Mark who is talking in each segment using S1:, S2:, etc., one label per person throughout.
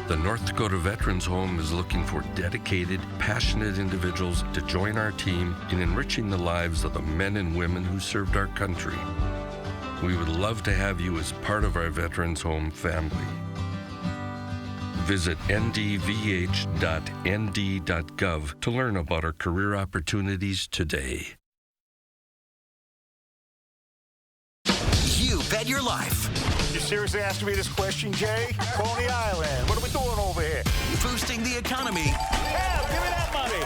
S1: The North Dakota Veterans Home is looking for dedicated, passionate individuals to join our team in enriching the lives of the men and women who served our country. We would love to have you as part of our Veterans Home family. Visit ndvh.nd.gov to learn about our career opportunities today.
S2: You bet your life.
S3: You seriously asking me this question, Jay? Coney Island. What are we doing over here?
S2: Boosting the economy.
S3: Hell, give me that money.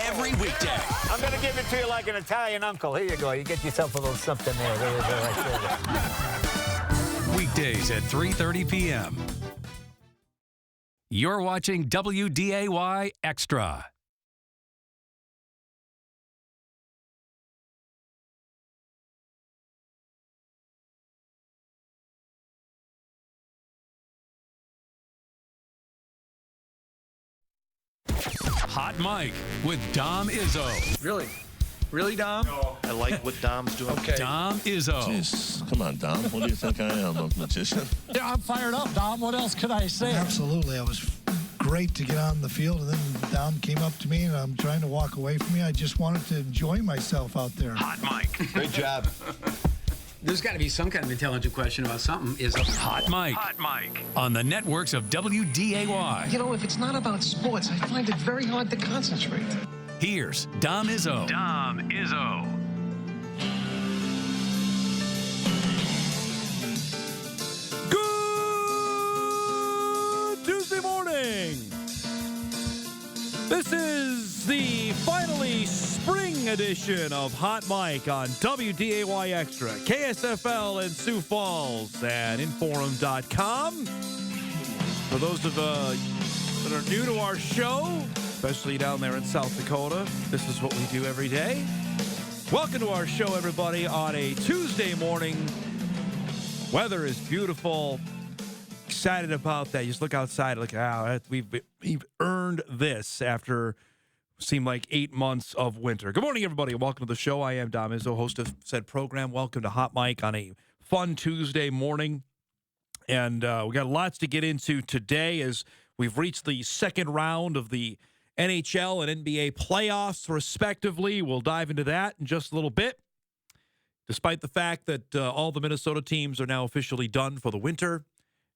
S2: Every weekday.
S3: I'm going to give it to you like an Italian uncle. Here you go. You get yourself a little something there. There you go, right there.
S4: Weekdays at 3:30 p.m. You're watching WDAY Extra. Hot Mic with Dom Izzo.
S5: Really? Really, Dom?
S3: No.
S6: I like what Dom's doing.
S5: Okay.
S4: Dom Izzo.
S7: Jeez, come on, Dom. What do you think I am, a magician?
S8: Yeah, I'm fired up, Dom. What else could I say?
S9: Absolutely. It was great to get on the field, and then Dom came up to me, and I'm trying to walk away from me. I just wanted to enjoy myself out there.
S4: Hot Mic.
S6: Great job.
S8: There's got to be some kind of intelligent question about something. Is a
S4: Hot Mic. Hot Mic. On the networks of WDAY.
S10: You know, if it's not about sports, I find it very hard to concentrate.
S4: Here's Dom Izzo. Dom Izzo.
S11: Good Tuesday morning. This is the finally spring edition of Hot Mic on WDAY Extra, KSFL in Sioux Falls, and Inforum.com. For those of that are new to our show, especially down there in South Dakota, this is what we do every day. Welcome to our show, everybody, on a Tuesday morning. Weather is beautiful. Excited about that. You just look outside, like, we've earned this after seemed like 8 months of winter. Good morning, everybody, and welcome to the show. I am Dom Izzo, host of said program. Welcome to Hot Mic on a fun Tuesday morning. And we got lots to get into today as we've reached the second round of the NHL and NBA playoffs, respectively. We'll dive into that in just a little bit. Despite the fact that all the Minnesota teams are now officially done for the winter,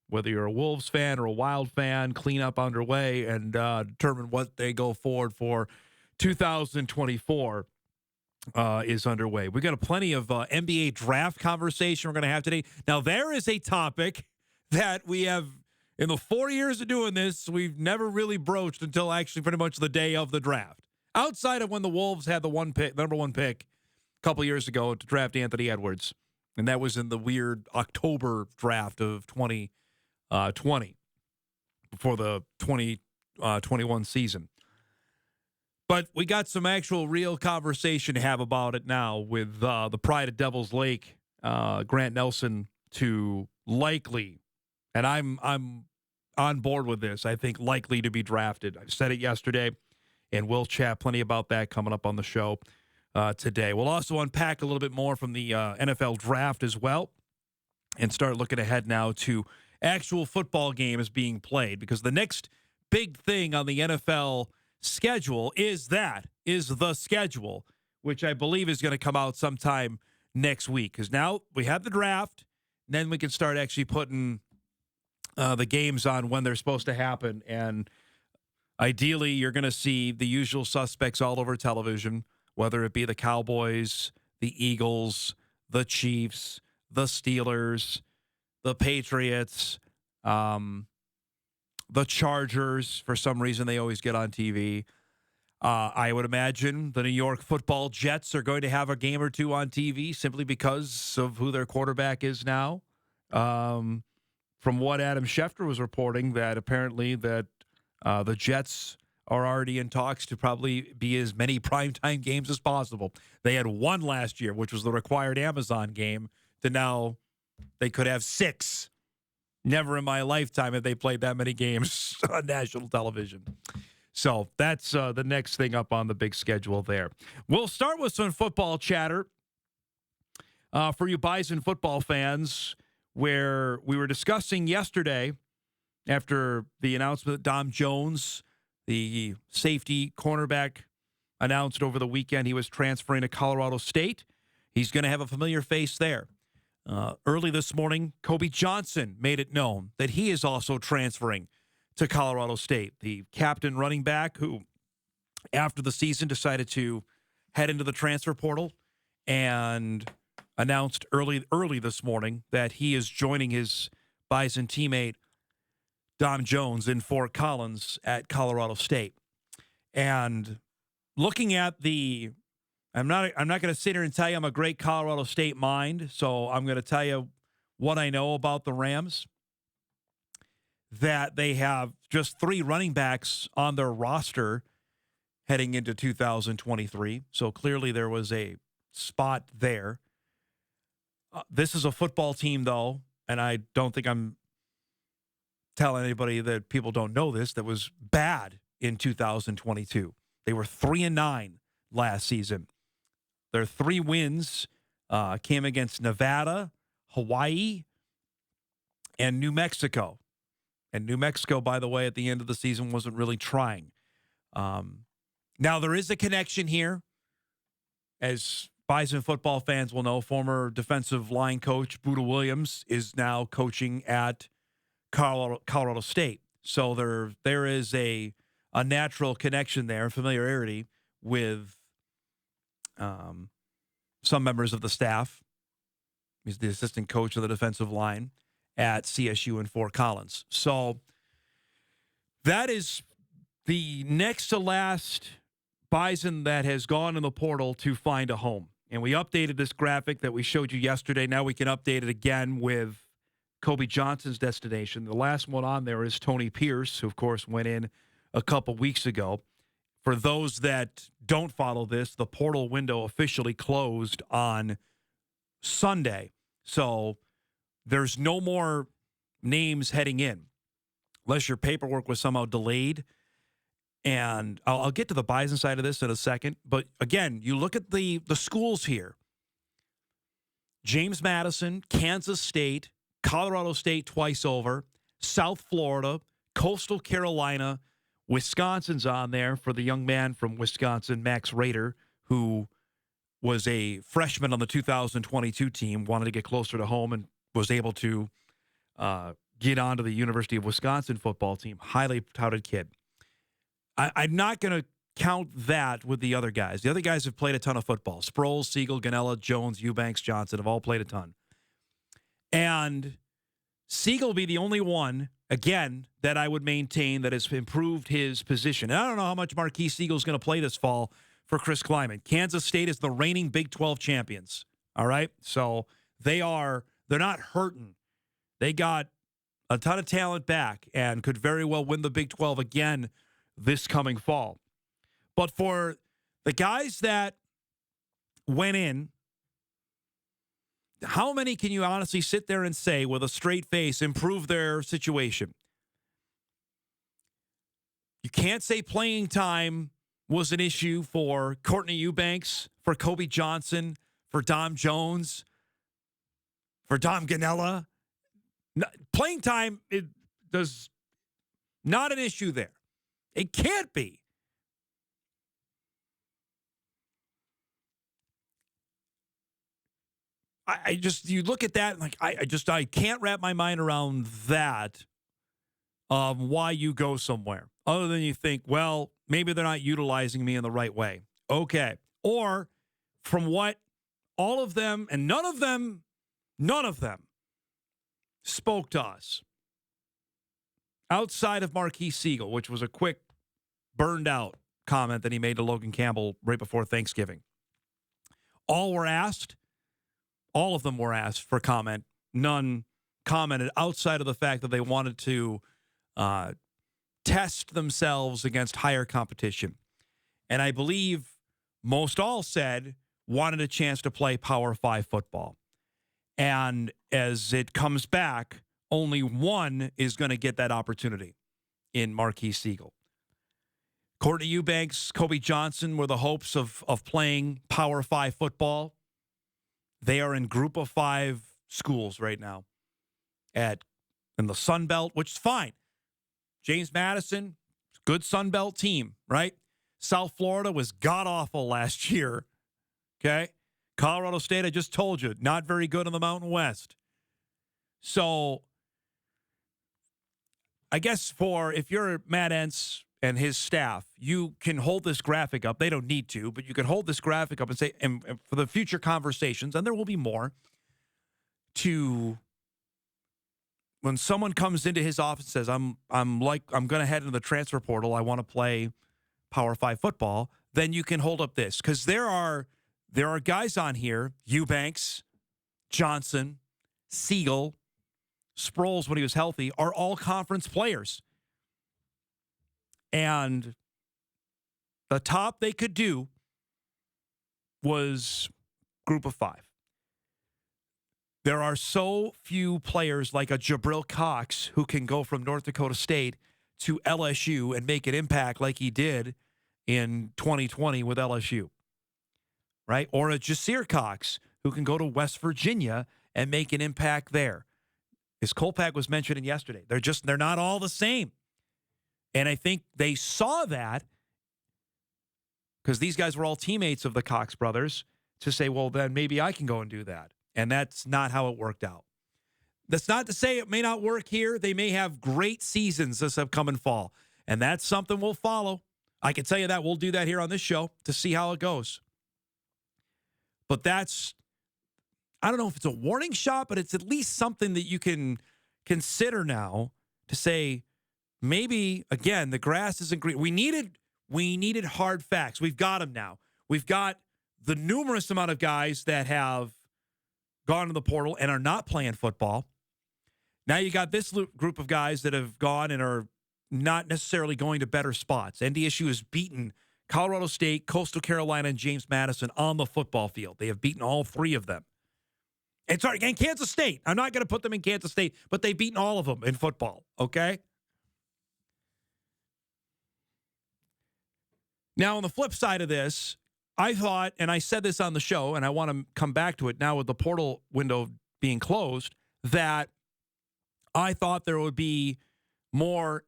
S11: whether you're a Wolves fan or a Wild fan, cleanup underway and determine what they go forward for 2024 is underway. We got plenty of NBA draft conversation we're going to have today. Now, there is a topic that we have, in the 4 years of doing this, we've never really broached until actually pretty much the day of the draft. Outside of when the Wolves had the number one pick a couple years ago to draft Anthony Edwards. And that was in the weird October draft of 2020 before the 2021 season. But we got some actual real conversation to have about it now with the pride of Devil's Lake, Grant Nelson, to likely, and I'm on board with this, I think likely to be drafted. I said it yesterday, and we'll chat plenty about that coming up on the show today. We'll also unpack a little bit more from the NFL draft as well and start looking ahead now to actual football games being played, because the next big thing on the NFL schedule is the schedule, which I believe is going to come out sometime next week, because now we have the draft, then we can start actually putting the games on when they're supposed to happen, and ideally you're going to see the usual suspects all over television, whether it be the Cowboys, the Eagles, the Chiefs, the Steelers, the Patriots, the Chargers. For some reason, they always get on TV. I would imagine the New York Football Jets are going to have a game or two on TV simply because of who their quarterback is now. From what Adam Schefter was reporting, that apparently that the Jets are already in talks to probably be as many primetime games as possible. They had one last year, which was the required Amazon game, to now they could have 6. Never in my lifetime have they played that many games on national television. So that's the next thing up on the big schedule there. We'll start with some football chatter for you Bison football fans, where we were discussing yesterday after the announcement that Dom Jones, the safety cornerback, announced over the weekend he was transferring to Colorado State. He's going to have a familiar face there. Early this morning, Kobe Johnson made it known that he is also transferring to Colorado State. The captain running back who, after the season, decided to head into the transfer portal and announced early this morning that he is joining his Bison teammate Dom Jones in Fort Collins at Colorado State. And looking at the, I'm not going to sit here and tell you I'm a great Colorado State mind, so I'm going to tell you what I know about the Rams. That they have just 3 running backs on their roster heading into 2023. So clearly there was a spot there. This is a football team, though, and I don't think I'm telling anybody that people don't know this, that was bad in 2022. They were 3-9 last season. Their 3 wins came against Nevada, Hawaii, and New Mexico. And New Mexico, by the way, at the end of the season wasn't really trying. Now, there is a connection here. As Bison football fans will know, former defensive line coach Buda Williams is now coaching at Colorado State. So there is a natural connection there, familiarity with some members of the staff. He's the assistant coach of the defensive line at CSU in Fort Collins. So that is the next to last Bison that has gone in the portal to find a home. And we updated this graphic that we showed you yesterday. Now we can update it again with Kobe Johnson's destination. The last one on there is Tony Pierce, who, of course, went in a couple weeks ago. For those that don't follow this, the portal window officially closed on Sunday. So there's no more names heading in unless your paperwork was somehow delayed. And I'll get to the Bison side of this in a second. But, again, you look at the schools here. James Madison, Kansas State, Colorado State twice over, South Florida, Coastal Carolina, Wisconsin's on there for the young man from Wisconsin, Max Rader, who was a freshman on the 2022 team, wanted to get closer to home and was able to get onto the University of Wisconsin football team. Highly touted kid. I'm not going to count that with the other guys. The other guys have played a ton of football. Sproles, Siegel, Ganella, Jones, Eubanks, Johnson have all played a ton. And Siegel will be the only one, again, that I would maintain that has improved his position. And I don't know how much Marquise Siegel's going to play this fall for Chris Kleiman. Kansas State is the reigning Big 12 champions. All right? So they're not hurting. They got a ton of talent back and could very well win the Big 12 again this coming fall. But for the guys that went in, how many can you honestly sit there and say with a straight face improve their situation? You can't say playing time was an issue for Courtney Eubanks, for Kobe Johnson, for Dom Jones, for Dom Ganella. Playing time does not an issue there. It can't be. You look at that, like, I can't wrap my mind around that, why you go somewhere. Other than you think, well, maybe they're not utilizing me in the right way. Okay. Or from what all of them, and none of them spoke to us outside of Marquise Siegel, which was a quick burned out comment that he made to Logan Campbell right before Thanksgiving. All of them were asked for comment. None commented outside of the fact that they wanted to test themselves against higher competition. And I believe most all said wanted a chance to play Power 5 football. And as it comes back, only one is going to get that opportunity in Marquise Siegel. Courtney Eubanks, Kobe Johnson were the hopes of playing Power 5 football. They are in Group of 5 schools right now in the Sun Belt, which is fine. James Madison, good Sun Belt team, right? South Florida was god-awful last year, okay? Colorado State, I just told you, not very good in the Mountain West. So I guess if you're Matt Entz and his staff, you can hold this graphic up. They don't need to, but you can hold this graphic up and say, and for the future conversations, and there will be more, to when someone comes into his office and says, I'm going to head into the transfer portal, I want to play Power 5 football, then you can hold up this. Because there are guys on here, Eubanks, Johnson, Siegel, Sproles when he was healthy, are all conference players. And the top they could do was group of 5. There are so few players like a Jabril Cox who can go from North Dakota State to LSU and make an impact like he did in 2020 with LSU, right? Or a Jasir Cox who can go to West Virginia and make an impact there. As Kolpak was mentioning yesterday, they're not all the same. And I think they saw that because these guys were all teammates of the Cox brothers to say, well, then maybe I can go and do that. And that's not how it worked out. That's not to say it may not work here. They may have great seasons this upcoming fall. And that's something we'll follow. I can tell you that. We'll do that here on this show to see how it goes. But that's, I don't know if it's a warning shot, but it's at least something that you can consider now to say, maybe, again, the grass isn't green. We needed hard facts. We've got them now. We've got the numerous amount of guys that have gone to the portal and are not playing football. Now you got this group of guys that have gone and are not necessarily going to better spots. NDSU has beaten Colorado State, Coastal Carolina, and James Madison on the football field. They have beaten all 3 of them. And Kansas State. I'm not going to put them in Kansas State, but they've beaten all of them in football, okay? Now, on the flip side of this, I thought, and I said this on the show, and I want to come back to it now with the portal window being closed, that I thought there would be more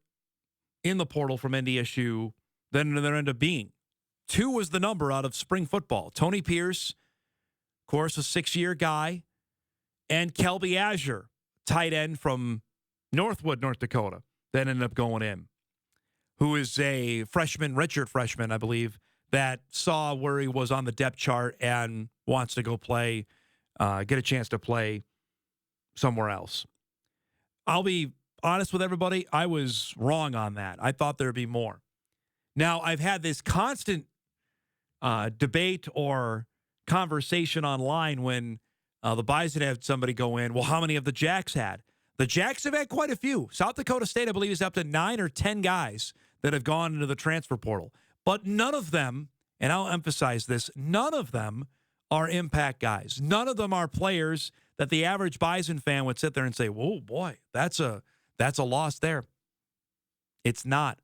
S11: in the portal from NDSU than there ended up being. 2 was the number out of spring football. Tony Pierce, of course, a 6-year guy, and Kelby Azure, tight end from Northwood, North Dakota, that ended up going in, who is a freshman, redshirt freshman, I believe, that saw where he was on the depth chart and wants to go play, get a chance to play somewhere else. I'll be honest with everybody. I was wrong on that. I thought there'd be more. Now, I've had this constant debate or conversation online when the Bison had somebody go in. Well, how many have the Jacks had? The Jacks have had quite a few. South Dakota State, I believe, is up to 9 or 10 guys that have gone into the transfer portal. But none of them, and I'll emphasize this, none of them are impact guys. None of them are players that the average Bison fan would sit there and say, whoa, boy, that's a loss there. It's not.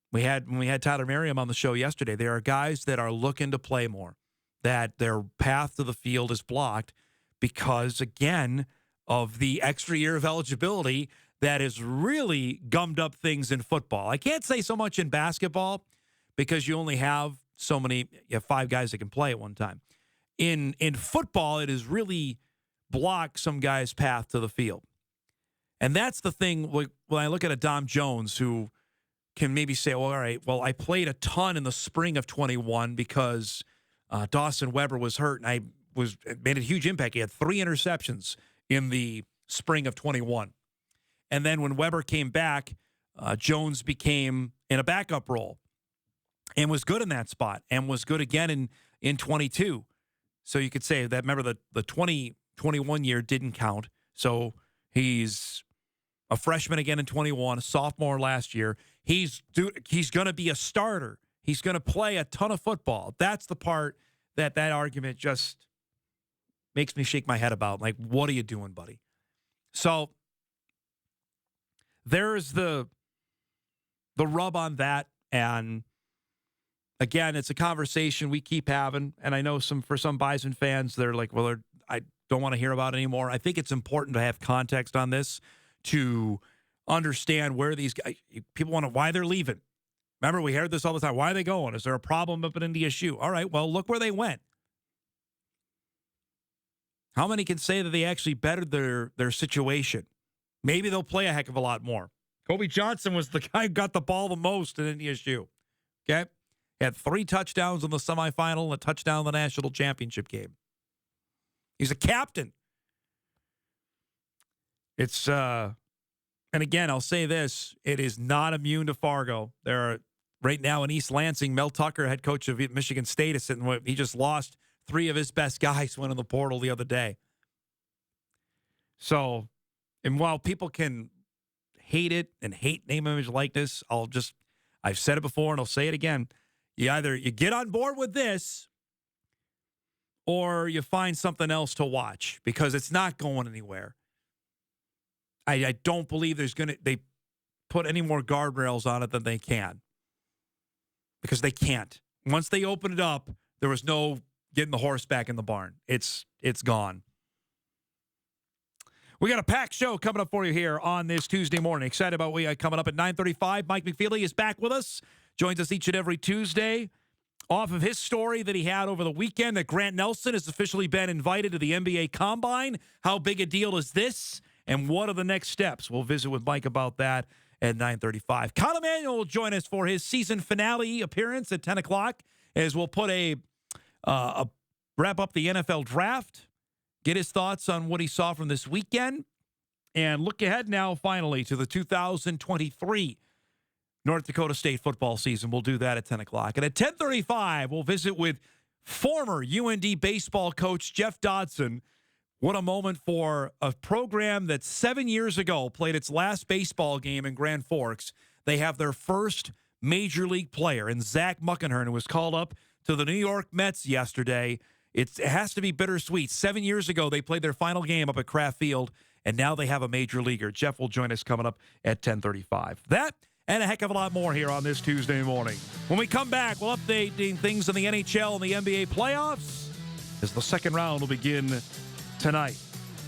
S11: When we had Tyler Merriam on the show yesterday, there are guys that are looking to play more, that their path to the field is blocked because, again, of the extra year of eligibility that has really gummed up things in football. I can't say so much in basketball because you only have so many, you have 5 guys that can play at one time. In football, it has really blocked some guys' path to the field. And that's the thing when I look at a Dom Jones who can maybe say, well, all right, well, I played a ton in the spring of 21 because Dawson Weber was hurt and I made a huge impact. He had 3 interceptions in the spring of 21. And then when Weber came back, Jones became in a backup role and was good in that spot and was good again in 22. So you could say that, remember, the 2021 year didn't count. So he's a freshman again in 21, a sophomore last year. He's going to be a starter. He's going to play a ton of football. That's the part that argument just makes me shake my head about. Like, what are you doing, buddy? So there's the rub on that. And again, it's a conversation we keep having. And I know for some Bison fans, they're like, well, I don't want to hear about it anymore. I think it's important to have context on this to understand where these guys, people want to, why they're leaving. Remember, we heard this all the time. Why are they going? Is there a problem up at NDSU? All right, well, look where they went. How many can say that they actually bettered their situation? Maybe they'll play a heck of a lot more. Kobe Johnson was the guy who got the ball the most at NDSU. Okay? He had 3 touchdowns in the semifinal and a touchdown in the national championship game. He's a captain. It's, and again, I'll say this. It is not immune to Fargo. There are, right now in East Lansing, Mel Tucker, head coach of Michigan State, is sitting. He just lost 3 of his best guys went in the portal the other day. So, and while people can hate it and hate name, image, likeness, I've said it before and I'll say it again. You get on board with this or you find something else to watch because it's not going anywhere. I don't believe they put any more guardrails on it than they can because they can't. Once they open it up, there was no getting the horse back in the barn. It's gone. We got a packed show coming up for you here on this Tuesday morning. Excited about what we got coming up at 9:35. Mike McFeely is back with us. Joins us each and every Tuesday off of his story that he had over the weekend that Grant Nelson has officially been invited to the NBA Combine. How big a deal is this? And what are the next steps? We'll visit with Mike about that at 9:35. Emanuel will join us for his season finale appearance at 10 o'clock as we'll put wrap up the NFL draft, get his thoughts on what he saw from this weekend, and look ahead now finally to the 2023 North Dakota State football season. We'll do that at 10 o'clock. And at 10:35, we'll visit with former UND baseball coach Jeff Dodson. What a moment for a program that 7 years ago played its last baseball game in Grand Forks. They have their first major league player in Zach Muckenhirm, who was called up to the New York Mets yesterday. It has to be bittersweet. 7 years ago, they played their final game up at Kraft Field, and now they have a major leaguer. Jeff will join us coming up at 10:35. That and a heck of a lot more here on this Tuesday morning. When we come back, we'll update things in the NHL and the NBA playoffs as the second round will begin tonight.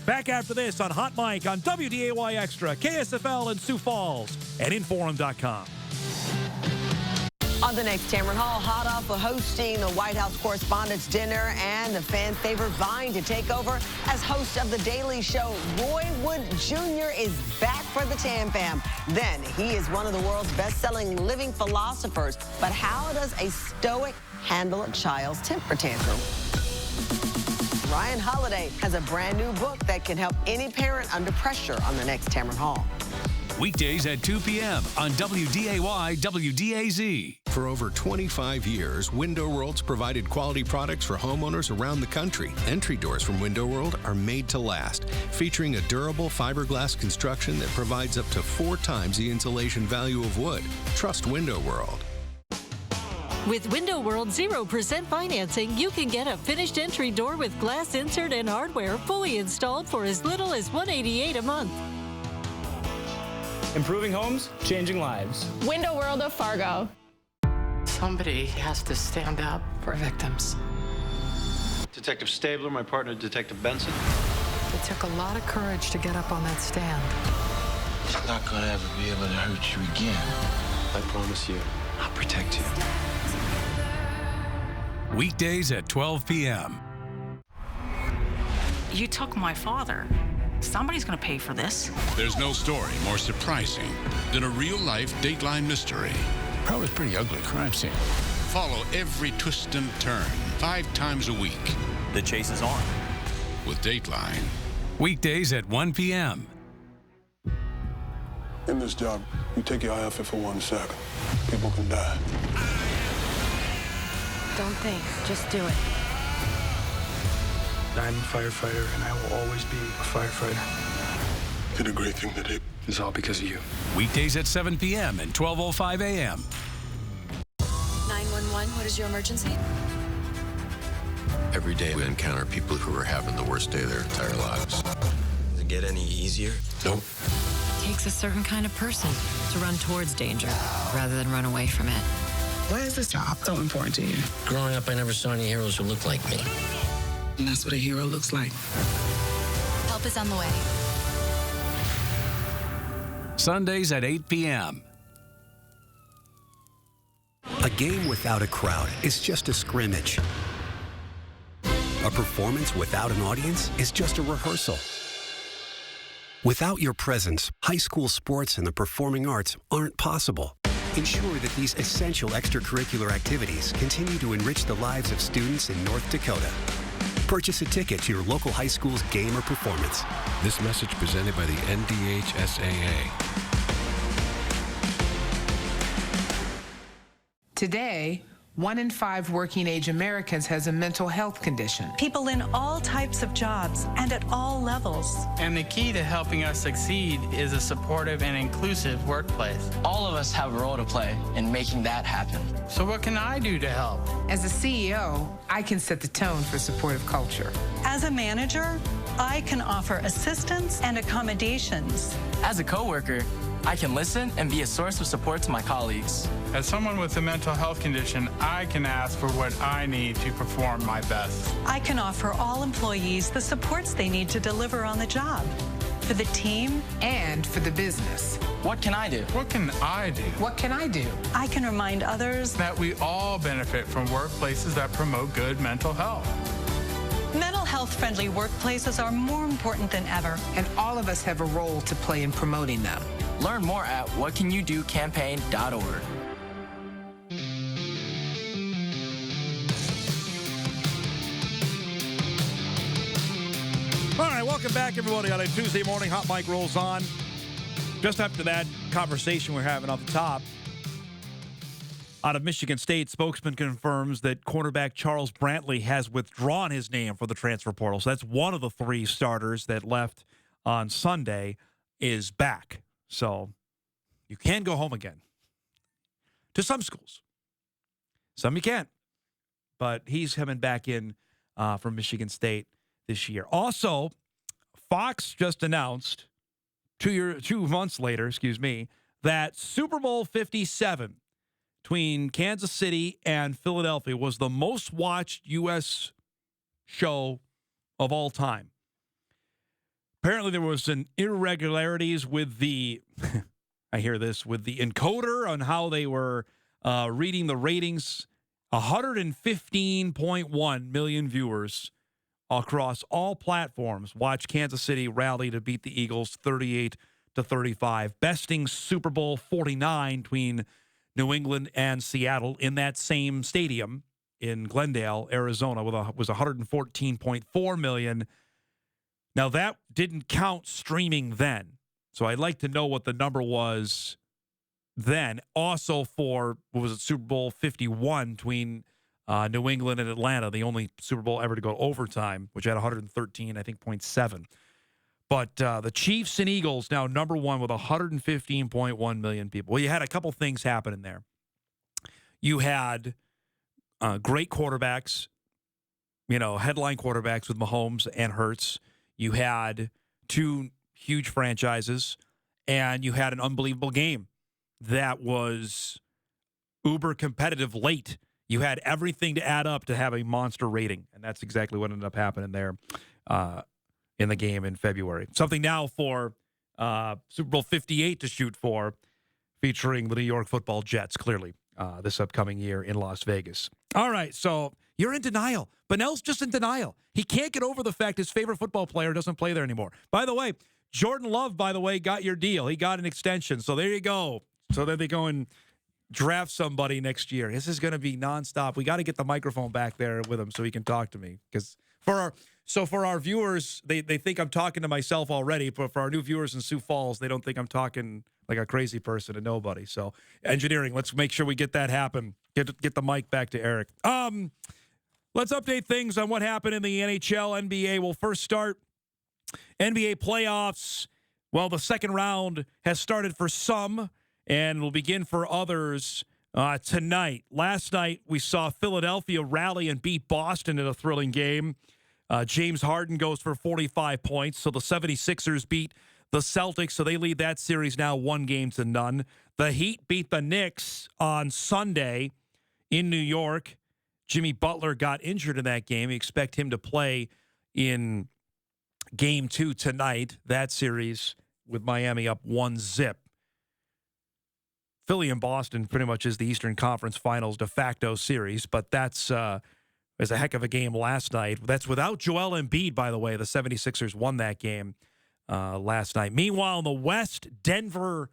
S11: Back after this on Hot Mike on WDAY Extra, KSFL in Sioux Falls, and Inforum.com.
S6: On the next Tamron Hall, hot off of hosting the White House Correspondents' Dinner and the fan favorite vying to take over as host of The Daily Show, Roy Wood Jr. is back for the Tam Fam. Then he is one of the world's best-selling living philosophers. But how does a stoic handle a child's temper tantrum? Ryan Holiday has a brand new book that can help any parent under pressure on the next Tamron Hall.
S4: Weekdays at 2 p.m. on WDAY WDAZ.
S12: For over 25 years, Window World's provided quality products for homeowners around the country. Entry doors from Window World are made to last, featuring a durable fiberglass construction that provides up to 4 times the insulation value of wood. Trust Window World.
S13: With Window World 0% financing, you can get a finished entry door with glass insert and hardware fully installed for as little as $188 a month.
S14: Improving homes, changing lives.
S15: Window World of Fargo.
S16: Somebody has to stand up for victims.
S17: Detective Stabler, my partner, Detective Benson.
S16: It took a lot of courage to get up on that stand.
S18: It's not gonna ever be able to hurt you again.
S17: I promise you, I'll protect you.
S4: Weekdays at 12 p.m.
S19: You took my father. Somebody's going to pay for this.
S20: There's no story more surprising than a real-life Dateline mystery.
S21: Probably a pretty ugly crime scene.
S20: Follow every twist and turn 5 times a week.
S22: The chase is on.
S20: With Dateline.
S4: Weekdays at 1 p.m.
S23: In this job, you take your eye off it for 1 second. People can die.
S13: Don't think, just do it.
S17: I'm a firefighter, and I will always be a firefighter.
S23: You did a great thing today.
S17: It's all because of you.
S4: Weekdays at 7 p.m. and 12:05 a.m.
S24: 911, what is your emergency?
S25: Every day we encounter people who are having the worst day of their entire lives.
S22: Does it get any easier?
S25: Nope.
S13: It takes a certain kind of person to run towards danger rather than run away from it.
S26: Why is this job so important to you?
S22: Growing up, I never saw any heroes who looked like me.
S26: And that's what a hero looks like.
S24: Help is on the way.
S4: Sundays at 8 p.m.
S1: A game without a crowd is just a scrimmage. A performance without an audience is just a rehearsal. Without your presence, high school sports and the performing arts aren't possible. Ensure that these essential extracurricular activities continue to enrich the lives of students in North Dakota. Purchase a ticket to your local high school's game or performance.
S25: This message presented by the NDHSAA.
S2: Today, 1 in 5 working-age Americans has a mental health condition.
S3: People in all types of jobs and at all levels.
S14: And the key to helping us succeed is a supportive and inclusive workplace.
S16: All of us have a role to play in making that happen.
S14: So what can I do to help?
S2: As a CEO, I can set the tone for supportive culture.
S3: As a manager, I can offer assistance and accommodations.
S16: As a coworker, I can listen and be a source of support to my colleagues.
S14: As someone with a mental health condition, I can ask for what I need to perform my best.
S3: I can offer all employees the supports they need to deliver on the job, for the team
S2: and for the business.
S16: What can I do?
S14: What can I do?
S2: What can I do?
S3: I can remind others
S14: that we all benefit from workplaces that promote good mental health.
S3: Mental health-friendly workplaces are more important than ever.
S2: And all of us have a role to play in promoting them.
S16: Learn more at whatcanyoudocampaign.org.
S11: All right, welcome back, everybody, on a Tuesday morning. Hot Mic rolls on. Just after that conversation we're having off the top, out of Michigan State, spokesman confirms that cornerback Charles Brantley has withdrawn his name for the transfer portal. So that's one of the 3 starters that left on Sunday is back. So you can go home again to some schools. Some you can't. But he's coming back in from Michigan State this year. Also, Fox just announced 2 months later, that Super Bowl 57 between Kansas City and Philadelphia was the most watched U.S. show of all time. Apparently there was an irregularities with the, I hear this, with the encoder on how they were reading the ratings. 115.1 million viewers across all platforms watched Kansas City rally to beat the Eagles 38-35, besting Super Bowl 49 between New England and Seattle in that same stadium in Glendale, Arizona, was 114.4 million. Now, that didn't count streaming then, so I'd like to know what the number was then. Also for, Super Bowl 51 between New England and Atlanta, the only Super Bowl ever to go overtime, which had 113, I think, 0.7. But the Chiefs and Eagles now number one with 115.1 million people. Well, you had a couple things happening there. You had great quarterbacks, headline quarterbacks with Mahomes and Hurts. You had 2 huge franchises, and you had an unbelievable game that was uber competitive late. You had everything to add up to have a monster rating, and that's exactly what ended up happening there in the game in February. Something now for Super Bowl 58 to shoot for, featuring the New York Football Jets, clearly, this upcoming year in Las Vegas. All right, so you're in denial. Bunnell's just in denial. He can't get over the fact his favorite football player doesn't play there anymore. By the way, Jordan Love, got your deal. He got an extension, so there you go. So then they go and draft somebody next year. This is going to be nonstop. We got to get the microphone back there with him so he can talk to me. Because for our viewers, they think I'm talking to myself already. But for our new viewers in Sioux Falls, they don't think I'm talking like a crazy person to nobody. So engineering, let's make sure we get that happen. Get the mic back to Eric. Let's update things on what happened in the NHL, NBA. We'll first start NBA playoffs. Well, the second round has started for some and will begin for others tonight. Last night, we saw Philadelphia rally and beat Boston in a thrilling game. James Harden goes for 45 points, so the 76ers beat the Celtics, so they lead that series now 1-0. The Heat beat the Knicks on Sunday in New York. Jimmy Butler got injured in that game. We expect him to play in Game 2 tonight. That series with Miami up 1-0. Philly and Boston pretty much is the Eastern Conference Finals de facto series, but that's was a heck of a game last night. That's without Joel Embiid, by the way. The 76ers won that game last night. Meanwhile, in the West, Denver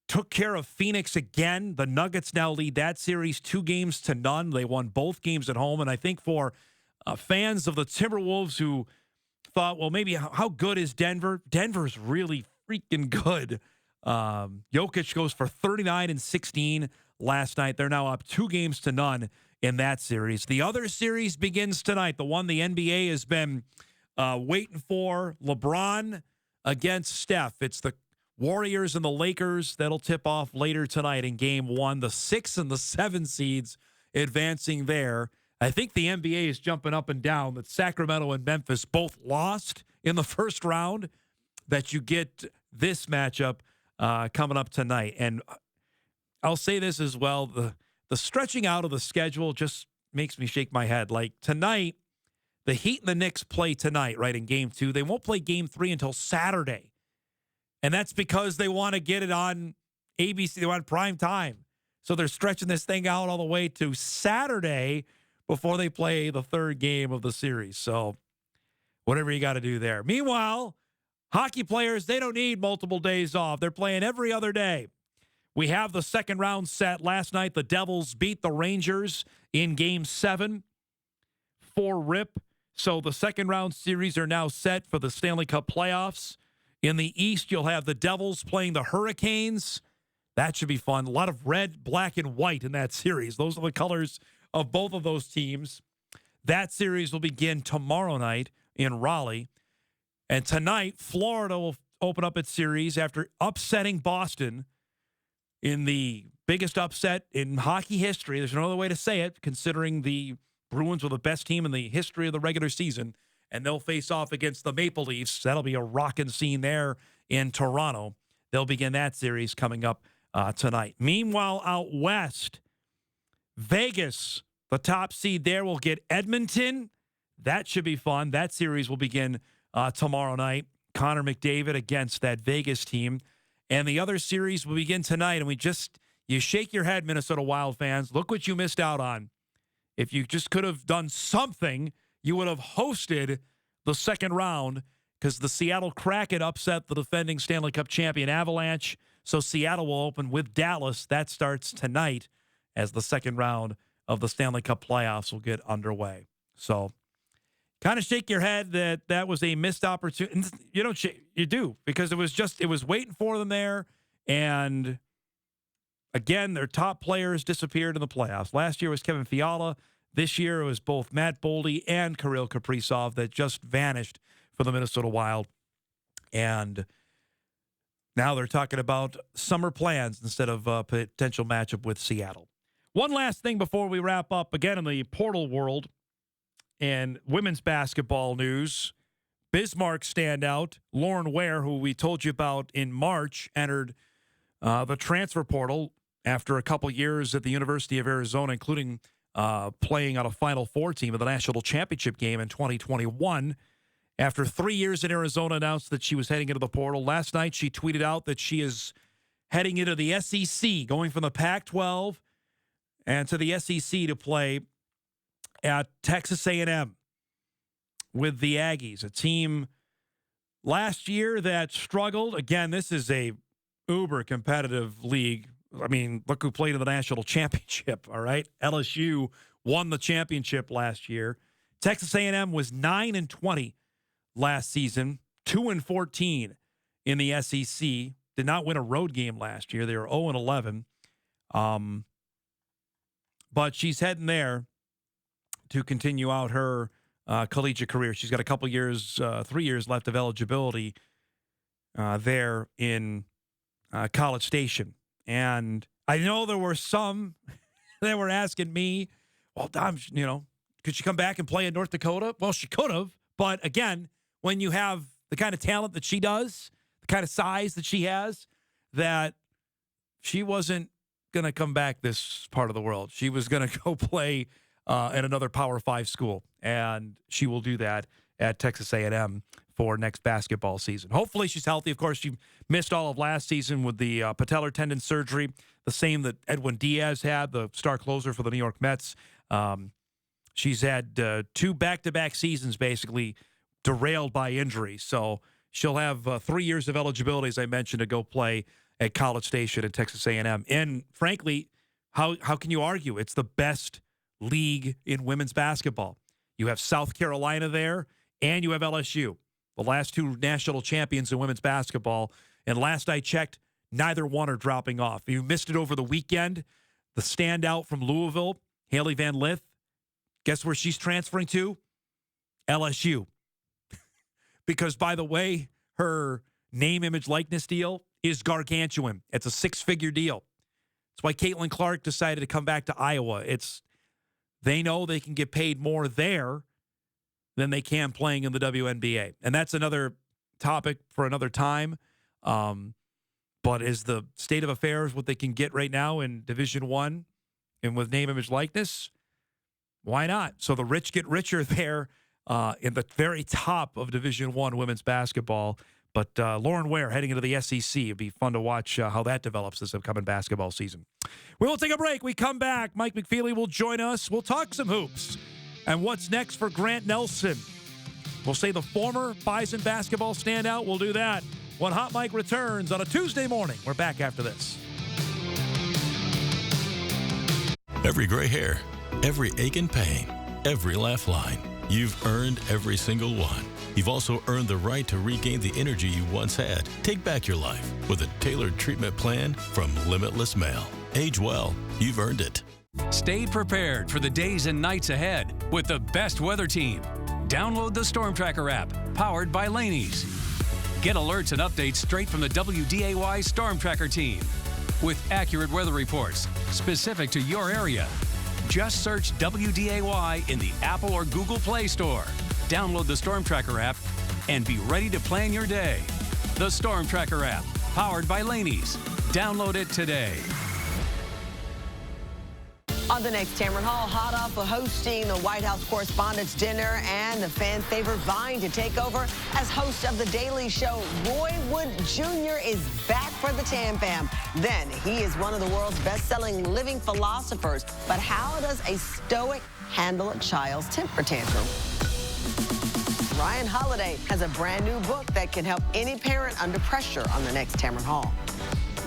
S11: took care of Phoenix again. The Nuggets now lead that series 2-0. They won both games at home, and I think for fans of the Timberwolves who thought, well, maybe how good is Denver? Denver's really freaking good. Jokic goes for 39 and 16 last night. They're now up 2-0 in that series. The other series begins tonight, the one the NBA has been waiting for, LeBron against Steph. It's the Warriors and the Lakers that'll tip off later tonight in Game 1. The 6 and the 7 seeds advancing there. I think the NBA is jumping up and down that Sacramento and Memphis both lost in the first round, that you get this matchup coming up tonight. And I'll say this as well, the stretching out of the schedule just makes me shake my head. Like tonight, the Heat and the Knicks play tonight, right, in Game 2. They won't play Game 3 until Saturday. And that's because they want to get it on ABC. They want prime time. So they're stretching this thing out all the way to Saturday before they play the third game of the series. So whatever you got to do there. Meanwhile, hockey players, they don't need multiple days off. They're playing every other day. We have the second round set. Last night, the Devils beat the Rangers in Game 7 for RIP. So the second round series are now set for the Stanley Cup playoffs. In the East, you'll have the Devils playing the Hurricanes. That should be fun. A lot of red, black, and white in that series. Those are the colors of both of those teams. That series will begin tomorrow night in Raleigh. And tonight, Florida will open up its series after upsetting Boston in the biggest upset in hockey history. There's no other way to say it, considering the Bruins were the best team in the history of the regular season. And they'll face off against the Maple Leafs. That'll be a rocking scene there in Toronto. They'll begin that series coming up tonight. Meanwhile, out west, Vegas, the top seed there, will get Edmonton. That should be fun. That series will begin tomorrow night. Connor McDavid against that Vegas team. And the other series will begin tonight. And you shake your head, Minnesota Wild fans. Look what you missed out on. If you just could have done something, you would have hosted the second round, because the Seattle Kraken upset the defending Stanley Cup champion Avalanche. So Seattle will open with Dallas. That starts tonight as the second round of the Stanley Cup playoffs will get underway. So kind of shake your head that was a missed opportunity. You don't you do, because it was waiting for them there. And again, their top players disappeared in the playoffs. Last year was Kevin Fiala. This year it was both Matt Boldy and Kirill Kaprizov that just vanished for the Minnesota Wild. And now they're talking about summer plans instead of a potential matchup with Seattle. One last thing before we wrap up, again in the portal world and women's basketball news. Bismarck standout Lauren Ware, who we told you about in March, entered the transfer portal after a couple years at the University of Arizona, including playing on a Final Four team of the national championship game in 2021. After 3 years in Arizona, announced that she was heading into the portal. Last night, she tweeted out that she is heading into the SEC, going from the Pac-12 and to the SEC to play at Texas A&M with the Aggies, a team last year that struggled. Again, this is a uber competitive league. I mean, look who played in the national championship, all right? LSU won the championship last year. Texas A&M was 9-20 last season, 2-14 in the SEC. Did not win a road game last year. They were 0-11. But she's heading there to continue out her collegiate career. She's got a couple years, 3 years left of eligibility there in College Station. And I know there were some that were asking me, well, Dom, could she come back and play in North Dakota? Well, she could have. But again, when you have the kind of talent that she does, the kind of size that she has, that she wasn't going to come back this part of the world. She was going to go play at another Power 5 school, and she will do that at Texas A&M for next basketball season. Hopefully she's healthy. Of course, she missed all of last season with the patellar tendon surgery, the same that Edwin Diaz had, the star closer for the New York Mets. She's had 2 back-to-back seasons basically derailed by injury. So she'll have 3 years of eligibility, as I mentioned, to go play at College Station at Texas A&M. And frankly, how can you argue? It's the best league in women's basketball. You have South Carolina there, and you have LSU, the last 2 national champions in women's basketball. And last I checked, neither one are dropping off. You missed it over the weekend. The standout from Louisville, Haley Van Lith, guess where she's transferring to? LSU. Because, by the way, her name, image, likeness deal is gargantuan. It's a 6-figure deal. That's why Caitlin Clark decided to come back to Iowa. They know they can get paid more there than they can playing in the WNBA. And that's another topic for another time. But is the state of affairs what they can get right now in Division I and with name, image, likeness? Why not? So the rich get richer there in the very top of Division I women's basketball. But Lauren Ware heading into the SEC. It'd be fun to watch how that develops this upcoming basketball season. We will take a break. We come back. Mike McFeely will join us. We'll talk some hoops. And what's next for Grant Nelson? We'll say the former Bison basketball standout. We'll do that when Hot Mike returns on a Tuesday morning. We're back after this.
S5: Every gray hair, every ache and pain, every laugh line. You've earned every single one. You've also earned the right to regain the energy you once had. Take back your life with a tailored treatment plan from Limitless Male. Age well. You've earned it.
S4: Stay prepared for the days and nights ahead with the best weather team. Download the Storm Tracker app, powered by Laney's. Get alerts and updates straight from the WDAY Storm Tracker team with accurate weather reports specific to your area. Just search WDAY in the Apple or Google Play Store. Download the Storm Tracker app and be ready to plan your day. The Storm Tracker app, powered by Laney's. Download it today.
S6: On the next Tamron Hall, hot off of hosting the White House Correspondents' Dinner and the fan favorite vying to take over as host of The Daily Show, Roy Wood Jr. is back for the Tam Fam. Then, he is one of the world's best-selling living philosophers. But how does a stoic handle a child's temper tantrum? Ryan Holiday has a brand new book that can help any parent under pressure on the next Tamron Hall.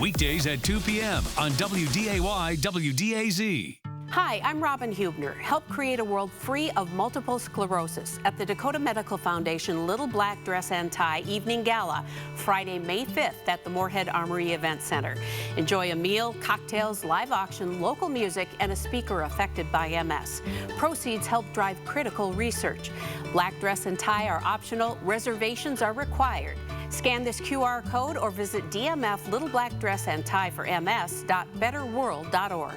S4: Weekdays at 2 p.m. on WDAY WDAZ.
S7: Hi, I'm Robin Hubner. Help create a world free of multiple sclerosis at the Dakota Medical Foundation Little Black Dress and Tie Evening Gala, Friday, May 5th at the Moorhead Armory Event Center. Enjoy a meal, cocktails, live auction, local music, and a speaker affected by MS. Proceeds help drive critical research. Black dress and tie are optional. Reservations are required. Scan this QR code or visit DMF Little Black Dress and Tie for MS.betterworld.org.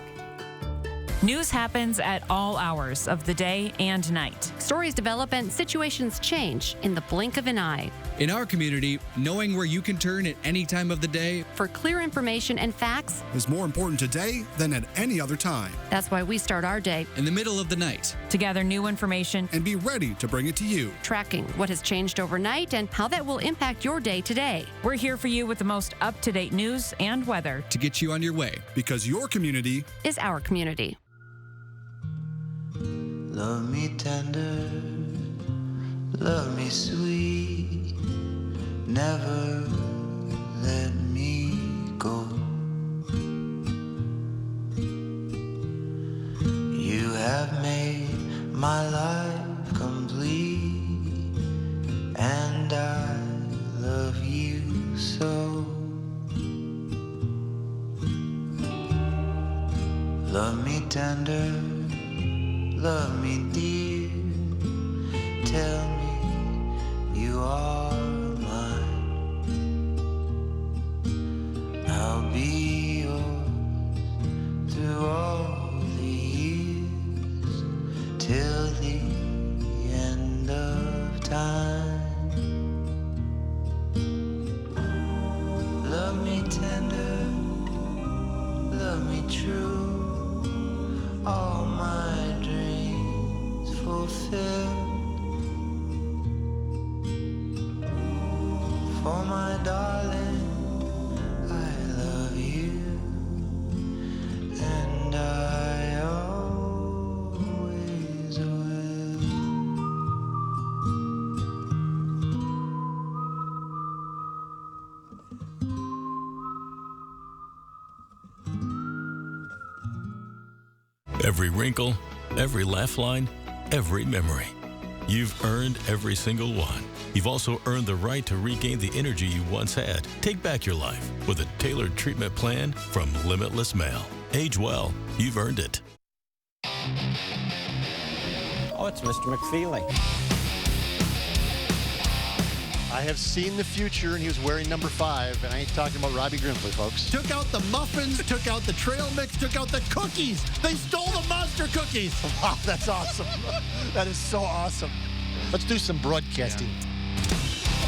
S8: News happens at all hours of the day and night.
S9: Stories develop and situations change in the blink of an eye.
S10: In our community, knowing where you can turn at any time of the day
S9: for clear information and facts
S23: is more important today than at any other time.
S9: That's why we start our day
S10: in the middle of the night
S8: to gather new information
S23: and be ready to bring it to you.
S9: Tracking what has changed overnight and how that will impact your day today.
S8: We're here for you with the most up-to-date news and weather
S10: to get you on your way.
S23: Because your community
S9: is our community.
S18: Love me tender, love me sweet, never let me go. You have made my life complete, and I love you so. Love me tender, love me dear, tell me you are mine. I'll be yours through all the years, till the end of time. Love me tender, love me true, all my dreams fulfilled. For my darling, I love you, and I always will.
S5: Every wrinkle, every laugh line, every memory. You've earned every single one. You've also earned the right to regain the energy you once had. Take back your life with a tailored treatment plan from Limitless Mail. Age well. You've earned it.
S12: Oh, it's Mr. McFeely.
S15: I have seen the future, and he was wearing number 5, and I ain't talking about Robbie Grimsley, folks.
S19: Took out the muffins, took out the trail mix, took out the cookies. They stole the monster cookies.
S15: Wow, that's awesome. That is so awesome. Let's do some broadcasting.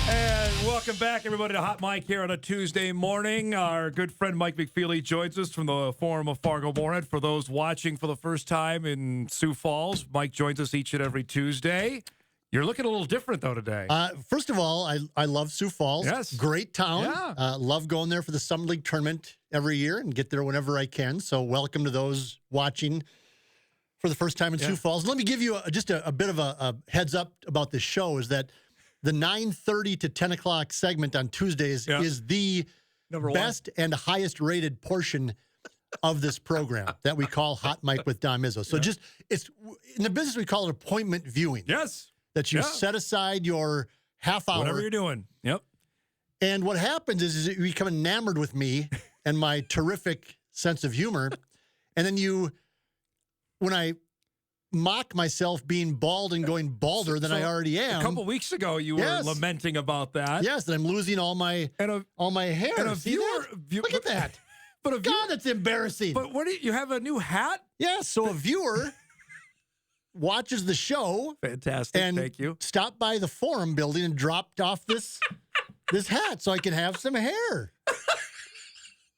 S11: And welcome back, everybody, to Hot Mike here on a Tuesday morning. Our good friend Mike McFeely joins us from the Forum of Fargo-Moorhead. For those watching for the first time in Sioux Falls, Mike joins us each and every Tuesday. You're looking a little different, though, today.
S15: First of all, I love Sioux Falls.
S11: Yes.
S15: Great town.
S11: Yeah.
S15: Love going there for the Summer League tournament every year and get there whenever I can. So welcome to those watching for the first time in Sioux Falls. Let me give you just a bit of a heads up about this show is that the 9:30 to 10 o'clock segment on Tuesdays is the best and highest rated portion of this program that we call Hot Mike with Don Mizzo. So it's in the business, we call it appointment viewing.
S11: Yes.
S15: That you set aside your half hour.
S11: Whatever you're doing. Yep.
S15: And what happens is you become enamored with me and my terrific sense of humor. And then when I mock myself being bald and going balder than I already am.
S11: A couple weeks ago, you were lamenting about that.
S15: Yes, that I'm losing all my hair.
S11: And a viewer,
S15: look at that. God, that's embarrassing.
S11: But you have a new hat?
S15: Yeah, so a viewer watches the show.
S11: Fantastic.
S15: And
S11: thank you.
S15: Stopped by the Forum building and dropped off this hat so I can have some hair.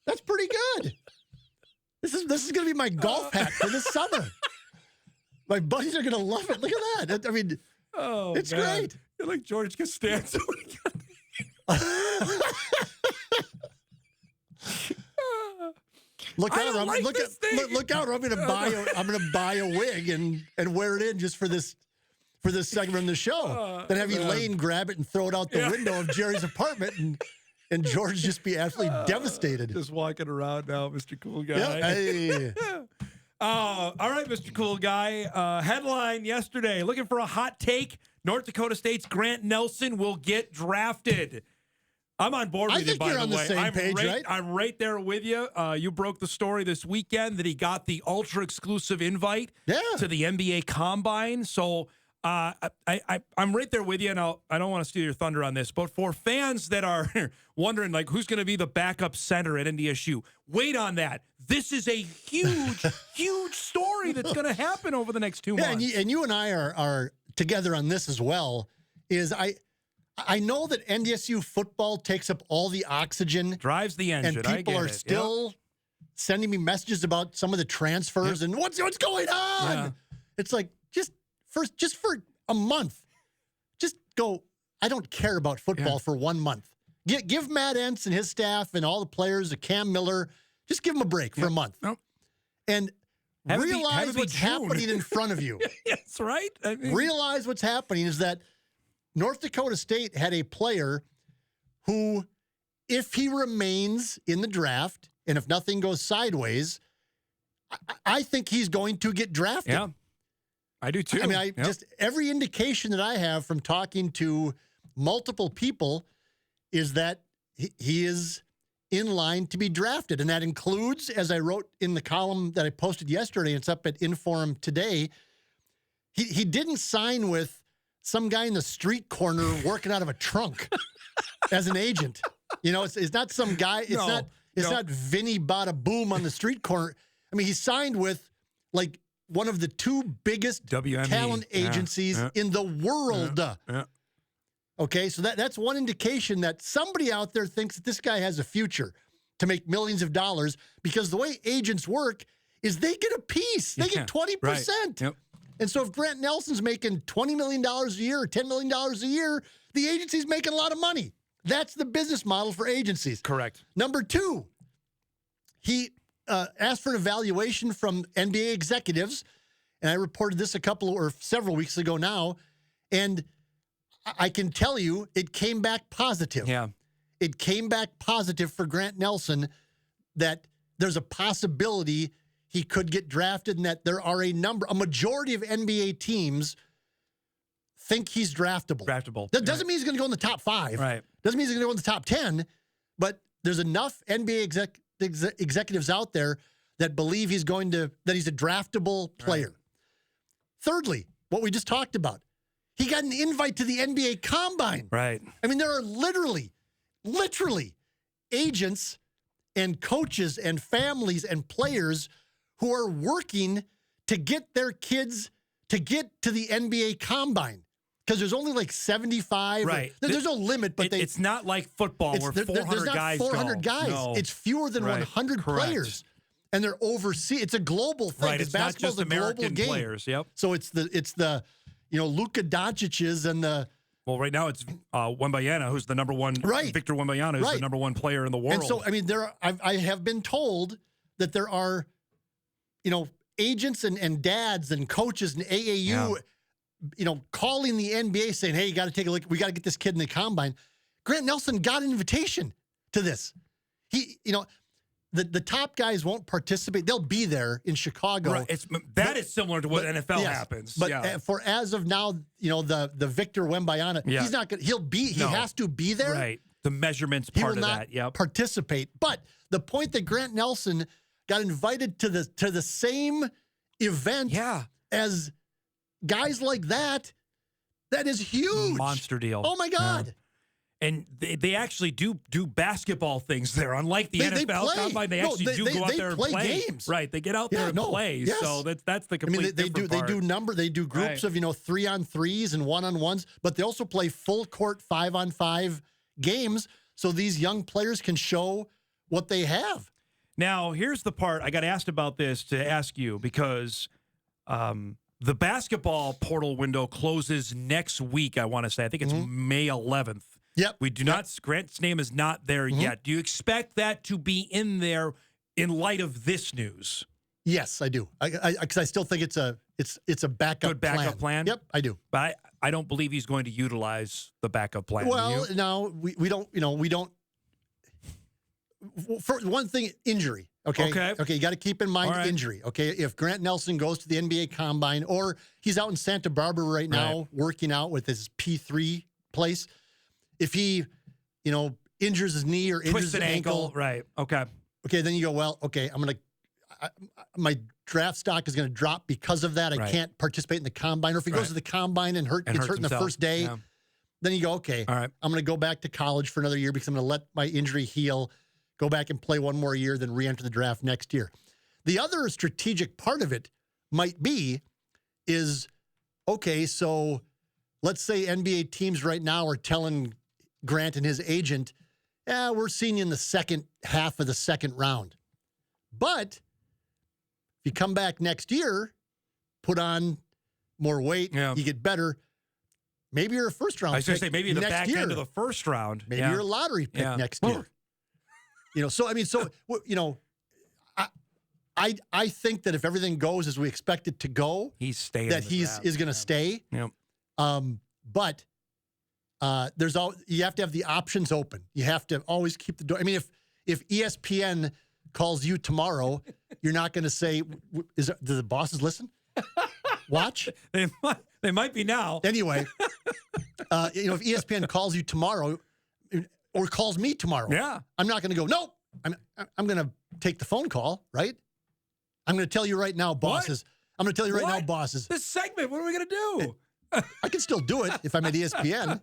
S15: That's pretty good. This is going to be my golf hat for this summer. My buddies are going to love it. Look at that. I mean, it's great.
S11: You're like George Costanza.
S15: Look out! Look out! I'm going to buy a wig and wear it in just for this segment of the show. Then have Elaine grab it and throw it out the window of Jerry's apartment, and George just be absolutely devastated.
S11: Just walking around now, Mr. Cool Guy.
S15: Yeah. Hey.
S11: All right, Mr. Cool Guy. Headline yesterday: looking for a hot take. North Dakota State's Grant Nelson will get drafted. I'm on board with you, by the way.
S15: I think you're on the same page, right?
S11: I'm right there with you. You broke the story this weekend that he got the ultra-exclusive invite to the NBA Combine. So I'm right there with you, and I don't want to steal your thunder on this, but for fans that are wondering, like, who's going to be the backup center at NDSU, wait on that. This is a huge, huge story that's going to happen over the next 2 months.
S15: And you and I are together on this as well, I know that NDSU football takes up all the oxygen.
S11: Drives the engine.
S15: And people are still sending me messages about some of the transfers and what's going on. Yeah. It's like, just for a month, just go, I don't care about football for 1 month. Give Matt Entz and his staff and all the players, Cam Miller, just give them a break for a month. And realize what's happening in front of you.
S11: That's right.
S15: Realize what's happening is that North Dakota State had a player who, if he remains in the draft, and if nothing goes sideways, I think he's going to get drafted.
S11: Yeah, I do too.
S15: I mean, just every indication that I have from talking to multiple people is that he is in line to be drafted. And that includes, as I wrote in the column that I posted yesterday, it's up at Inforum today, he didn't sign with some guy in the street corner working out of a trunk as an agent. You know, it's not some guy. It's not Vinny Bada Boom on the street corner. I mean, he signed with like one of the two biggest talent agencies in the world. Okay, so that's one indication that somebody out there thinks that this guy has a future to make millions of dollars, because the way agents work is they get a piece. They get 20%.
S11: Right. Yep.
S15: And so if Grant Nelson's making $20 million a year or $10 million a year, the agency's making a lot of money. That's the business model for agencies.
S11: Correct.
S15: Number 2, he asked for an evaluation from NBA executives, and I reported this several weeks ago now, and I can tell you it came back positive.
S11: Yeah.
S15: It came back positive for Grant Nelson that there's a possibility he could get drafted and that there are a majority of NBA teams think he's draftable. That doesn't mean he's going to go in the top 5.
S11: Right.
S15: Doesn't mean he's going to go in the top 10, but there's enough NBA executives out there that believe he's a draftable player. Right. Thirdly, what we just talked about, he got an invite to the NBA Combine.
S11: Right.
S15: I mean, there are literally agents and coaches and families and players who are working to get their kids to get to the NBA Combine. Because there's only like 75.
S11: Right.
S15: There's no limit, but
S11: it's not like football where 400 guys go.
S15: 400 guys.
S11: No.
S15: It's fewer than 100 players. And they're overseas. It's a global thing.
S11: Right. It's not just American players. Yep.
S15: So it's the Luka Doncic's and the...
S11: Well, right now it's Wembanyama, who's the number one.
S15: Right.
S11: Victor Wembanyama, who's the number one player in the world.
S15: And so, I mean, I have been told that there are, agents and dads and coaches and AAU, calling the NBA saying, hey, you got to take a look. We got to get this kid in the Combine. Grant Nelson got an invitation to this. He, the top guys won't participate. They'll be there in Chicago.
S11: Right. That is similar to what NFL happens.
S15: But for as of now, the Victor Wembanyama, he's not going. He has to be there.
S11: Right. The measurements part of that. Yep.
S15: Participate. But the point that Grant Nelson got invited to the same event as guys like that is huge.
S11: Monster deal.
S15: Oh my God.
S11: Yeah. And they actually do basketball things there. Unlike the NFL Combine, they actually go out there and play games. Right, they get out there and play.
S15: Yes.
S11: So that's the complete different part.
S15: They do groups of 3-on-3s and 1-on-1s, but they also play full court 5-on-5 games so these young players can show what they have.
S11: Now, here's the part I got asked about this to ask you because the basketball portal window closes next week. I want to say I think it's May 11th.
S15: Yep.
S11: We do not. Grant's name is not there yet. Do you expect that to be in there in light of this news?
S15: Yes, I do. Because I still think it's a backup.
S11: Good backup plan.
S15: Yep, I do.
S11: But I don't believe he's going to utilize the backup plan.
S15: Well, no, we don't. We don't. For one thing, injury. Okay. You got to keep in mind injury. Okay. If Grant Nelson goes to the NBA Combine or he's out in Santa Barbara right now working out with his P3 place. If he, injures his knee or injures his ankle.
S11: Right. Okay.
S15: Okay, then you go, well, okay, my draft stock is going to drop because of that. I can't participate in the Combine. Or if he goes to the Combine and gets hurt in the first day, then you go, okay, all right, I'm going to go back to college for another year because I'm going to let my injury heal, go back and play one more year, then re-enter the draft next year. The other strategic part of it might be is, okay, so let's say NBA teams right now are telling Grant and his agent, we're seeing you in the second half of the second round. But if you come back next year, put on more weight, you get better, maybe you're a first round pick.
S11: I was going to say, maybe the back end of the first round.
S15: Maybe you're a lottery pick next year. I think that if everything goes as we expect it to go,
S11: he's staying.
S15: That is going to stay.
S11: Yep.
S15: But you have to have the options open. You have to always keep the door. I mean, if ESPN calls you tomorrow, you're not going to say, do the bosses listen? Watch?
S11: They might be now.
S15: Anyway, if ESPN calls you tomorrow or calls me tomorrow, I'm not going to go, nope. I'm going to take the phone call, right? I'm going to tell you right now, bosses. I'm going to tell you right now, bosses.
S11: This segment, what are we going to do?
S15: I can still do it if I'm at ESPN,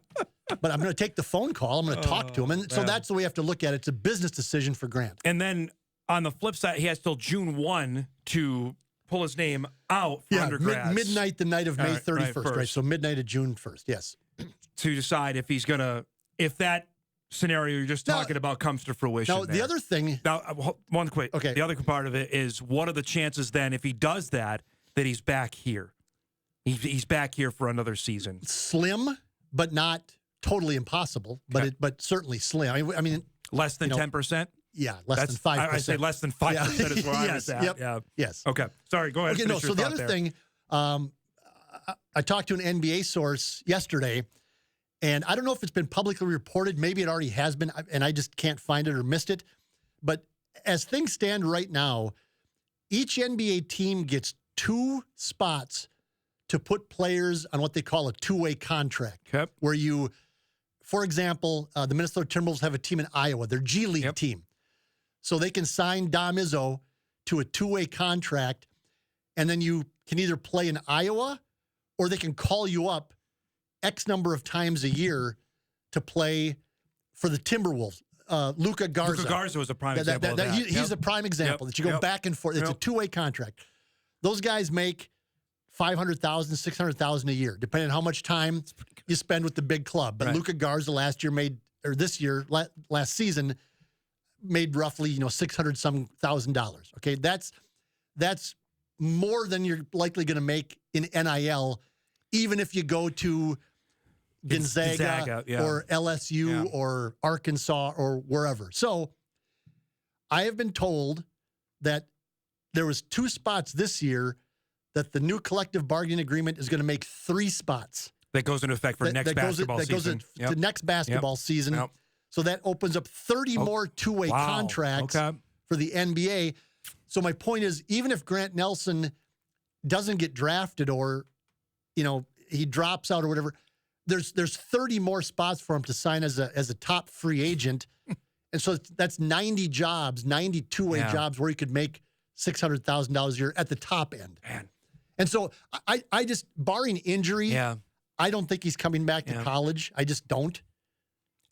S15: but I'm going to take the phone call. I'm going to talk to him. And so that's the way we have to look at it. It's a business decision for Grant.
S11: And then on the flip side, he has till June 1 to pull his name out for undergrads.
S15: Midnight the night of May 31st, right? So midnight of June 1st, yes.
S11: To decide if he's going to, if that scenario you're just talking about comes to fruition.
S15: Now, the other thing.
S11: Now, one quick. Okay. The other part of it is what are the chances then, if he does that he's back here? He's back here for another season.
S15: Slim, but not totally impossible, but certainly slim. I mean,
S13: less than 10%.
S15: Yeah, less than 5%.
S13: I say less than 5% is where I was at.
S15: Yep.
S13: Yeah.
S15: Yes.
S13: Okay. Sorry. Go ahead.
S15: Okay. No. So the other thing, I talked to an NBA source yesterday, and I don't know if it's been publicly reported. Maybe it already has been, and I just can't find it or missed it. But as things stand right now, each NBA team gets 2 spots to put players on what they call a two-way contract, where you, for example, the Minnesota Timberwolves have a team in Iowa, their G League team. So they can sign Dom Izzo to a two-way contract, and then you can either play in Iowa or they can call you up X number of times a year to play for the Timberwolves. Luka Garza.
S13: Luka Garza was a prime example of that.
S15: He's a prime example that you go back and forth. It's a two-way contract. Those guys make $500,000, $600,000 a year, depending on how much time you spend with the big club. But Luka Garza last season, made roughly $600,000. Okay, that's more than you're likely going to make in NIL, even if you go to Gonzaga or LSU or Arkansas or wherever. So I have been told that there was 2 spots this year that the new collective bargaining agreement is going to make 3 spots.
S13: That goes into effect for next basketball season.
S15: That goes to next basketball season.
S13: Yep.
S15: So that opens up 30 more two-way contracts for the NBA. So my point is, even if Grant Nelson doesn't get drafted or, he drops out or whatever, there's 30 more spots for him to sign as a top free agent. And so that's 90 jobs, 90 two-way jobs where he could make $600,000 a year at the top end.
S13: Man.
S15: And so I just, barring injury, I don't think he's coming back to college. I just don't.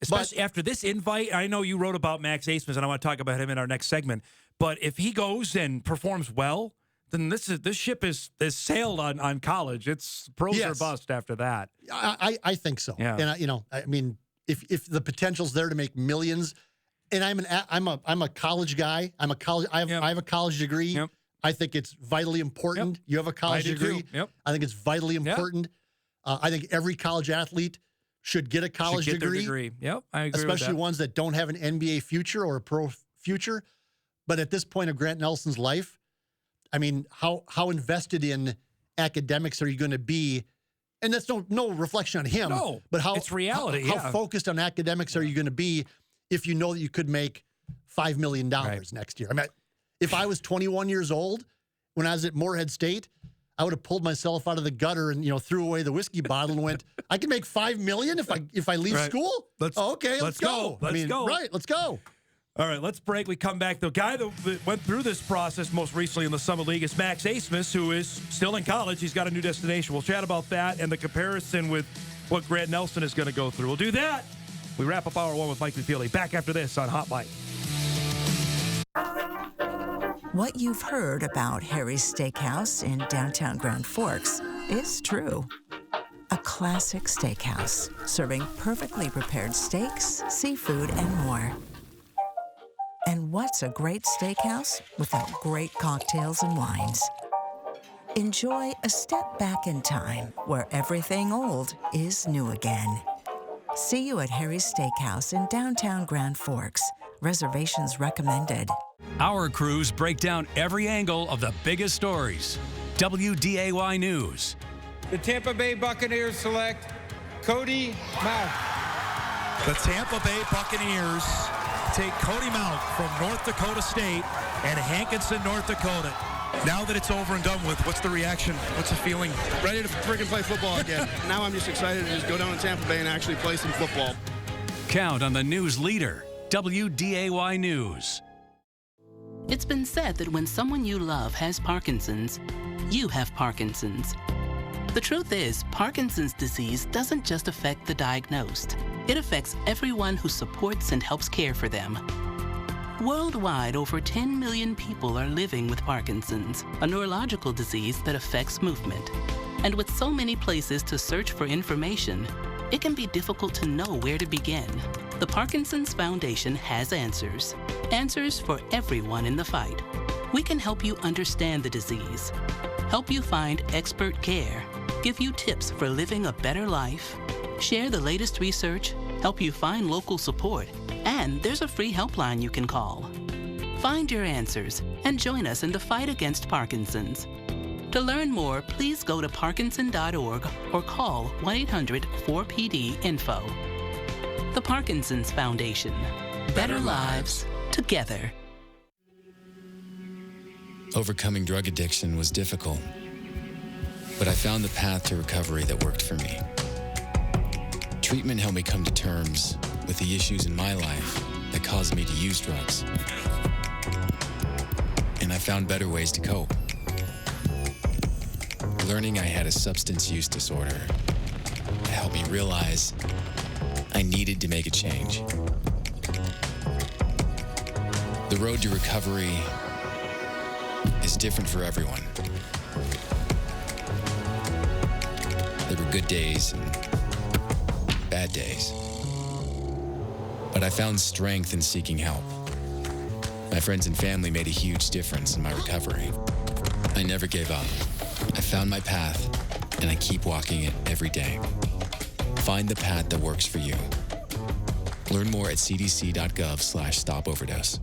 S13: Especially after this invite. I know you wrote about Max Acemus, and I want to talk about him in our next segment. But if he goes and performs well, then this ship is sailed on college. It's pros or bust after that.
S15: I think so. Yeah. And I mean, if the potential's there to make millions, and I'm a college guy. I have a college degree. Yep. I think it's vitally important. Yep. You have a college degree.
S13: Yep.
S15: I think it's vitally important. I think every college athlete should get a college degree.
S13: Yep, I agree.
S15: Especially ones that don't have an NBA future or a pro future. But at this point of Grant Nelson's life, I mean, how invested in academics are you going to be? And that's no reflection on him.
S13: No,
S15: but
S13: it's reality.
S15: How focused on academics are you going to be if you know that you could make $5 million next year? I mean, if I was 21 years old when I was at Moorhead State, I would have pulled myself out of the gutter and threw away the whiskey bottle and went, I can make $5 million if I leave school. Let's go.
S13: Let's go.
S15: Let's go.
S13: All right, let's break. We come back. The guy that went through this process most recently in the Summer League is Max Acemus, who is still in college. He's got a new destination. We'll chat about that and the comparison with what Grant Nelson is going to go through. We'll do that. We wrap up Hour 1 with Mike McFeely. Back after this on Hot Mike.
S17: What you've heard about Harry's Steakhouse in downtown Grand Forks is true. A classic steakhouse serving perfectly prepared steaks, seafood, and more. And what's a great steakhouse without great cocktails and wines? Enjoy a step back in time where everything old is new again. See you at Harry's Steakhouse in downtown Grand Forks. Reservations recommended.
S4: Our crews break down every angle of the biggest stories. WDAY News.
S20: The Tampa Bay Buccaneers select Cody Mauch.
S21: The Tampa Bay Buccaneers take Cody Mauch from North Dakota State and Hankinson, North Dakota. Now that it's over and done with, what's the reaction? What's the feeling?
S22: Ready to freaking play football again. Now I'm just excited to just go down to Tampa Bay and actually play some football.
S4: Count on the news leader, WDAY News.
S24: It's been said that when someone you love has Parkinson's, you have Parkinson's. The truth is, Parkinson's disease doesn't just affect the diagnosed. It affects everyone who supports and helps care for them. Worldwide, over 10 million people are living with Parkinson's, a neurological disease that affects movement. And with so many places to search for information, it can be difficult to know where to begin. The Parkinson's Foundation has answers. Answers for everyone in the fight. We can help you understand the disease, help you find expert care, give you tips for living a better life, share the latest research, help you find local support, and there's a free helpline you can call. Find your answers and join us in the fight against Parkinson's. To learn more, please go to parkinson.org or call 1-800-4PD-INFO. The Parkinson's Foundation. Better lives together.
S1: Overcoming drug addiction was difficult, but I found the path to recovery that worked for me. Treatment helped me come to terms with the issues in my life that caused me to use drugs. And I found better ways to cope. Learning I had a substance use disorder helped me realize I needed to make a change. The road to recovery is different for everyone. There were good days and bad days. But I found strength in seeking help. My friends and family made a huge difference in my recovery. I never gave up. I found my path, and I keep walking it every day. Find the path that works for you. Learn more at cdc.gov/stopoverdose.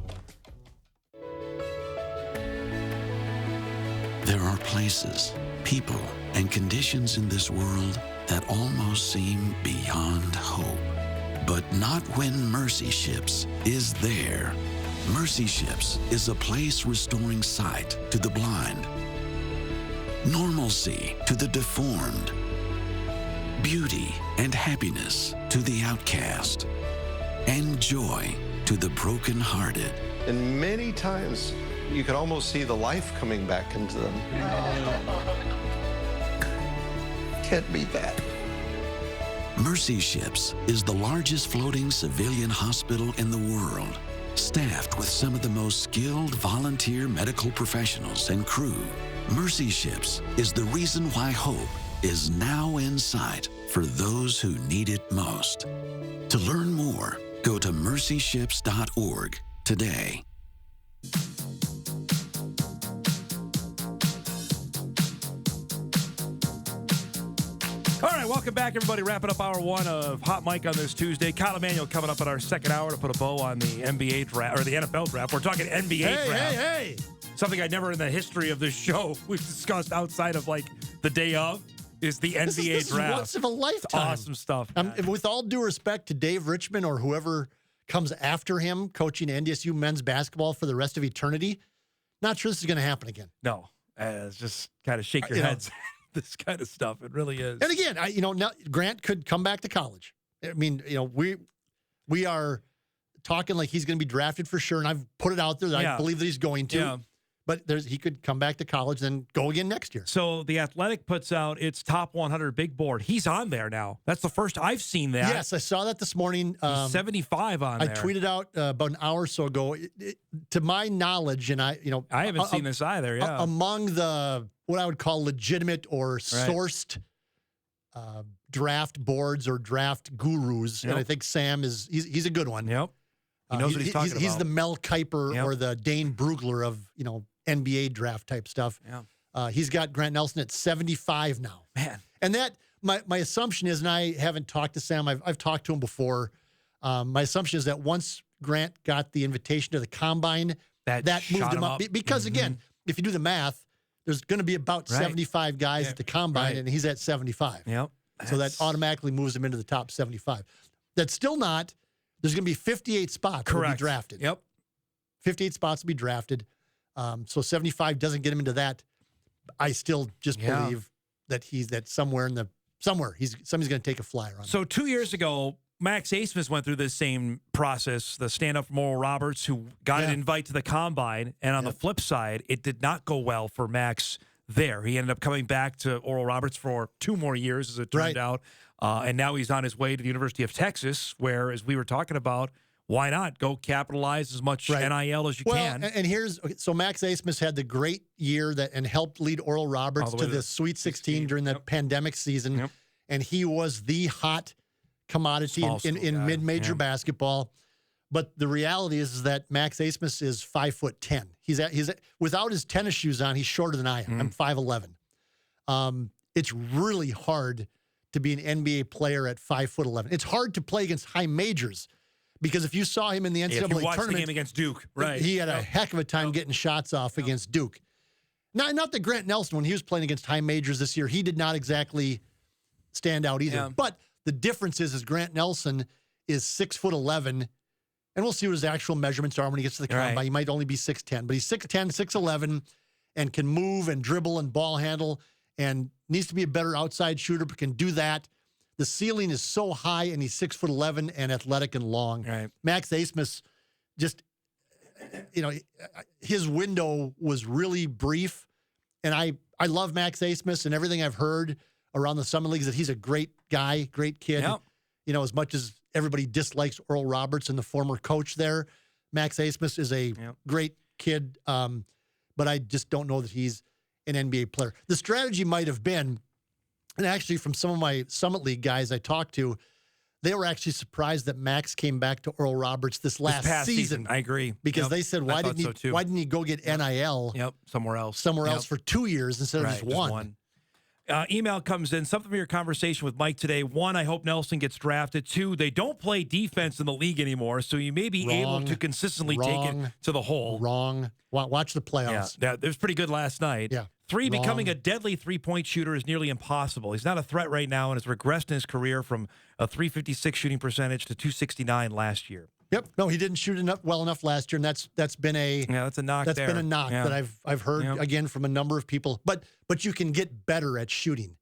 S2: There are places, people, and conditions in this world that almost seem beyond hope. But not when Mercy Ships is there. Mercy Ships is a place restoring sight to the blind, normalcy to the deformed, beauty and happiness to the outcast, and joy to the brokenhearted.
S3: And many times, you could almost see the life coming back into them. Can't beat that.
S2: Mercy Ships is the largest floating civilian hospital in the world, staffed with some of the most skilled volunteer medical professionals and crew. Mercy Ships is the reason why hope is now in sight for those who need it most. To learn more, go to mercyships.org today.
S13: All right, welcome back, everybody. Wrapping up hour one of Hot Mic on this Tuesday. Kyle Emanuel coming up in our second hour to put a bow on the NBA draft, or the NFL draft. We're talking NBA draft.
S15: Hey.
S13: Something I never in the history of this show we've discussed outside of like the day of is the NBA
S15: this
S13: draft.
S15: Is once of a lifetime.
S13: Awesome stuff.
S15: With all due respect to Dave Richmond or whoever comes after him coaching NDSU men's basketball for the rest of eternity, not sure this is going to happen again.
S13: No, it's just kind of shake your heads. This kind of stuff. It really is.
S15: And again, now Grant could come back to college. I mean, we are talking like he's going to be drafted for sure, and I've put it out there that I believe that he's going to. Yeah. But he could come back to college, then go again next year.
S13: So The Athletic puts out its top 100 big board. He's on there now. That's the first I've seen that.
S15: Yes, I saw that this morning.
S13: He's 75 on there.
S15: I tweeted out about an hour or so ago. To my knowledge, and I
S13: haven't seen this either. Yeah,
S15: among the what I would call legitimate or sourced draft boards or draft gurus, and I think Sam he's a good one.
S13: Yep, he knows what he's talking about.
S15: He's the Mel Kiper or the Dane Brugler of NBA draft type stuff.
S13: Yeah.
S15: He's got Grant Nelson at 75 now.
S13: Man.
S15: And that my assumption is, and I haven't talked to Sam, I've talked to him before. My assumption is that once Grant got the invitation to the combine, that moved him up. Because again, if you do the math, there's going to be about 75 guys at the combine, and he's at 75.
S13: Yep.
S15: So that automatically moves him into the top 75. That's still not, there's going to be 58 spots that will be drafted.
S13: Yep.
S15: 58 spots will be drafted. So 75 doesn't get him into that. I still just believe that somebody's going to take a flyer on him.
S13: So 2 years ago, Max Asmus went through this same process, the stand-up from Oral Roberts, who got an invite to the combine. And on the flip side, it did not go well for Max there. He ended up coming back to Oral Roberts for 2 more years, as it turned out. And now he's on his way to the University of Texas, where, as we were talking about, why not go capitalize as much NIL as you can?
S15: And so Max Asmus had the great year and helped lead Oral Roberts to the Sweet 16 during that pandemic season. Yep. And he was the hot commodity in mid-major basketball. But the reality is that Max Asmus is 5'10". He's without his tennis shoes on, he's shorter than I am. I'm 5'11". It's really hard to be an NBA player at 5'11". It's hard to play against high majors because if you saw him in the NCAA
S13: if you watched
S15: tournament,
S13: the game against Duke, right?
S15: He had a heck of a time getting shots off against Duke. Not that Grant Nelson, when he was playing against high majors this year, he did not exactly stand out either.
S13: Yeah.
S15: But the difference is Grant Nelson is 6'11", and we'll see what his actual measurements are when he gets to the combine.
S13: Right.
S15: He might only be 6'10", but he's 6'10", 6'11", and can move and dribble and ball handle and needs to be a better outside shooter, but can do that. The ceiling is so high, and he's 6'11" and athletic and long.
S13: Right.
S15: Max Asmus just, his window was really brief, and I love Max Asmus, and everything I've heard around the summer leagues that he's a great guy, great kid.
S13: Yep.
S15: As much as everybody dislikes Earl Roberts and the former coach there, Max Asmus is a great kid, but I just don't know that he's an NBA player. The strategy might have been, and actually from some of my Summit League guys I talked to, they were actually surprised that Max came back to Earl Roberts this last season.
S13: I agree.
S15: Because they said, why didn't he go get NIL?
S13: Somewhere else.
S15: Else for 2 years instead of just one.
S13: Email comes in, something from your conversation with Mike today. 1, I hope Nelson gets drafted. 2, they don't play defense in the league anymore, so you may be able to consistently take it to the hole.
S15: Wrong. Watch the playoffs.
S13: Yeah, it was pretty good last night.
S15: Yeah.
S13: 3, becoming a deadly three-point shooter is nearly impossible. He's not a threat right now and has regressed in his career from a .356 shooting percentage to .269 last year.
S15: Yep. No, he didn't shoot well enough last year, and that's been a
S13: that's a knock.
S15: That's been a knock that I've heard again from a number of people. But you can get better at shooting.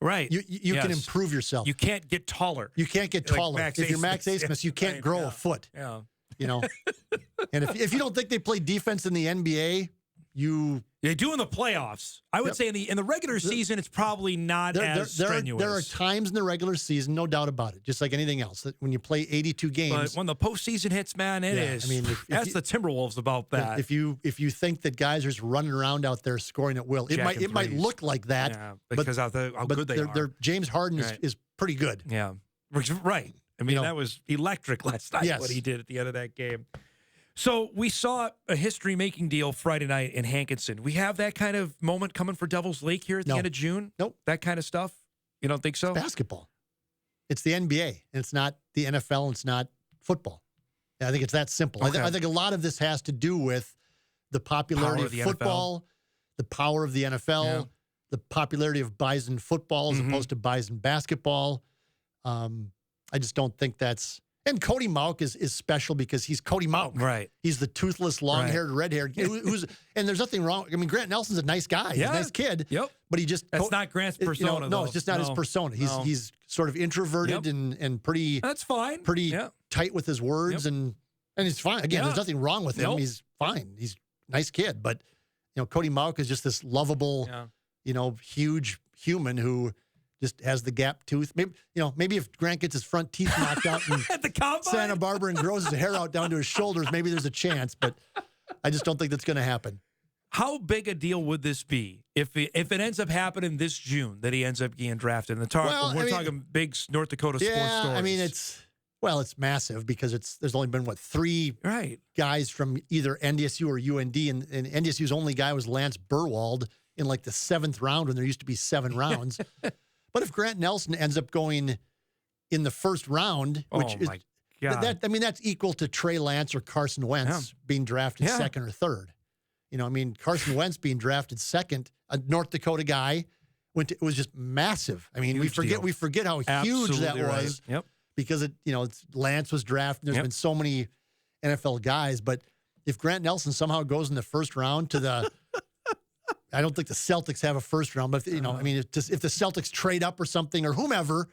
S13: Right.
S15: You can improve yourself.
S13: You can't get taller.
S15: You can't get taller. If you're Max Asmus, you can't grow a foot.
S13: Yeah.
S15: And if you don't think they play defense in the NBA,
S13: they do in the playoffs. I would say in the regular season, it's probably not as strenuous.
S15: There are times in the regular season, no doubt about it, just like anything else, that when you play 82 games.
S13: But when the postseason hits, man, it is.
S15: I mean,
S13: that's the Timberwolves about that.
S15: If you think that guys are just running around out there scoring at will, it might look like that.
S13: Yeah, because how good they are.
S15: James Harden is pretty good.
S13: Yeah, right. I mean, that was electric last night, what he did at the end of that game. So we saw a history-making deal Friday night in Hankinson. We have that kind of moment coming for Devil's Lake here at the end of June?
S15: Nope.
S13: That kind of stuff? You don't think so?
S15: It's basketball. It's the NBA, and it's not the NFL, and it's not football. I think it's that simple.
S13: Okay.
S15: I think a lot of this has to do with the popularity of football, the power of the NFL, the popularity of Bison football as opposed to Bison basketball. I just don't think that's... And Cody Mauch is special because he's Cody Mauch.
S13: Right.
S15: He's the toothless, long-haired, red-haired. And there's nothing wrong. I mean, Grant Nelson's a nice guy. He's a nice kid.
S13: Yep.
S15: But he just...
S13: That's not Grant's persona,
S15: No, it's just not his persona. He's sort of introverted and pretty...
S13: That's fine.
S15: Pretty tight with his words, and he's fine. Again, there's nothing wrong with him. He's fine. He's a nice kid. But, Cody Mauch is just this lovable, huge human who... just has the gap tooth. Maybe if Grant gets his front teeth knocked out in
S13: at the combine,
S15: Santa Barbara, and grows his hair out down to his shoulders, maybe there's a chance. But I just don't think that's going to happen.
S13: How big a deal would this be if it ends up happening this June that he ends up getting drafted? And we're talking big North Dakota sports stories.
S15: I mean, it's massive because there's only been 3 guys from either NDSU or UND, and NDSU's only guy was Lance Burwald in like the 7th round when there used to be 7 rounds. But if Grant Nelson ends up going in the 1st round, which that's equal to Trey Lance or Carson Wentz being drafted 2nd or 3rd. Carson Wentz being drafted 2nd, a North Dakota guy, it was just massive. I mean, we forget how huge that was.
S13: Yep.
S15: Because Lance was drafted. There's been so many NFL guys, but if Grant Nelson somehow goes in the 1st round to the I don't think the Celtics have a 1st round, but if the Celtics trade up or something or whomever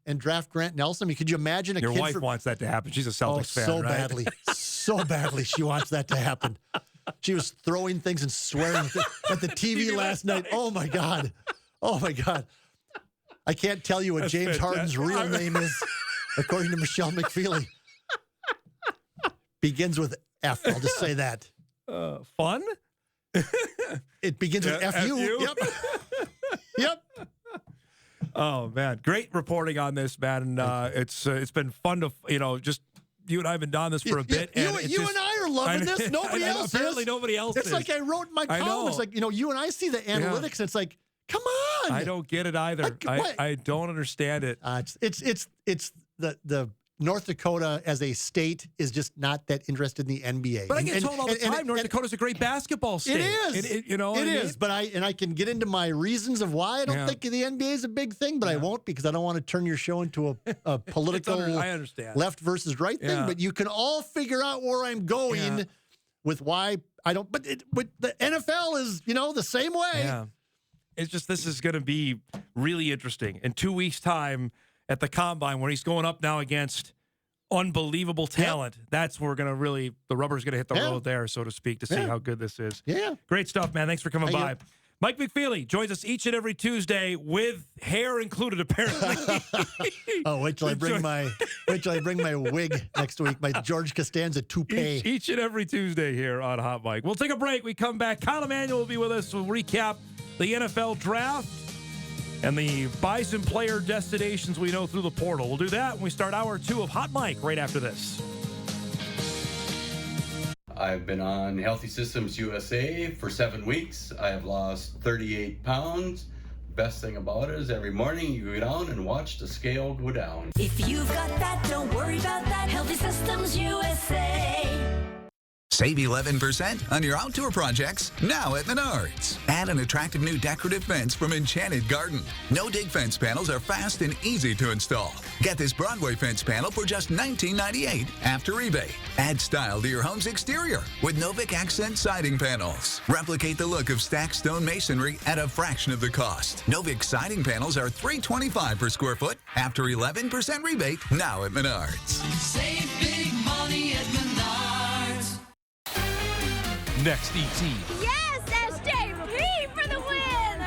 S15: and draft Grant Nelson, could you imagine
S13: your wife wants that to happen? She's a Celtics fan,
S15: so
S13: right?
S15: so badly she wants that to happen. She was throwing things and swearing at the TV last night. Oh my God. I can't tell you what James Harden's real name is, according to Michelle McFeely. Begins with F. I'll just say that.
S13: Fun?
S15: It begins with F-U. Yep.
S13: Oh, man. Great reporting on this, man. And it's been fun to, just you and I have been doing this for a bit.
S15: You and I are loving this. Nobody else is.
S13: Apparently nobody else is.
S15: It's like I wrote in my column. It's like, you and I see the analytics, and it's like, come on?
S13: I don't get it either. I don't understand it.
S15: It's the North Dakota as a state is just not that interested in the NBA.
S13: But I get told all the time North Dakota's a great basketball state.
S15: It is. It is. But I can get into my reasons of why I don't think the NBA is a big thing, but I won't because I don't want to turn your show into a political
S13: I understand.
S15: left versus right thing. But you can all figure out where I'm going with why I don't. But the NFL is, the same way.
S13: Yeah. It's just this is going to be really interesting. In 2 weeks' time at the Combine, when he's going up now against unbelievable talent, that's where we're going to really, the rubber's going to hit the road there, so to speak, to see how good this is.
S15: Yeah.
S13: Great stuff, man. Thanks for coming by. Mike McFeely joins us each and every Tuesday with hair included, apparently.
S15: Wait till I bring my wig next week, my George Costanza toupee.
S13: Each and every Tuesday here on Hot Mike. We'll take a break. We come back. Kyle Emanuel will be with us. We'll recap the NFL draft and the Bison player destinations we know through the portal. We'll do that when we start hour 2 of Hot Mike right after this.
S6: I've been on Healthy Systems USA for 7 weeks. I have lost 38 pounds. Best thing about it is every morning you go down and watch the scale go down.
S7: If you've got that, don't worry about that. Healthy Systems USA.
S14: Save 11% on your outdoor projects now at Menards. Add an attractive new decorative fence from Enchanted Garden. No-dig fence panels are fast and easy to install. Get this Broadway fence panel for just $19.98 after rebate. Add style to your home's exterior with Novik accent siding panels. Replicate the look of stacked stone masonry at a fraction of the cost. Novik siding panels are $325 per square foot after 11% rebate now at Menards.
S7: Save big money at Menards.
S16: Next, E.T.
S25: Yes, SJP for the win!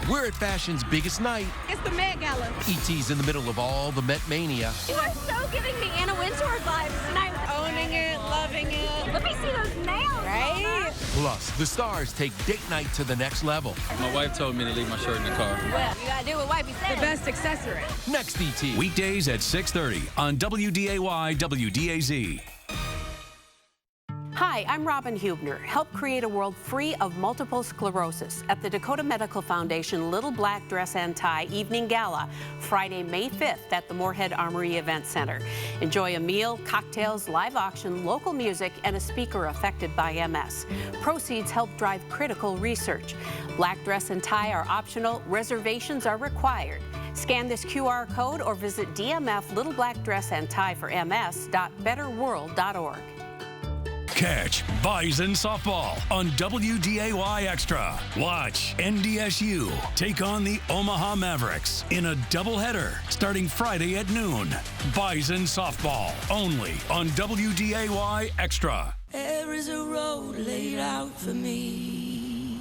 S16: We're at fashion's biggest night.
S25: It's the Met Gala.
S16: E.T.'s in the middle of all the Met mania.
S25: You are so giving me Anna Wintour vibes tonight. Owning it, loving it. Let me see those nails. Right?
S16: Plus, the stars take date night to the next level.
S26: My wife told me to leave my shirt in the car.
S25: Well, you gotta do what wifey said. The best accessory.
S16: Next, E.T.
S4: Weekdays at 6:30 on WDAY WDAZ.
S9: Hi, I'm Robin Hubner. Help create a world free of multiple sclerosis at the Dakota Medical Foundation Little Black Dress and Tie Evening Gala, Friday, May 5th at the Moorhead Armory Event Center. Enjoy a meal, cocktails, live auction, local music, and a speaker affected by MS. Proceeds help drive critical research. Black dress and tie are optional. Reservations are required. Scan this QR code or visit DMF Little Black Dress and Tie for MS.betterworld.org.
S4: Catch Bison Softball on WDAY Extra. Watch NDSU take on the Omaha Mavericks in a doubleheader starting Friday at noon. Bison Softball only on WDAY Extra.
S7: There is a road laid out for me.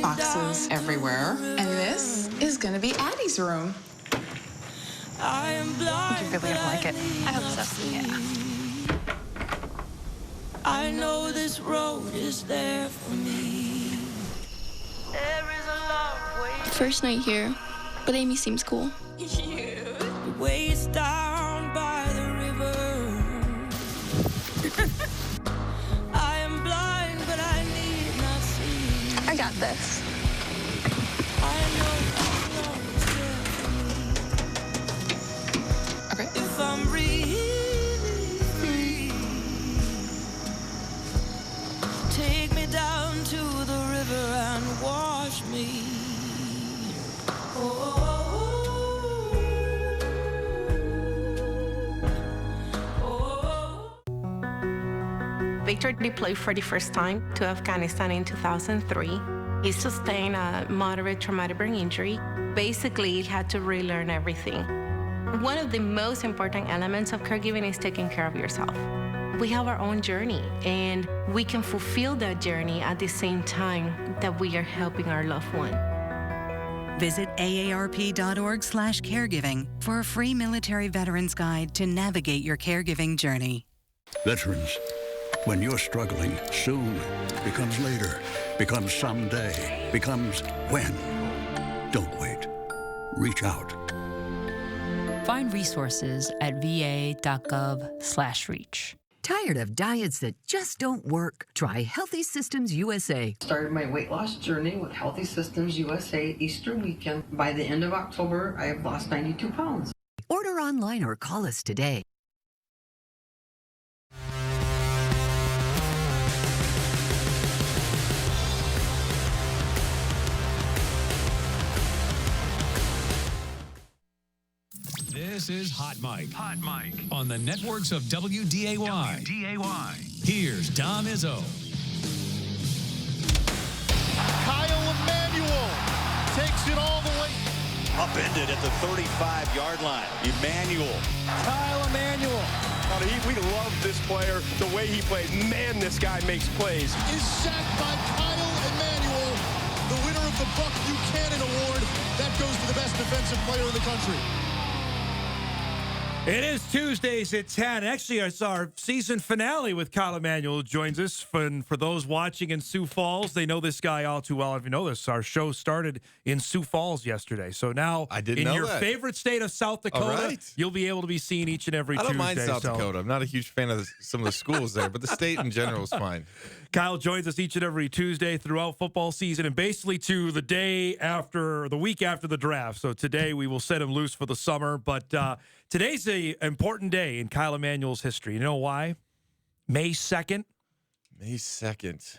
S27: Boxes everywhere. And this is going to be Addie's room.
S7: I am blind,
S27: you really like it?
S7: I hope so. Yeah. I know this road is there for me. There is a long way.
S28: First night here, but Amy seems cool.
S7: The way it's down by the river. I am blind, but I need not see.
S28: I got this.
S7: I know this road is there for me.
S27: Okay.
S7: If I'm really free, take me down to the river and wash me.
S29: Victor deployed for the first time to Afghanistan in 2003. He sustained a moderate traumatic brain injury. Basically, he had to relearn everything. One of the most important elements of caregiving is taking care of yourself. We have our own journey, and we can fulfill that journey at the same time that we are helping our loved one.
S30: Visit aarp.org/caregiving for a free military veterans guide to navigate your caregiving journey.
S31: Veterans, when you're struggling, soon becomes later, becomes someday, becomes when. Don't wait. Reach out.
S8: Find resources at va.gov/reach.
S5: Tired of diets that just don't work? Try Healthy Systems USA.
S10: Started my weight loss journey with Healthy Systems USA Easter weekend. By the end of October, I have lost 92 pounds.
S5: Order online or call us today.
S4: This is Hot Mike. Hot Mike. On the networks of WDAY. Here's Dom Izzo.
S11: Kyle Emanuel takes it all the way.
S12: Upended at the 35-yard line. Emanuel.
S11: Kyle Emanuel.
S12: We love this player, the way he plays. Man, this guy makes plays.
S11: Is sacked by Kyle Emanuel, the winner of the Buck Buchanan Award. That goes to the best defensive player in the country.
S13: It is Tuesdays at 10. Actually, it's our season finale with Kyle Emanuel who joins us. For those watching in Sioux Falls, they know this guy all too well. If you know this, our show started in Sioux Falls yesterday. So now, in your favorite state of South Dakota, you'll be able to be seen each and every Tuesday.
S17: I don't mind South Dakota. I'm not a huge fan of some of the schools there, but the state in general is fine.
S13: Kyle joins us each and every Tuesday throughout football season and basically to the week after the draft. So today we will set him loose for the summer, but today's an important day in Kyle Emanuel's history. You know why? May 2nd.
S17: May 2nd.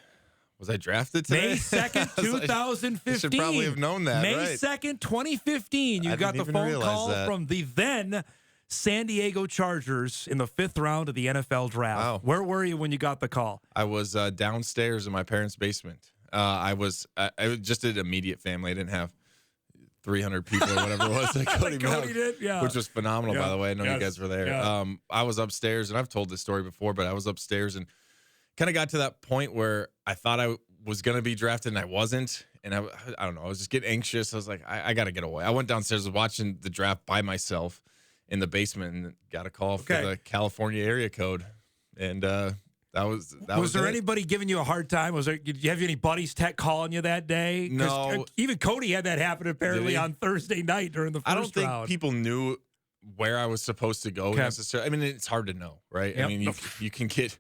S17: Was I drafted today?
S13: May 2nd, 2015.
S17: I should probably have known that,
S13: May
S17: right?
S13: 2nd, 2015. You got the phone call from the then San Diego Chargers in the 5th round of the NFL draft.
S17: Wow.
S13: Where were you when you got the call?
S17: I was downstairs in my parents' basement. I just did immediate family. I didn't have 300 people or whatever it was that Cody Mauch, which was phenomenal, by the way. I know you guys were there.
S13: Yeah.
S17: I was upstairs, and I've told this story before, but I was upstairs and kind of got to that point where I thought I was going to be drafted, and I wasn't. And I don't know. I was just getting anxious. I was like, I got to get away. I went downstairs, was watching the draft by myself in the basement, and got a call for the California area code. And that was
S13: there anybody giving you a hard time? Did you have any buddies calling you that day?
S17: No.
S13: Even Cody had that happen apparently on Thursday night during the first round.
S17: I don't think people knew where I was supposed to go necessarily. I mean, it's hard to know, right?
S13: Yep.
S17: I mean, you can get,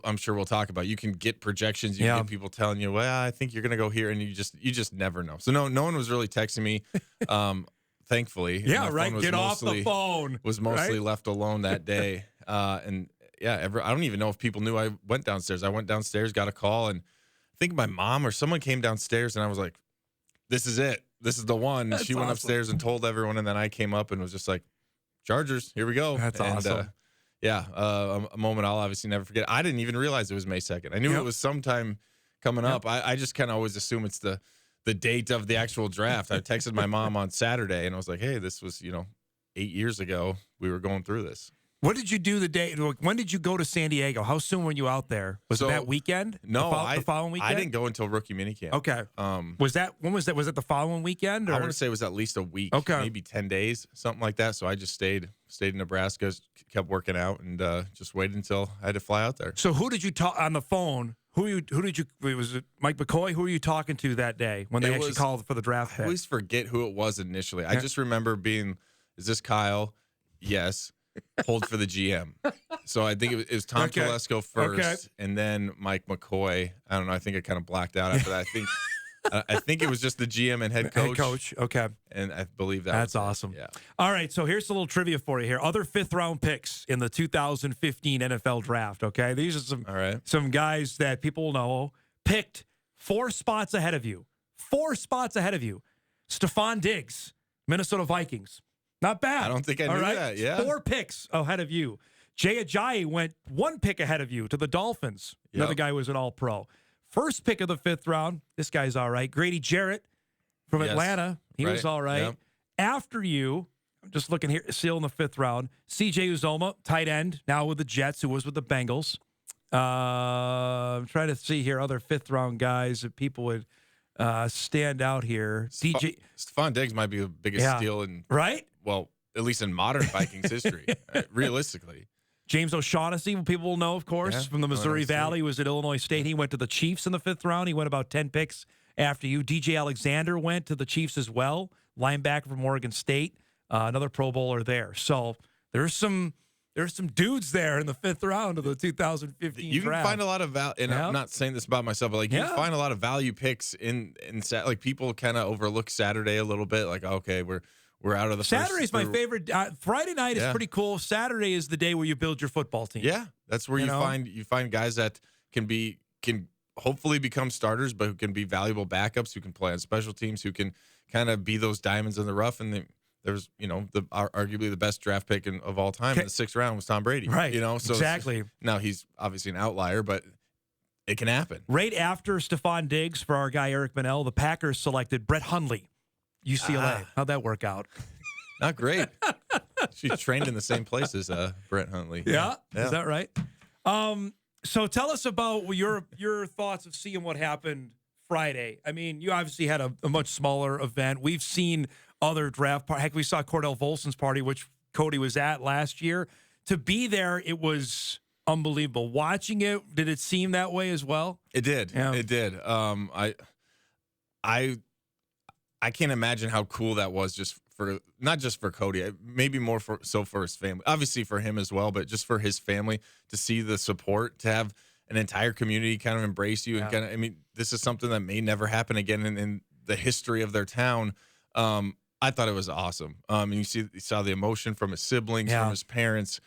S17: I'm sure we'll talk about, you can get projections. You can get people telling you, well, I think you're going to go here, and you just never know. So no one was really texting me. Thankfully.
S13: Yeah, right. Get off the phone.
S17: Was mostly left alone that day. And I don't even know if people knew I went downstairs. I went downstairs, got a call, and I think my mom or someone came downstairs, and I was like, this is it. This is the one. She went upstairs and told everyone, and then I came up and was just like, Chargers, here we go.
S13: That's awesome.
S17: A moment I'll obviously never forget. I didn't even realize it was May 2nd. I knew it was sometime coming up. I just kind of always assume it's the date of the actual draft. I texted my mom on Saturday, and I was like, hey, this was, 8 years ago. We were going through this.
S13: What did you do the day? When did you go to San Diego? How soon were you out there? Was it that weekend?
S17: No,
S13: the following weekend.
S17: I didn't go until rookie minicamp.
S13: Okay.
S17: When
S13: was that? Was it the following weekend? Or?
S17: I want to say it was at least a week.
S13: Okay.
S17: Maybe 10 days, something like that. So I just stayed in Nebraska, kept working out, and just waited until I had to fly out there.
S13: So who did you talk on the phone? Who did you? Was it Mike McCoy? Who were you talking to that day when they actually called for the draft pick?
S17: I always forget who it was initially. I just remember being, is this Kyle? Yes. Hold for the GM. So I think it was Tom Telesco first, and then Mike McCoy. I don't know. I think I kind of blacked out after that. I think it was just the GM and head coach.
S13: Head coach. Okay.
S17: And I believe
S13: that's awesome. Yeah. All right. So here's a little trivia for you here. Other 5th round picks in the 2015 NFL draft. Okay. These are some guys that people know picked 4 spots ahead of you. 4 spots ahead of you. Stephon Diggs, Minnesota Vikings. Not bad.
S17: I don't think I knew that. Yeah.
S13: 4 picks ahead of you. Jay Ajayi went 1 pick ahead of you to the Dolphins. Another guy who was an all-pro. First pick of the 5th round. This guy's all right. Grady Jarrett from Atlanta. He was all right. Yep. After you, I'm just looking here, still in the 5th round. CJ Uzomah, tight end, now with the Jets, who was with the Bengals. I'm trying to see here other 5th round guys that people would stand out here.
S17: Stephon Diggs might be the biggest steal in well, at least in modern Vikings history, realistically.
S13: James O'Shaughnessy, people will know, of course, from the Missouri Valley, was at Illinois State. He went to the Chiefs in the 5th round. He went about 10 picks after you. DJ Alexander went to the Chiefs as well, linebacker from Oregon State, another Pro Bowler there. So there's some there's some dudes there in the 5th round of the 2015
S17: You can
S13: draft.
S17: find a lot of value, and I'm not saying this about myself, but like you can find a lot of value picks in like people kind of overlook Saturday a little bit. Like, okay, we're out of the
S13: Saturday's my favorite. Friday night is pretty cool. Saturday is the day where you build your football team.
S17: Yeah, that's where you find guys that can hopefully become starters, but who can be valuable backups, who can play on special teams, who can kind of be those diamonds in the rough. And there's arguably the best draft pick of all time in the 6th round was Tom Brady.
S13: Right.
S17: So
S13: exactly.
S17: Now he's obviously an outlier, but it can happen.
S13: Right after Stephon Diggs for our guy Eric Manel, the Packers selected Brett Hundley, UCLA. How'd that work out?
S17: Not great. She trained in the same place as Brett Hundley.
S13: Yeah? Is that right? So tell us about your thoughts of seeing what happened Friday. I mean, you obviously had a much smaller event. We've seen other draft parties. Heck, we saw Cordell Volson's party, which Cody was at last year. To be there, it was unbelievable. Watching it, did it seem that way as well? It did. Yeah.
S17: It did. I can't imagine how cool that was, just for not just for Cody, maybe more for his family, obviously for him as well, but just for his family to see the support, to have an entire community kind of embrace you. And kind of, I mean, this is something that may never happen again in the history of their town. I thought it was awesome. And you saw the emotion from his siblings, from his parents,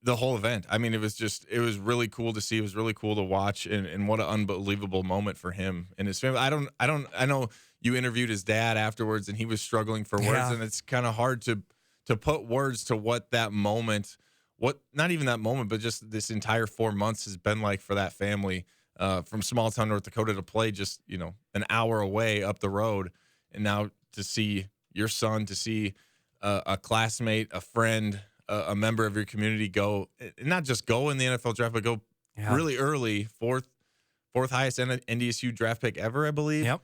S17: the whole event. I mean, it was really cool to see. It was really cool to watch, and what an unbelievable moment for him and his family. I know you interviewed his dad afterwards, and he was struggling for words, and it's kind of hard to put words to what that moment, not even that moment, but just this entire 4 months has been like for that family, from small town North Dakota to play just, an hour away up the road. And now to see your son, to see a classmate, a friend, a member of your community go, not just go in the NFL draft, but go really early, fourth highest NDSU draft pick ever, I believe.
S13: Yep.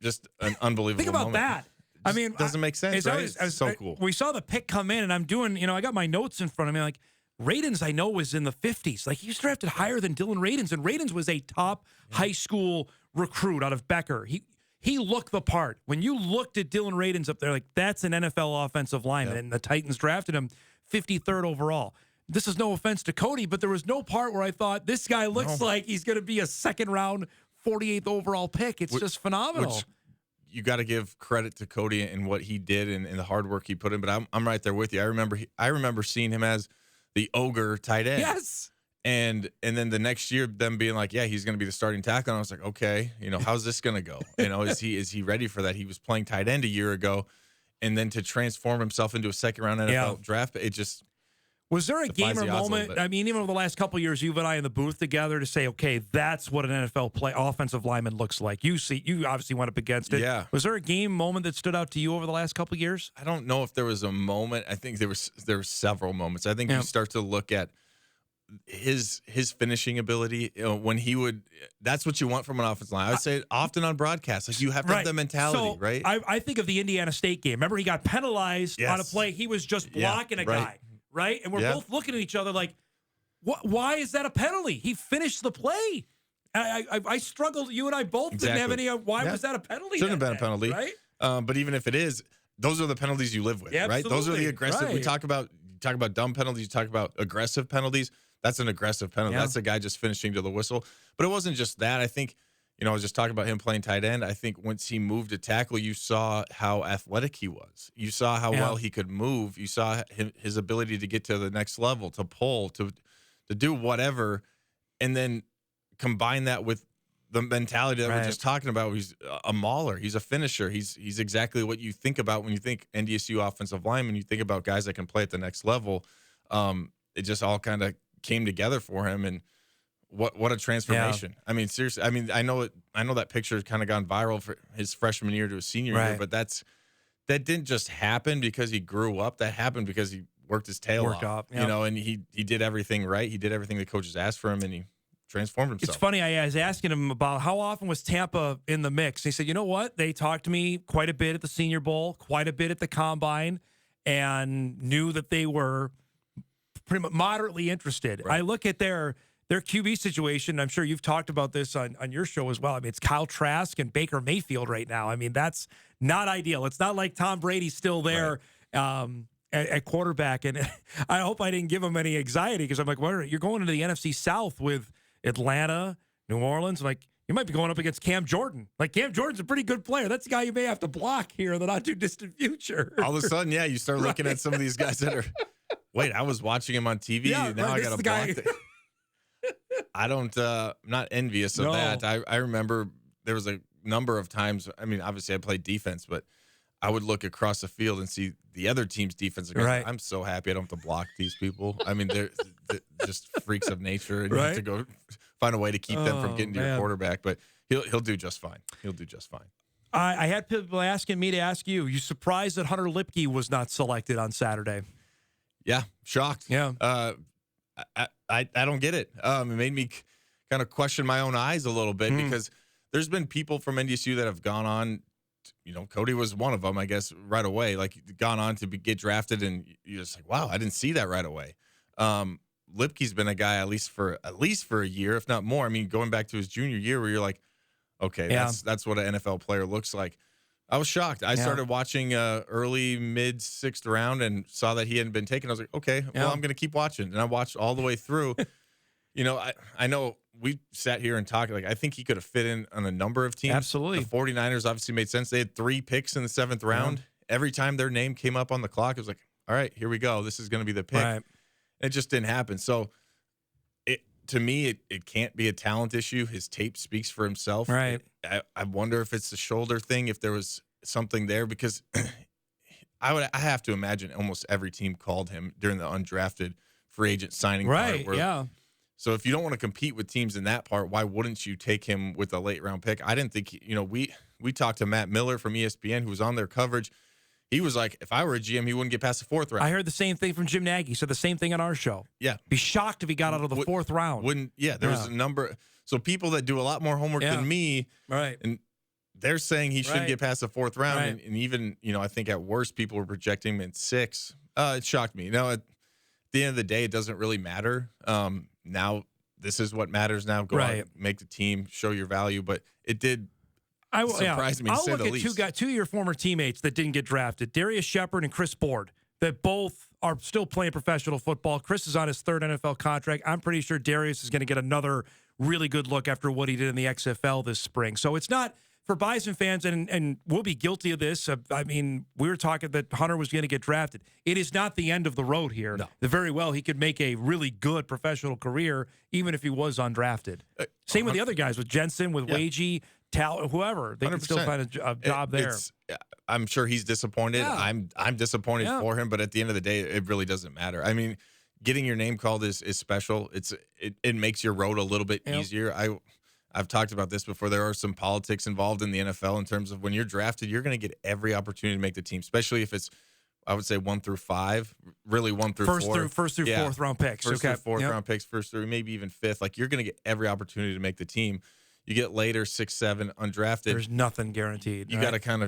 S17: Just an unbelievable
S13: Think about
S17: moment.
S13: that. I mean,
S17: doesn't make sense, right? It's so cool.
S13: We saw the pick come in, and I'm doing, I got my notes in front of me. Like, Radins, I know, was in the 50s. Like, he was drafted higher than Dylan Radins, and Radins was a top high school recruit out of Becker. He looked the part. When you looked at Dylan Radins up there, like, that's an NFL offensive lineman, and the Titans drafted him 53rd overall. This is no offense to Cody, but there was no part where I thought, this guy looks like he's going to be a 2nd round, 48th overall pick. It's just phenomenal.
S17: You got to give credit to Cody and what he did and the hard work he put in. But I'm right there with you. I remember seeing him as the ogre tight end.
S13: Yes.
S17: And then the next year, them being like, yeah, he's going to be the starting tackle. And I was like, okay, how's this going to go? Is he ready for that? He was playing tight end a year ago, and then to transform himself into a 2nd round NFL draft, it just.
S13: Was there a game or moment? I mean, even over the last couple of years, you and I in the booth together to say, okay, that's what an NFL offensive lineman looks like. You obviously went up against it.
S17: Yeah.
S13: Was there a game moment that stood out to you over the last couple of years?
S17: I don't know if there was a moment. I think there were several moments. I think you start to look at his finishing ability. When he would, that's what you want from an offensive line. I would say it often on broadcast. Like, you have to have the mentality, right?
S13: I think of the Indiana State game. Remember, he got penalized on a play. He was just blocking a guy. Right? And we're both looking at each other like, why is that a penalty? He finished the play. I struggled. You and I both didn't have any. Why was that a penalty?
S17: Shouldn't have been a penalty.
S13: Right?
S17: But even if it is, those are the penalties you live with, right? Those are the aggressive. We talk about dumb penalties. You talk about aggressive penalties. That's an aggressive penalty. That's a guy just finishing to the whistle. But it wasn't just that. I think, I was just talking about him playing tight end. I think once he moved to tackle, you saw how athletic he was. You saw how well he could move. You saw his ability to get to the next level, to pull, to do whatever, and then combine that with the mentality that we're just talking about. He's a mauler. He's a finisher. He's exactly what you think about when you think NDSU offensive lineman. You think about guys that can play at the next level. It just all kind of came together for him, and what a transformation. I mean, seriously. I mean, I know that picture has kind of gone viral for his freshman year to his senior year, but that didn't just happen because he grew up. That happened because he worked his tail off. And he did everything right. He did everything the coaches asked for him, and he transformed himself.
S13: It's funny. I was asking him about how often was Tampa in the mix. He said, you know what? They talked to me quite a bit at the Senior Bowl, quite a bit at the Combine, and knew that they were pretty much moderately interested. I look at their QB situation. I'm sure you've talked about this on your show as well. I mean, it's Kyle Trask and Baker Mayfield right now. I mean, that's not ideal. It's not like Tom Brady's still there. And at quarterback, and I hope I didn't give him any anxiety because I'm like, well, you're going into the NFC South with Atlanta, New Orleans. Like, you might be going up against Cam Jordan. Like, Cam Jordan's a pretty good player. That's the guy you may have to block here in the not-too-distant future.
S17: All of a sudden, you start looking at some of these guys that are, wait, I was watching him on TV, and now I got to block it. I'm not envious of that. I remember there was a number of times, I mean, obviously I played defense, but I would look across the field and see the other team's defense. Right. I'm so happy I don't have to block these people. I mean, they're just freaks of nature, and you have to go find a way to keep them from getting to your quarterback. But he'll do just fine. He'll do just fine.
S13: I had people asking me to ask you. You surprised that Hunter Lipke was not selected on Saturday?
S17: Yeah, shocked.
S13: Yeah.
S17: I don't get it. It made me kind of question my own eyes a little bit because there's been people from NDSU that have gone on. Cody was one of them, I guess, right away. Like, gone on to get drafted, and you're just like, wow, I didn't see that right away. Lipke's been a guy at least for a year, if not more. I mean, going back to his junior year, where you're like, okay, that's what an NFL player looks like. I was shocked. I started watching early, mid sixth round and saw that he hadn't been taken. I was like, okay, well, I'm going to keep watching, and I watched all the way through. I know we sat here and talked. Like, I think he could have fit in on a number of teams.
S13: Absolutely.
S17: The 49ers obviously made sense. They had 3 picks in the 7th round. Every time their name came up on the clock, it was like, all right, here we go. This is going to be the pick.
S13: Right.
S17: It just didn't happen. So, to me, it can't be a talent issue. His tape speaks for himself.
S13: Right.
S17: I wonder if it's the shoulder thing, if there was something there, because I have to imagine almost every team called him during the undrafted free agent signing part.
S13: Right,
S17: So if you don't want to compete with teams in that part, why wouldn't you take him with a late round pick? I didn't think, we talked to Matt Miller from ESPN, who was on their coverage. He was like, if I were a GM, he wouldn't get past the 4th round.
S13: I heard the same thing from Jim Nagy. He said the same thing on our show.
S17: Yeah.
S13: Be shocked if he got out of the 4th round.
S17: There was a number. So people that do a lot more homework than me.
S13: Right.
S17: And they're saying he shouldn't get past the 4th round.
S13: Right.
S17: And even, I think at worst, people were projecting him in 6. It shocked me. At the end of the day, it doesn't really matter. Now, this is what matters now. Go out, make the team, show your value. But it did surprise me, to say the least.
S13: I'll look at two of your former teammates that didn't get drafted, Darius Shepard and Chris Board, that both are still playing professional football. Chris is on his 3rd NFL contract. I'm pretty sure Darius is going to get another really good look after what he did in the XFL this spring. So it's not – for Bison fans, and we'll be guilty of this. I mean, we were talking that Hunter was going to get drafted. It is not the end of the road here. No. Very well, he could make a really good professional career, even if he was undrafted. Same with the other guys, with Jensen, with Wagee, Tal, whoever. They can still find a job there.
S17: I'm sure he's disappointed.
S13: Yeah.
S17: I'm disappointed for him, but at the end of the day, it really doesn't matter. I mean, getting your name called is special. It makes your road a little bit easier. I've talked about this before. There are some politics involved in the NFL in terms of when you're drafted, you're going to get every opportunity to make the team, especially if it's, I would say, 1 through 5, really 1 through 4.
S13: First through 4th round picks.
S17: First through 4th round picks, first through maybe even 5th. Like, you're going to get every opportunity to make the team. You get later 6, 7 undrafted.
S13: There's nothing guaranteed.
S17: You got to kind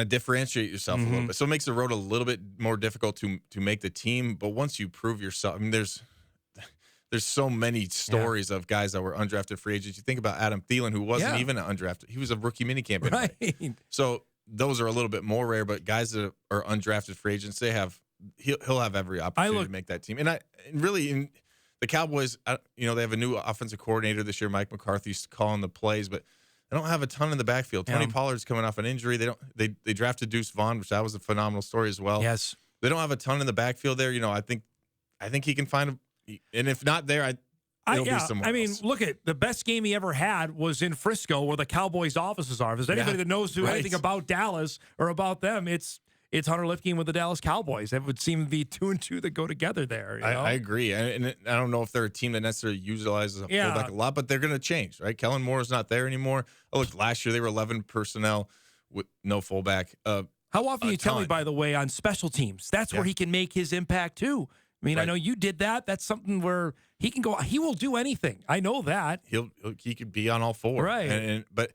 S17: of differentiate yourself a little bit. So it makes the road a little bit more difficult to make the team. But once you prove yourself, I mean, there's so many stories of guys that were undrafted free agents. You think about Adam Thielen, who wasn't even an undrafted. He was a rookie minicamp.
S13: Right.
S17: So those are a little bit more rare, but guys that are undrafted free agents, he'll have every opportunity to make that team. And the Cowboys, they have a new offensive coordinator this year. Mike McCarthy's calling the plays, but they don't have a ton in the backfield. Tony Pollard's coming off an injury. They drafted Deuce Vaughn, which that was a phenomenal story as well.
S13: Yes.
S17: They don't have a ton in the backfield there. I think he can find and if not there, it'll be somewhere
S13: I mean,
S17: else.
S13: look at the best game he ever had was in Frisco, where the Cowboys' offices are. If there's anybody that knows anything about Dallas or about them, it's Hunter Lipke with the Dallas Cowboys. It would seem to be 2 and 2 that go together there.
S17: I agree, and I don't know if they're a team that necessarily utilizes a fullback a lot, but they're going to change, right? Kellen Moore is not there anymore. Oh, look, last year they were 11 personnel with no fullback.
S13: How often you tell me, by the way, on special teams, that's where he can make his impact too. I mean, I know you did that. That's something where he can go. He will do anything. I know that.
S17: He could be on all 4.
S13: Right.
S17: But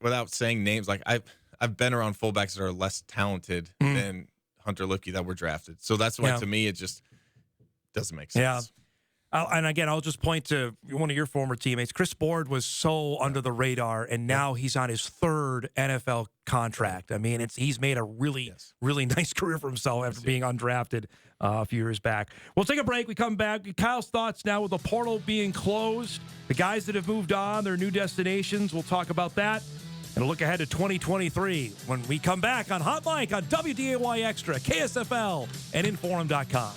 S17: without saying names, like I've been around fullbacks that are less talented than Hunter Lipke that were drafted. So that's why to me it just doesn't make sense.
S13: And again, I'll just point to one of your former teammates. Chris Board was so under the radar, and now he's on his third NFL contract. I mean, he's made a really nice career for himself after being undrafted a few years back. We'll take a break. We come back. Kyle's thoughts now with the portal being closed, the guys that have moved on, their new destinations. We'll talk about that and a look ahead to 2023 when we come back on Hot Mike on WDAY Extra, KSFL, and Inforum.com.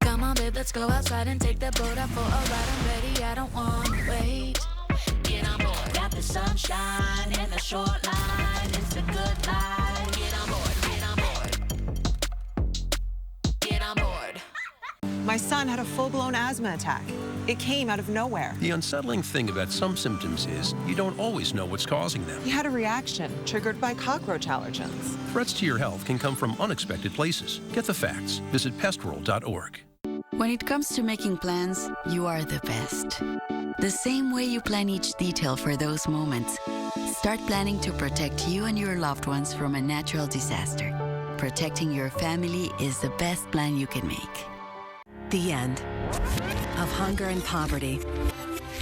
S7: Come on, babe, let's go outside and take the boat out for a ride. I'm ready, I don't want to wait. Get on board, got the sunshine and the short line. It's a good life. Get on board, get on board. Get on board.
S1: My son had a full-blown asthma attack. It came out of nowhere.
S2: The unsettling thing about some symptoms is you don't always know what's causing them.
S1: He had a reaction triggered by cockroach allergens.
S2: Threats to your health can come from unexpected places. Get the facts. Visit pestroll.org.
S3: When it comes to making plans, you are the best. The same way you plan each detail for those moments. Start planning to protect you and your loved ones from a natural disaster. Protecting your family is the best plan you can make.
S15: The end of hunger and poverty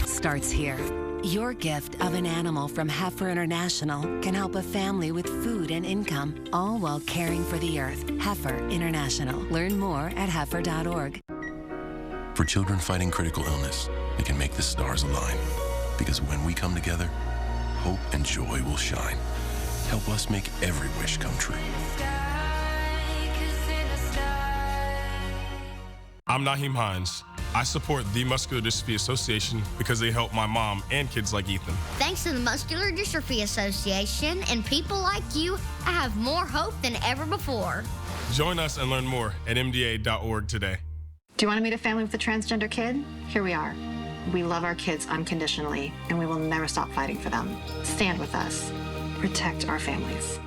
S15: starts here. Your gift of an animal from Heifer International can help a family with food and income, all while caring for the earth. Heifer International. Learn more at heifer.org.
S18: For children fighting critical illness, we can make the stars align. Because when we come together, hope and joy will shine. Help us make every wish come true.
S12: I'm Naheem Hines. I support the Muscular Dystrophy Association because they help my mom and kids like Ethan.
S19: Thanks to the Muscular Dystrophy Association and people like you, I have more hope than ever before.
S12: Join us and learn more at mda.org today.
S20: Do you want to meet a family with a transgender kid? Here we are. We love our kids unconditionally, and we will never stop fighting for them. Stand with us. Protect our families.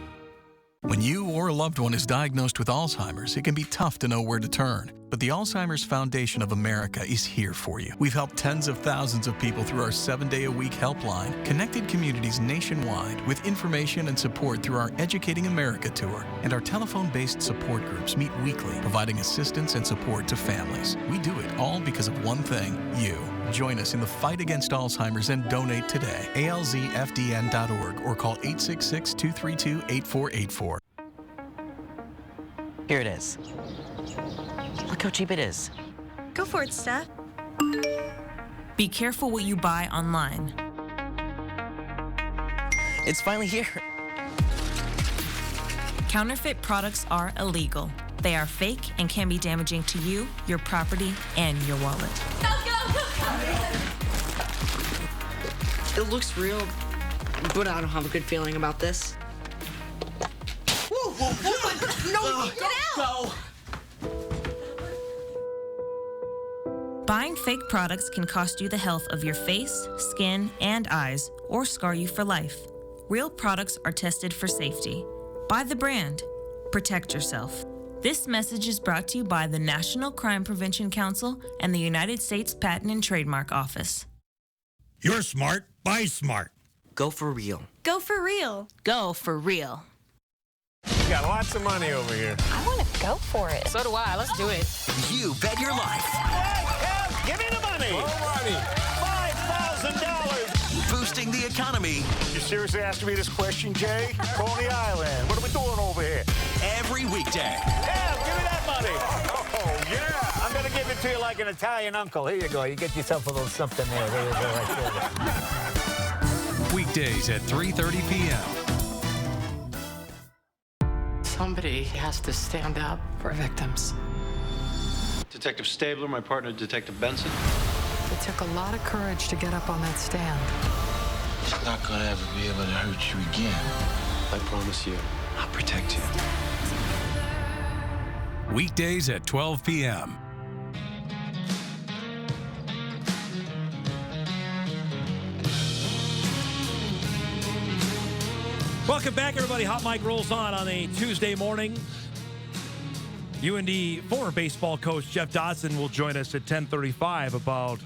S21: When you or a loved one is diagnosed with Alzheimer's, it can be tough to know where to turn. But the Alzheimer's Foundation of America is here for you. We've helped tens of thousands of people through our 7-day-a-week helpline, connected communities nationwide with information and support through our Educating America tour, and our telephone-based support groups meet weekly, providing assistance and support to families. We do it all because of one thing, you. Join us in the fight against Alzheimer's and donate today. alzfdn.org or call 866-232-8484.
S22: Here it is. Look how cheap it is.
S23: Go for it, Steph.
S8: Be careful what you buy online.
S22: It's finally here.
S8: Counterfeit products are illegal. They are fake and can be damaging to you, your property, and your wallet.
S23: Go, go, go, go!
S10: It looks real, but I don't have a good feeling about this.
S23: Whoa, whoa, whoa! No, get out!
S22: Go!
S8: Buying fake products can cost you the health of your face, skin, and eyes, or scar you for life. Real products are tested for safety. Buy the brand. Protect yourself. This message is brought to you by the National Crime Prevention Council and the United States Patent and Trademark Office.
S24: You're smart. Buy smart.
S22: Go for real.
S23: Go for real.
S8: Go for real.
S32: You got lots of money over here.
S23: I want to go for it.
S8: So do I. Let's do it.
S24: You bet your life.
S32: Give me the money. More money. $5,000.
S24: Boosting the economy.
S32: You seriously asking me this question, Jay? Coney Island. What are we doing over here?
S24: Every weekday.
S32: Yeah, give me that money. Oh, yeah. I'm going to give it to you like an Italian uncle. Here you go. You get yourself a little something there. There you go, right there.
S4: Weekdays at 3:30 p.m.
S33: Somebody has to stand up for victims.
S34: Detective Stabler, my partner, Detective Benson.
S33: It took a lot of courage to get up on that stand.
S34: He's not gonna ever be able to hurt you again. I promise you, I'll protect you.
S4: Weekdays at 12 p.m.
S13: Welcome back, everybody. Hot Mike rolls on a Tuesday morning. UND former baseball coach Jeff Dodson will join us at 10:35 about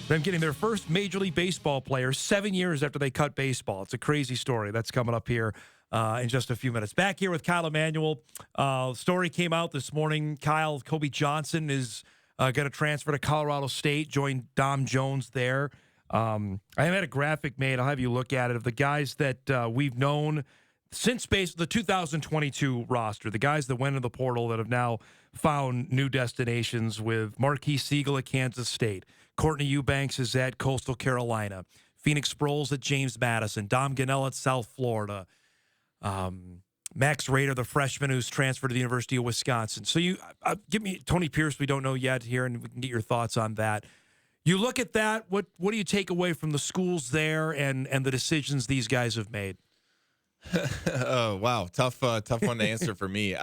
S13: them getting their first Major League Baseball player 7 years after they cut baseball. It's a crazy story. That's coming up here in just a few minutes. Back here with Kyle Emanuel. Story came out this morning. Kyle, Kobe Johnson is Got a transfer to Colorado State, joined Dom Jones there. I had a graphic made. I'll have you look at it of the guys that we've known since the 2022 roster, the guys that went into the portal that have now found new destinations with Marquis Siegel at Kansas State. Courtney Eubanks is at Coastal Carolina. Phoenix Sproles at James Madison. Dom Ganell at South Florida. Max Rader, the freshman who's transferred to the University of Wisconsin. So you give me Tony Pierce, we don't know yet here, and we can get your thoughts on that. You look at that, what do you take away from the schools there and the decisions these guys have made?
S5: Oh, wow. Tough one to answer for me.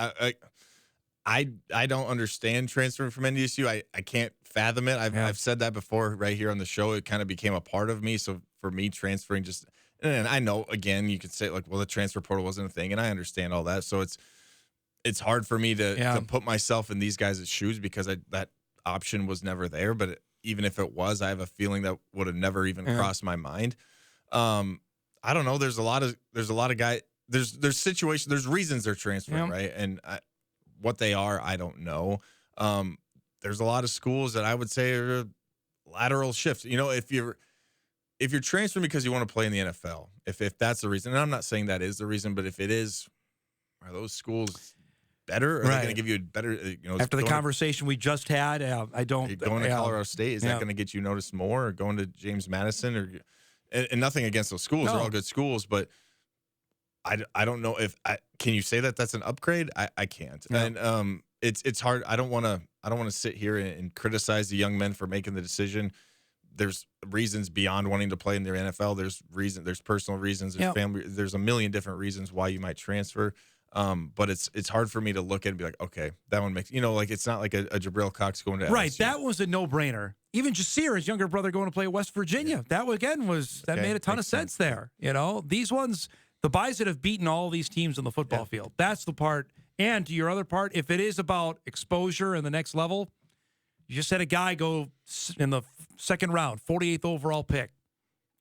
S5: I don't understand transferring from NDSU. I can't fathom it. I've said that before right here on the show. It kind of became a part of me. So for me, transferring and I know, again, you could say like, well, the transfer portal wasn't a thing, and I understand all that. So it's hard for me to put myself in these guys' shoes because that option was never there. But even if it was, I have a feeling that would have never even crossed my mind. I don't know. There's a lot of guys. There's situations. There's reasons they're transferring, right? And what they are, I don't know. There's a lot of schools that I would say are lateral shifts. You know, if you're transferring because you want to play in the NFL, if that's the reason, and I'm not saying that is the reason, but if it is, are those schools better? Are they going to give you a better? After
S13: the conversation we just had, I don't.
S5: Going to Colorado State, is that going to get you noticed more? Or going to James Madison, and nothing against those schools, they're all good schools, but I don't know if can you say that that's an upgrade? I can't, and it's hard. I don't want to sit here and criticize the young men for making the decision. There's reasons beyond wanting to play in the NFL. There's personal reasons. There's family. There's a million different reasons why you might transfer. But it's hard for me to look at it and be like, okay, that one makes, like it's not like a Jabril Cox going to LSU.
S13: Right. That was a no-brainer. Even Jasir, his younger brother, going to play at West Virginia. That again made a ton of sense there. These ones, the Bison have beaten all these teams on the football field. That's the part. And to your other part, if it is about exposure and the next level, you just had a guy go in the second round, 48th overall pick.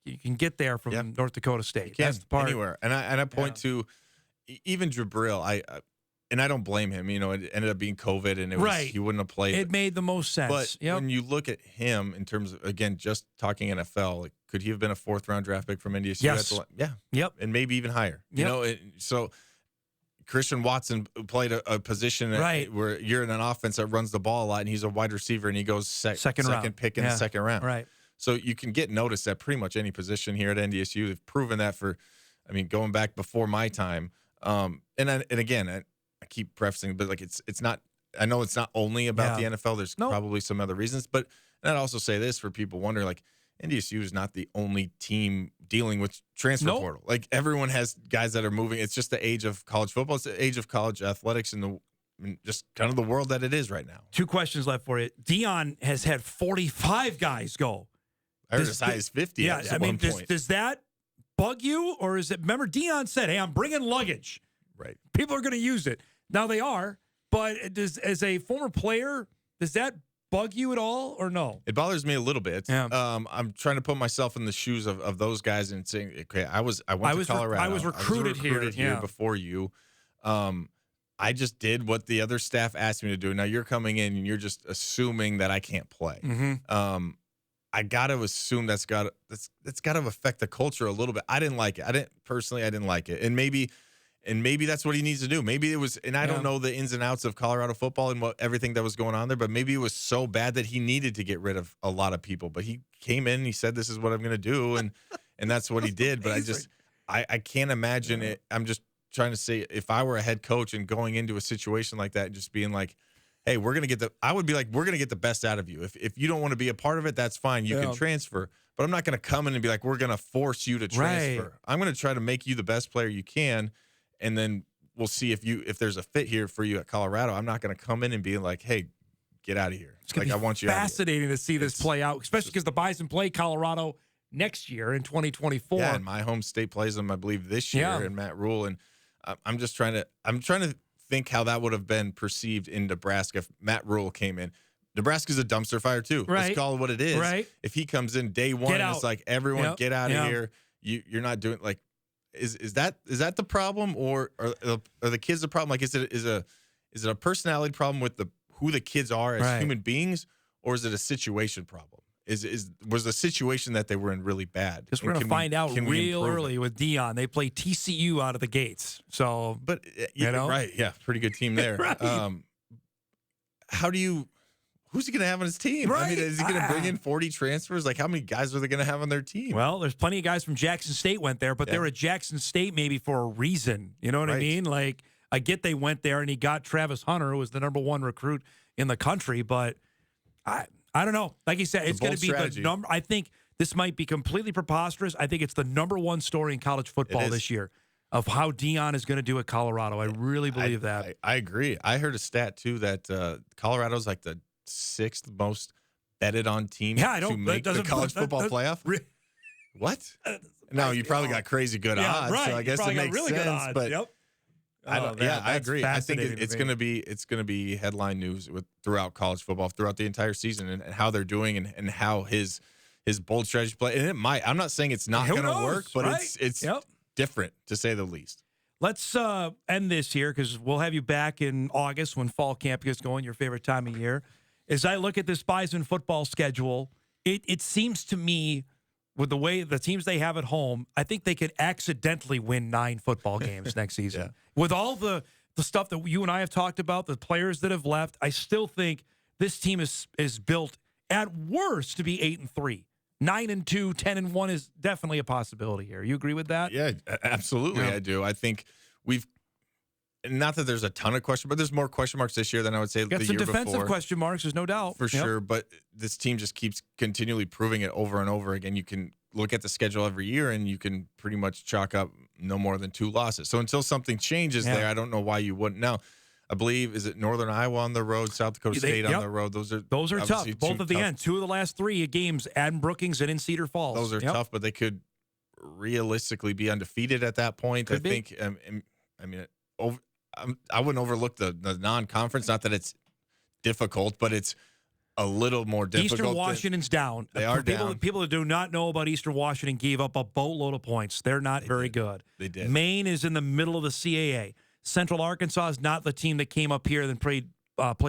S13: You can get there from North Dakota State. That's the part.
S5: Anywhere. And I point to even Jabril. I don't blame him. It ended up being COVID, and he wouldn't have played.
S13: It made the most sense.
S5: But when you look at him in terms of, again, just talking NFL, like, could he have been a fourth-round draft pick from NDSU?
S13: Yes.
S5: Yep. And maybe even higher. So Christian Watson played a position where you're in an offense that runs the ball a lot, and he's a wide receiver, and he goes second pick in the second round.
S13: Right.
S5: So you can get noticed at pretty much any position here at NDSU. They've proven that going back before my time. And again, I keep prefacing, but like it's not. I know it's not only about the NFL. There's probably some other reasons, but I'd also say this for people wondering, like, NDSU is not the only team dealing with transfer portal. Like, everyone has guys that are moving. It's just the age of college football. It's the age of college athletics and just kind of the world that it is right now.
S13: 2 questions left for you. Dion has had 45 guys go.
S5: I heard as high as 50.
S13: Yeah, does that bug you, or is it? Remember, Dion said, "Hey, I'm bringing luggage.
S5: Right.
S13: People are going to use it." Now they are, but as a former player, does that bug you at all, or no?
S5: It bothers me a little bit.
S13: Yeah.
S5: I'm trying to put myself in the shoes of those guys and saying, okay, I went to Colorado.
S13: I was recruited here
S5: before you. I just did what the other staff asked me to do. Now you're coming in and you're just assuming that I can't play.
S13: Mm-hmm.
S5: I got to assume that's got to affect the culture a little bit. I didn't like it. I didn't like it. And maybe that's what he needs to do. Maybe it was, and I don't know the ins and outs of Colorado football and everything that was going on there, but maybe it was so bad that he needed to get rid of a lot of people. But he came in and he said, "This is what I'm going to do," and that's what he did. But I can't imagine it. I'm just trying to say, if I were a head coach and going into a situation like that and just being like, "Hey, I would be like, we're going to get the best out of you. If you don't want to be a part of it, that's fine. You can transfer. But I'm not going to come in and be like, we're going to force you to transfer. Right. I'm going to try to make you the best player you can. And then we'll see if there's a fit here for you at Colorado. I'm not going to come in and be like, hey, get out of here.
S13: It's going to be fascinating to see this play out, especially because the Bison play Colorado next year in 2024.
S5: Yeah, and my home state plays them, I believe, this year in Matt Rule. And I'm trying to think how that would have been perceived in Nebraska if Matt Rule came in. Nebraska's a dumpster fire too.
S13: Right.
S5: Let's call it what it is.
S13: Right.
S5: If he comes in day one, it's like, everyone get out of here. You're not doing like. Is that the problem, or are the kids the problem? Like, is it a personality problem with who the kids are as human beings, or is it a situation problem? Was the situation that they were in really bad?
S13: Just we're going to find out real early with Dion. They play TCU out of the gates. So,
S5: but right, yeah, pretty good team there.
S13: Right.
S5: Who's he going to have on his team?
S13: Right.
S5: I mean, is he going to bring in 40 transfers? Like, how many guys are they going to have on their team?
S13: Well, there's plenty of guys from Jackson State went there, but they're at Jackson State maybe for a reason. You know what I mean? Like, I get they went there and he got Travis Hunter, who was the #1 recruit in the country, but I don't know. Like you said, it's going to be the number. I think this might be completely preposterous. I think it's the #1 story in college football this year of how Dion is going to do at Colorado. I really believe that.
S5: I agree. I heard a stat, too, that Colorado's like the 6th most betted on team to make the college football playoff. What? No, you probably got crazy good odds.
S13: Right.
S5: So I guess it makes
S13: really
S5: sense.
S13: Good odds.
S5: But
S13: yep.
S5: I agree. I think it's going to be headline news throughout college football, throughout the entire season, and how they're doing and how his bold strategy play. And it might. I'm not saying it's not going to work, but it's different to say the least.
S13: Let's end this here because we'll have you back in August when fall camp gets going, your favorite time of year. As I look at this Bison football schedule, it seems to me, with the way the teams they have at home, I think they could accidentally win 9 football games next season. With all the stuff that you and I have talked about, the players that have left, I still think this team is built at worst to be 8-3. 9-2, 10-1 is definitely a possibility here. You agree with that?
S5: Yeah, absolutely. I do. I think not that there's a ton of questions, but there's more question marks this year than I would say the year before.
S13: Got some defensive question marks, there's no doubt.
S5: For sure, but this team just keeps continually proving it over and over again. You can look at the schedule every year, and you can pretty much chalk up no more than 2 losses. So until something changes there, I don't know why you wouldn't. Now, I believe, is it Northern Iowa on the road, South Dakota State on the road? Those are
S13: tough. Both at the end. 2 of the last 3 games, Adam Brookings and in Cedar Falls.
S5: Those are tough, but they could realistically be undefeated at that point. I think. I wouldn't overlook the non-conference. Not that it's difficult, but it's a little more difficult.
S13: Eastern Washington's down.
S5: They are down.
S13: People that do not know about Eastern Washington gave up a boatload of points. They're not very good.
S5: They did.
S13: Maine is in the middle of the CAA. Central Arkansas is not the team that came up here and played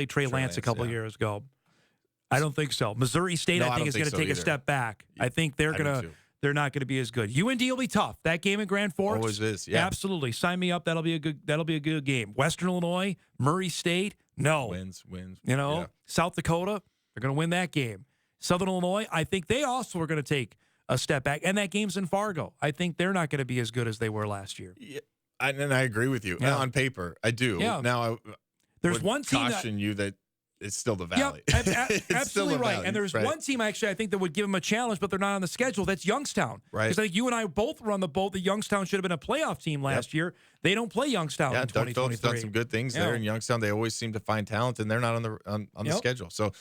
S13: Trey Lance a couple years ago. I don't think so. Missouri State, I think, is going to take a step back. I think they're not going to be as good. UND will be tough. That game in Grand Forks
S5: always is. Yeah,
S13: absolutely. Sign me up. That'll be a good game. Western Illinois, Murray State, no
S5: wins.
S13: South Dakota, they're going to win that game. Southern Illinois, I think they also are going to take a step back. And that game's in Fargo. I think they're not going to be as good as they were last year.
S5: Yeah, and I agree with you. On paper, I do.
S13: Yeah.
S5: Now,
S13: there's one team
S5: caution you that it's still the Valley.
S13: Yep, absolutely right. Valley, and there's one team, actually, I think that would give them a challenge, but they're not on the schedule. That's Youngstown.
S5: Right.
S13: Because I think you and I both were on the boat that Youngstown should have been a playoff team last year. They don't play Youngstown in 2023.
S5: Doug Phillips done some good things there in Youngstown. They always seem to find talent, and they're not on the schedule. So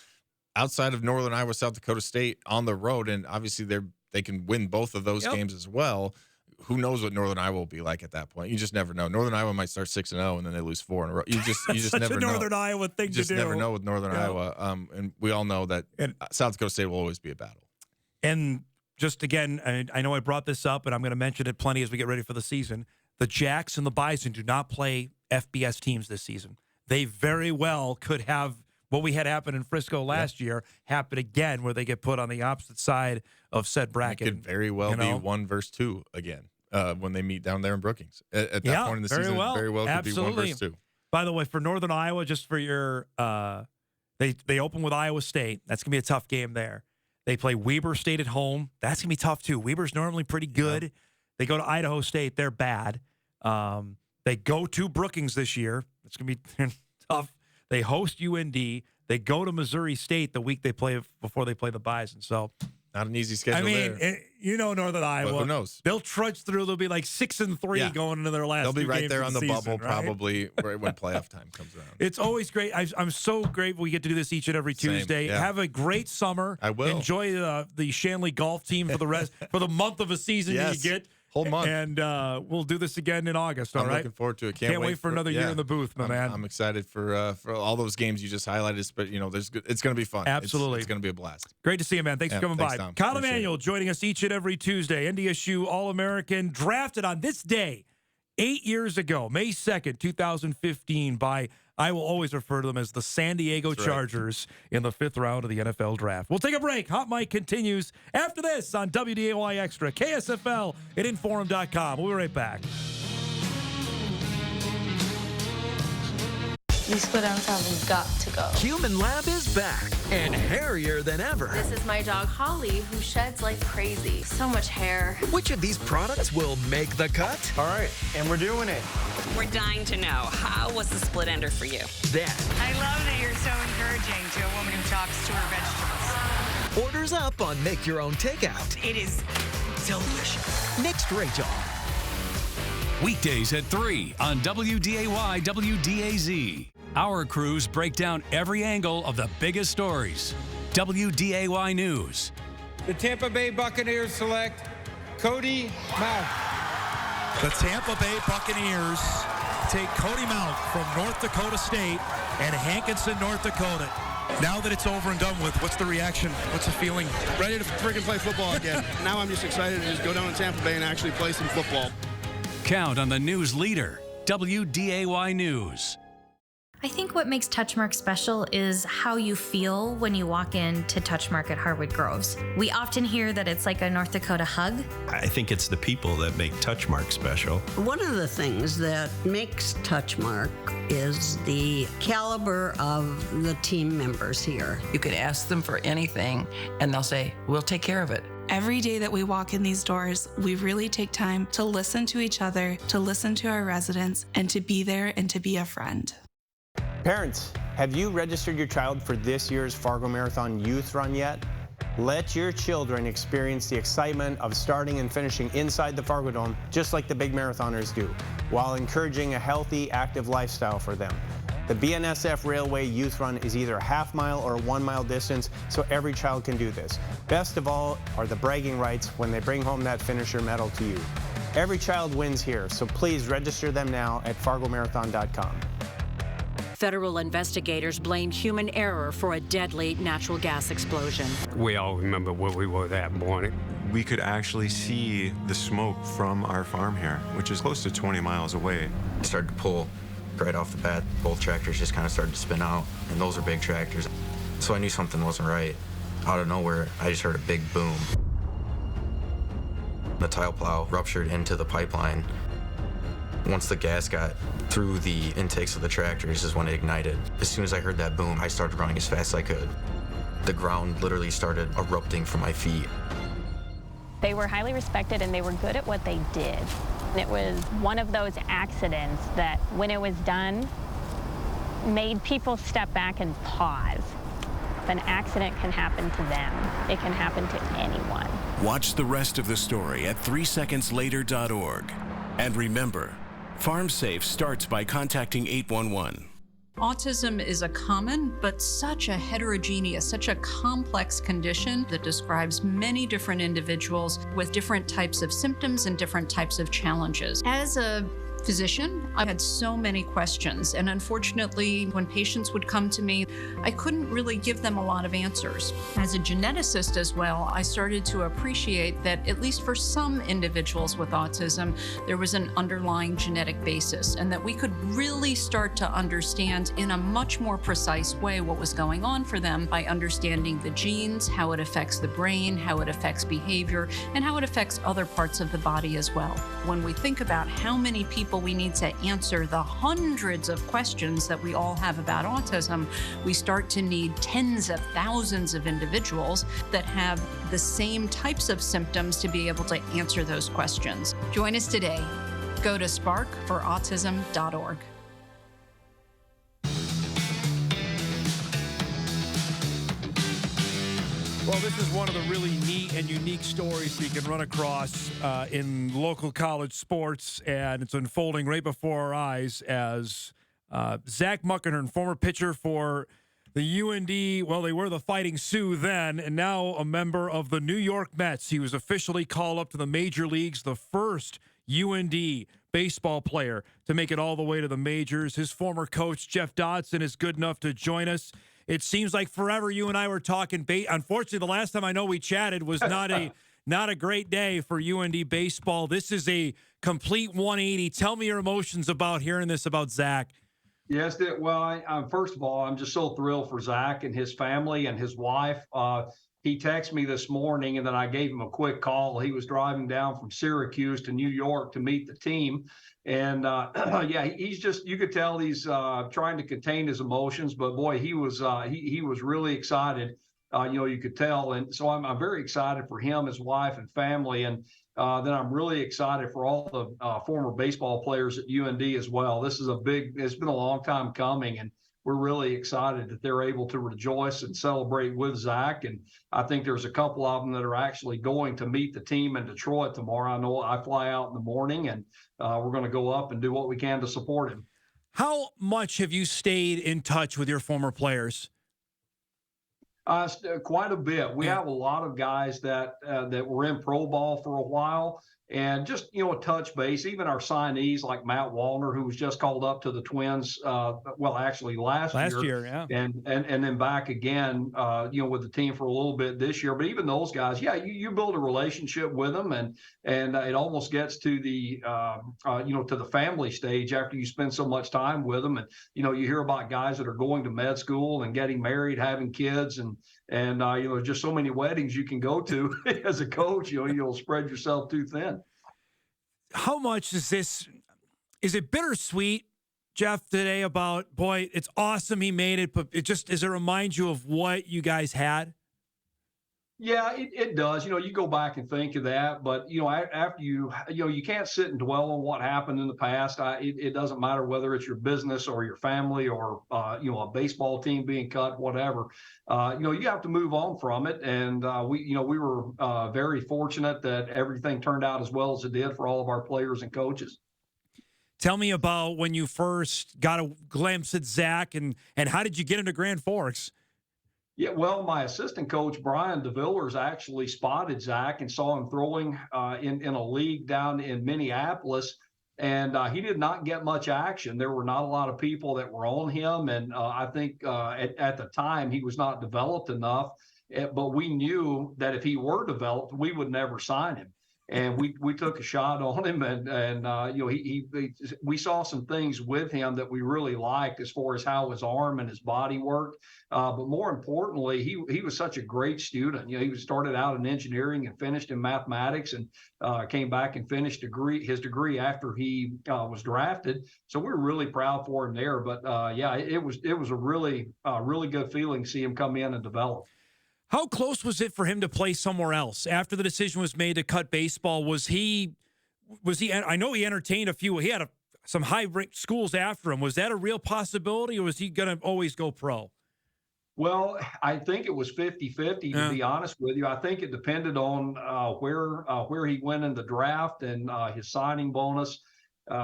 S5: outside of Northern Iowa, South Dakota State on the road, and obviously they can win both of those games as well. Who knows what Northern Iowa will be like at that point? You just never know. Northern Iowa might start 6-0 and then they lose 4 in a row. You just never know.
S13: Northern Iowa thing to do.
S5: You just never know with Northern Iowa. And we all know that South Dakota State will always be a battle.
S13: And just again, I know I brought this up, and I'm going to mention it plenty as we get ready for the season. The Jacks and the Bison do not play FBS teams this season. They very well could have what we had happen in Frisco last year happen again, where they get put on the opposite side of said bracket.
S5: It could very well be 1 versus 2 again when they meet down there in Brookings. At that point in the season, very well could be 1 versus 2.
S13: By the way, for Northern Iowa, just for your they open with Iowa State. That's going to be a tough game there. They play Weber State at home. That's going to be tough, too. Weber's normally pretty good. Yeah. They go to Idaho State. They're bad. They go to Brookings this year. It's going to be tough. They host UND. They go to Missouri State the week before they play the Bison. So
S5: not an easy schedule. there.
S13: Northern Iowa.
S5: But who knows?
S13: They'll trudge through. They'll be like 6-3 going into their last.
S5: They'll be right there on the
S13: season,
S5: bubble,
S13: right?
S5: probably right when playoff time comes around.
S13: It's always great. I'm so grateful we get to do this each and every Tuesday.
S5: Yeah.
S13: Have a great summer.
S5: I will
S13: Enjoy the Shanley golf team for the month of a season that you get.
S5: Whole month.
S13: And we'll do this again in August, all
S5: I'm
S13: right?
S5: looking forward to it.
S13: Can't wait for another year in the booth, man.
S5: I'm excited for all those games you just highlighted. But, it's going to be fun.
S13: Absolutely.
S5: It's going to be a blast.
S13: Great to see you, man. Thanks for coming by.
S5: Tom.
S13: Kyle Emanuel joining us each and every Tuesday. NDSU All-American, drafted on this day 8 years ago, May 2nd, 2015, by I will always refer to them as the San Diego Chargers in the 5th round of the NFL Draft. We'll take a break. Hot Mic continues after this on WDAY Extra, KSFL, and Inforum.com. We'll be right back.
S23: These split ends have got to go.
S24: Human Lab is back and hairier than ever.
S23: This is my dog Holly, who sheds like crazy. So much hair.
S24: Which of these products will make the cut?
S6: All right, and we're doing it.
S7: We're dying to know, how was the split ender for you?
S24: Then,
S9: I love that you're so encouraging to a woman who talks to her vegetables.
S24: orders up on Make Your Own Takeout.
S7: It is delicious.
S24: Next Rachel.
S4: Weekdays at 3 on WDAY WDAZ. Our crews break down every angle of the biggest stories. WDAY News.
S6: The Tampa Bay Buccaneers select Cody Mauch.
S13: The Tampa Bay Buccaneers take Cody Mauch from North Dakota State and Hankinson, North Dakota. Now that it's over and done with, what's the reaction? What's the feeling?
S11: Ready to freaking play football again. Now I'm just excited to just go down to Tampa Bay and actually play some football.
S4: Count on the news leader, WDAY News.
S14: I think what makes Touchmark special is how you feel when you walk into Touchmark at Harwood Groves. We often hear that it's like a North Dakota hug.
S16: I think it's the people that make Touchmark special.
S17: One of the things that makes Touchmark is the caliber of the team members here.
S25: You could ask them for anything, and they'll say, we'll take care of it.
S26: Every day that we walk in these doors, we really take time to listen to each other, to listen to our residents, and to be there and to be a friend.
S27: Parents, have you registered your child for this year's Fargo Marathon Youth Run yet? Let your children experience the excitement of starting and finishing inside the Fargo Dome, just like the big marathoners do, while encouraging a healthy, active lifestyle for them. The BNSF Railway Youth Run is either a half-mile or a 1-mile distance, so every child can do this. Best of all are the bragging rights when they bring home that finisher medal to you. Every child wins here, so please register them now at fargomarathon.com.
S28: Federal investigators blame human error for a deadly natural gas explosion.
S29: We all remember where we were that morning.
S30: We could actually see the smoke from our farm here, which is close to 20 miles away.
S31: It started to pull right off the bat. Both tractors just kind of started to spin out, and those are big tractors. So I knew something wasn't right. Out of nowhere, I just heard a big boom. The tile plow ruptured into the pipeline. Once the gas got through the intakes of the tractors is when it ignited. As soon as I heard that boom, I started running as fast as I could. The ground literally started erupting from my feet.
S35: They were highly respected and they were good at what they did. It was one of those accidents that, when it was done, made people step back and pause. If an accident can happen to them, it can happen to anyone.
S36: Watch the rest of the story at 3secondslater.org. And remember, Farm Safe starts by contacting 811.
S37: Autism is a common but such a heterogeneous, such a complex condition that describes many different individuals with different types of symptoms and different types of challenges. As a physician, I had so many questions, and unfortunately, when patients would come to me, I couldn't really give them a lot of answers. As a geneticist as well, I started to appreciate that, at least for some individuals with autism, there was an underlying genetic basis, and that we could really start to understand in a much more precise way what was going on for them by understanding the genes, how it affects the brain, how it affects behavior, and how it affects other parts of the body as well. When we think about how many people we need to answer the hundreds of questions that we all have about autism, we start to need tens of thousands of individuals that have the same types of symptoms to be able to answer those questions. Join us today. Go to sparkforautism.org.
S13: Well, this is one of the really neat and unique stories we can run across in local college sports, and it's unfolding right before our eyes as Zach Muckenhirm, former pitcher for the UND, well, they were the Fighting Sioux then, and now a member of the New York Mets. He was officially called up to the major leagues, the first UND baseball player to make it all the way to the majors. His former coach, Jeff Dodson, is good enough to join us. It seems like forever you and I were talking. Unfortunately, the last time I know we chatted was not a great day for UND baseball. This is a complete 180. Tell me your emotions about hearing this about Zach.
S1: Yes, first of all, I'm just so thrilled for Zach and his family and his wife. He texted me this morning, and then I gave him a quick call. He was driving down from Syracuse to New York to meet the team. And yeah, he's just, you could tell he's trying to contain his emotions, but boy, he was really excited. You could tell. And so I'm very excited for him, his wife, and family. And then I'm really excited for all the former baseball players at UND as well. It's been a long time coming, and we're really excited that they're able to rejoice and celebrate with Zach. And I think there's a couple of them that are actually going to meet the team in Detroit tomorrow. I know I fly out in the morning, and we're going to go up and do what we can to support him.
S13: How much have you stayed in touch with your former players?
S1: Quite a bit. We have a lot of guys that were in pro ball for a while, and just a touch base. Even our signees like Matt Wallner, who was just called up to the Twins. Actually last year,
S13: yeah,
S1: and then back again. With the team for a little bit this year. But even those guys, yeah, you build a relationship with them, and it almost gets to the to the family stage after you spend so much time with them. And you hear about guys that are going to med school and getting married, having kids, and just so many weddings you can go to as a coach. You'll spread yourself too thin.
S13: How much is it bittersweet, Jeff, today about, boy, it's awesome he made it, but does it remind you of what you guys had?
S1: Yeah, it does. You go back and think of that, but after you can't sit and dwell on what happened in the past. It doesn't matter whether it's your business or your family or a baseball team being cut, whatever. You have to move on from it, and we were very fortunate that everything turned out as well as it did for all of our players and coaches.
S13: Tell me about when you first got a glimpse at Zach, and how did you get into Grand Forks?
S1: Yeah, well, my assistant coach, Brian DeVillers, actually spotted Zach and saw him throwing in a league down in Minneapolis, and he did not get much action. There were not a lot of people that were on him, and I think at the time he was not developed enough, but we knew that if he were developed, we would never sign him. And we took a shot on him, and we saw some things with him that we really liked as far as how his arm and his body worked. But more importantly, he was such a great student. He started out in engineering and finished in mathematics, and came back and finished his degree after he was drafted. So we were really proud for him there. But yeah, it was a really good feeling to see him come in and develop.
S13: How close was it for him to play somewhere else after the decision was made to cut baseball? Was he? I know he entertained a few. He had some high-ranked schools after him. Was that a real possibility, or was he going to always go pro?
S1: Well, I think it was 50-50, to be honest with you. I think it depended on where he went in the draft and his signing bonus.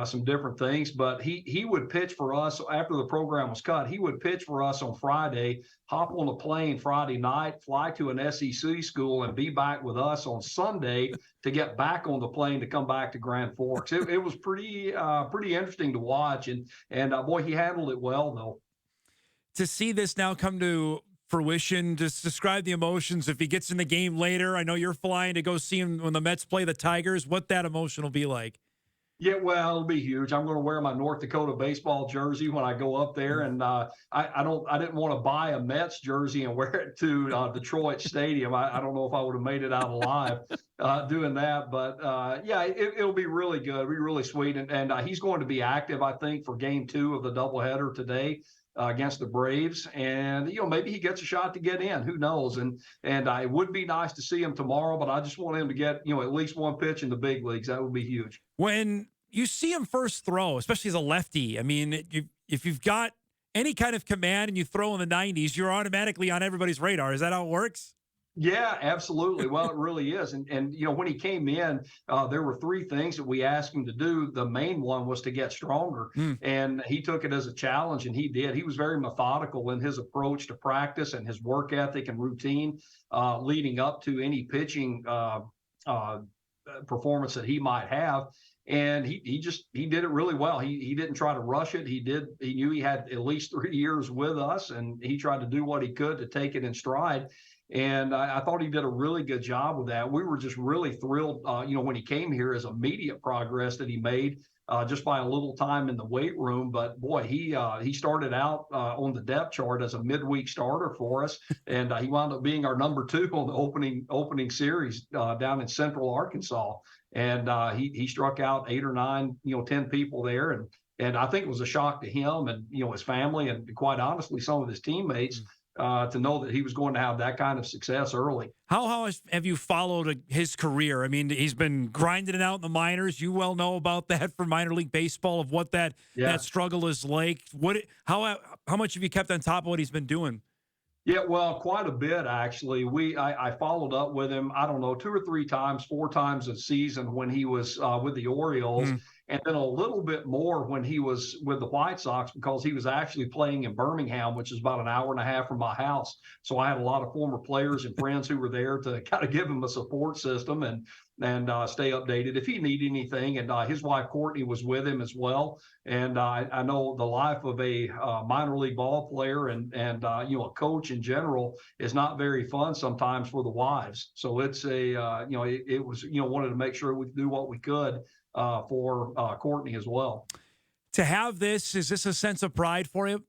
S1: Some different things, but he would pitch for us after the program was cut. He would pitch for us on Friday, hop on a plane Friday night, fly to an SEC school, and be back with us on Sunday to get back on the plane to come back to Grand Forks. It was pretty interesting to watch, and boy, he handled it well though.
S13: To see this now come to fruition, just describe the emotions if he gets in the game later. I know you're flying to go see him when the Mets play the Tigers. What that emotion will be like?
S1: Yeah, well, it'll be huge. I'm going to wear my North Dakota baseball jersey when I go up there, and I didn't want to buy a Mets jersey and wear it to Detroit Stadium. I don't know if I would have made it out alive doing that, but yeah, it'll be really good. It'll be really sweet, and he's going to be active, I think, for Game 2 of the doubleheader today against the Braves, and maybe he gets a shot to get in. Who knows? And it would be nice to see him tomorrow, but I just want him to get at least one pitch in the big leagues. That would be huge.
S13: When you see him first throw, especially as a lefty, I mean, if you've got any kind of command and you throw in the 90s, you're automatically on everybody's radar. Is that how it works?
S1: Yeah, absolutely. Well, it really is. And when he came in, there were three things that we asked him to do. The main one was to get stronger. And he took it as a challenge, and he did. He was very methodical in his approach to practice and his work ethic and routine leading up to any pitching performance that he might have. And he did it really well. He didn't try to rush it. He knew he had at least 3 years with us, and he tried to do what he could to take it in stride. And I thought he did a really good job with that. We were just really thrilled, when he came here, as immediate progress that he made just by a little time in the weight room. But boy, he started out on the depth chart as a midweek starter for us, and he wound up being our number 2 on the opening series down in Central Arkansas. And he struck out 8 or 9, 10 people there, and I think it was a shock to him and his family and quite honestly some of his teammates. To know that he was going to have that kind of success early.
S13: How have you followed his career? I mean, he's been grinding it out in the minors. You well know about that for minor league baseball, of what that struggle is like. How much have you kept on top of what he's been doing?
S1: Yeah, well, quite a bit, actually. I followed up with him, I don't know, 2 or 3 times, 4 times a season when he was with the Orioles, and then a little bit more when he was with the White Sox, because he was actually playing in Birmingham, which is about an hour and a half from my house. So I had a lot of former players and friends who were there to kind of give him a support system and stay updated if he needed anything. And his wife, Courtney, was with him as well. And I know the life of a minor league ball player and a coach in general is not very fun sometimes for the wives. So it's it was, wanted to make sure we could do what we could for Courtney as well.
S13: To have this, is this a sense of pride for you?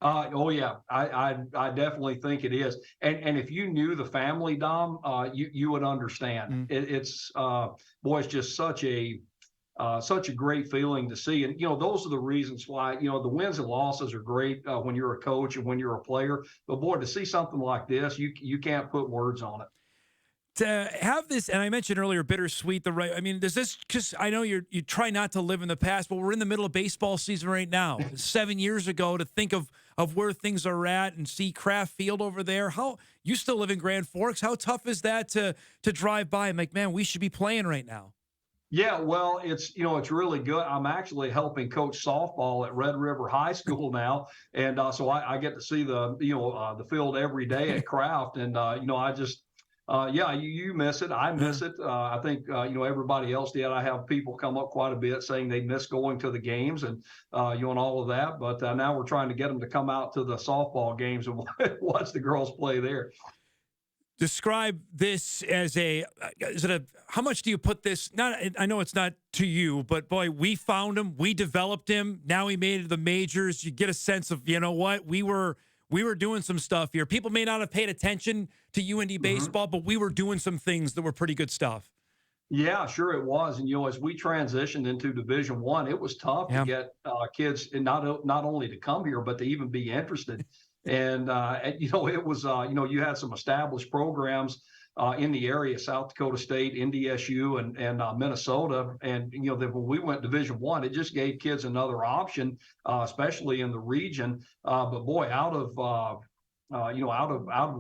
S1: Oh yeah, I definitely think it is. And if you knew the family, Dom, you would understand. It's boy, it's just such a great feeling to see. And those are the reasons why the wins and losses are great when you're a coach and when you're a player. But boy, to see something like this, you can't put words on it.
S13: To have this, and I mentioned earlier, bittersweet. I mean, does this? Because I know you try not to live in the past, but we're in the middle of baseball season right now. 7 years ago, to think of where things are at and see Kraft Field over there. How you still live in Grand Forks? How tough is that to drive by and like, man, we should be playing right now?
S1: Yeah, well, it's really good. I'm actually helping coach softball at Red River High School now, and so I get to see the field every day at Kraft, and I just. You miss it. I miss it. I think, everybody else did. I have people come up quite a bit saying they miss going to the games and all of that. But now we're trying to get them to come out to the softball games and watch the girls play there.
S13: Describe this as how much do you put this? I know it's not to you, but boy, we found him. We developed him. Now he made it to the majors. You get a sense of, what, we were doing some stuff here. People may not have paid attention to UND baseball, but we were doing some things that were pretty good stuff.
S1: Yeah, sure it was. And, as we transitioned into Division I, it was tough to get kids, and not only to come here, but to even be interested. And, it was, you had some established programs in the area, South Dakota State, NDSU, and Minnesota. And, then when we went Division I, it just gave kids another option, especially in the region. But boy, out of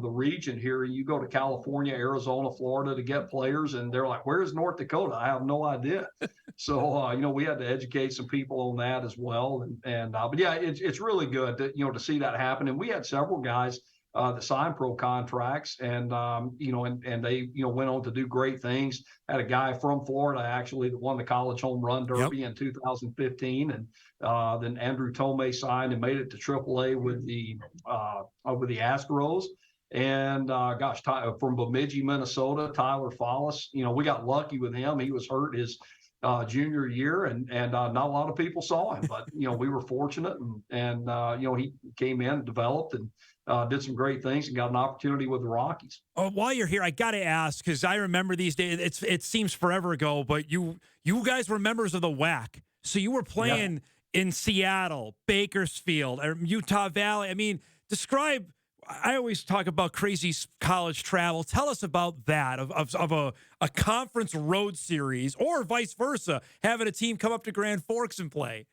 S1: the region here, you go to California, Arizona, Florida to get players, and they're like, "Where's North Dakota?" I have no idea. So we had to educate some people on that as well. But yeah, it's really good to see that happen. And we had several guys that signed pro contracts, and they went on to do great things. Had a guy from Florida actually that won the college home run derby in 2015, and then Andrew Tomei signed and made it to AAA with the Astros. And from Bemidji, Minnesota, Tyler Follis. We got lucky with him. He was hurt his junior year, and not a lot of people saw him, but we were fortunate, and he came in, developed, and did some great things, and got an opportunity with the Rockies.
S13: While you're here, I got to ask, because I remember these days. It seems forever ago, but you guys were members of the WAC, so you were playing in Seattle, Bakersfield, or Utah Valley. I mean, describe. I always talk about crazy college travel. Tell us about that, of a conference road series, or vice versa, having a team come up to Grand Forks and play.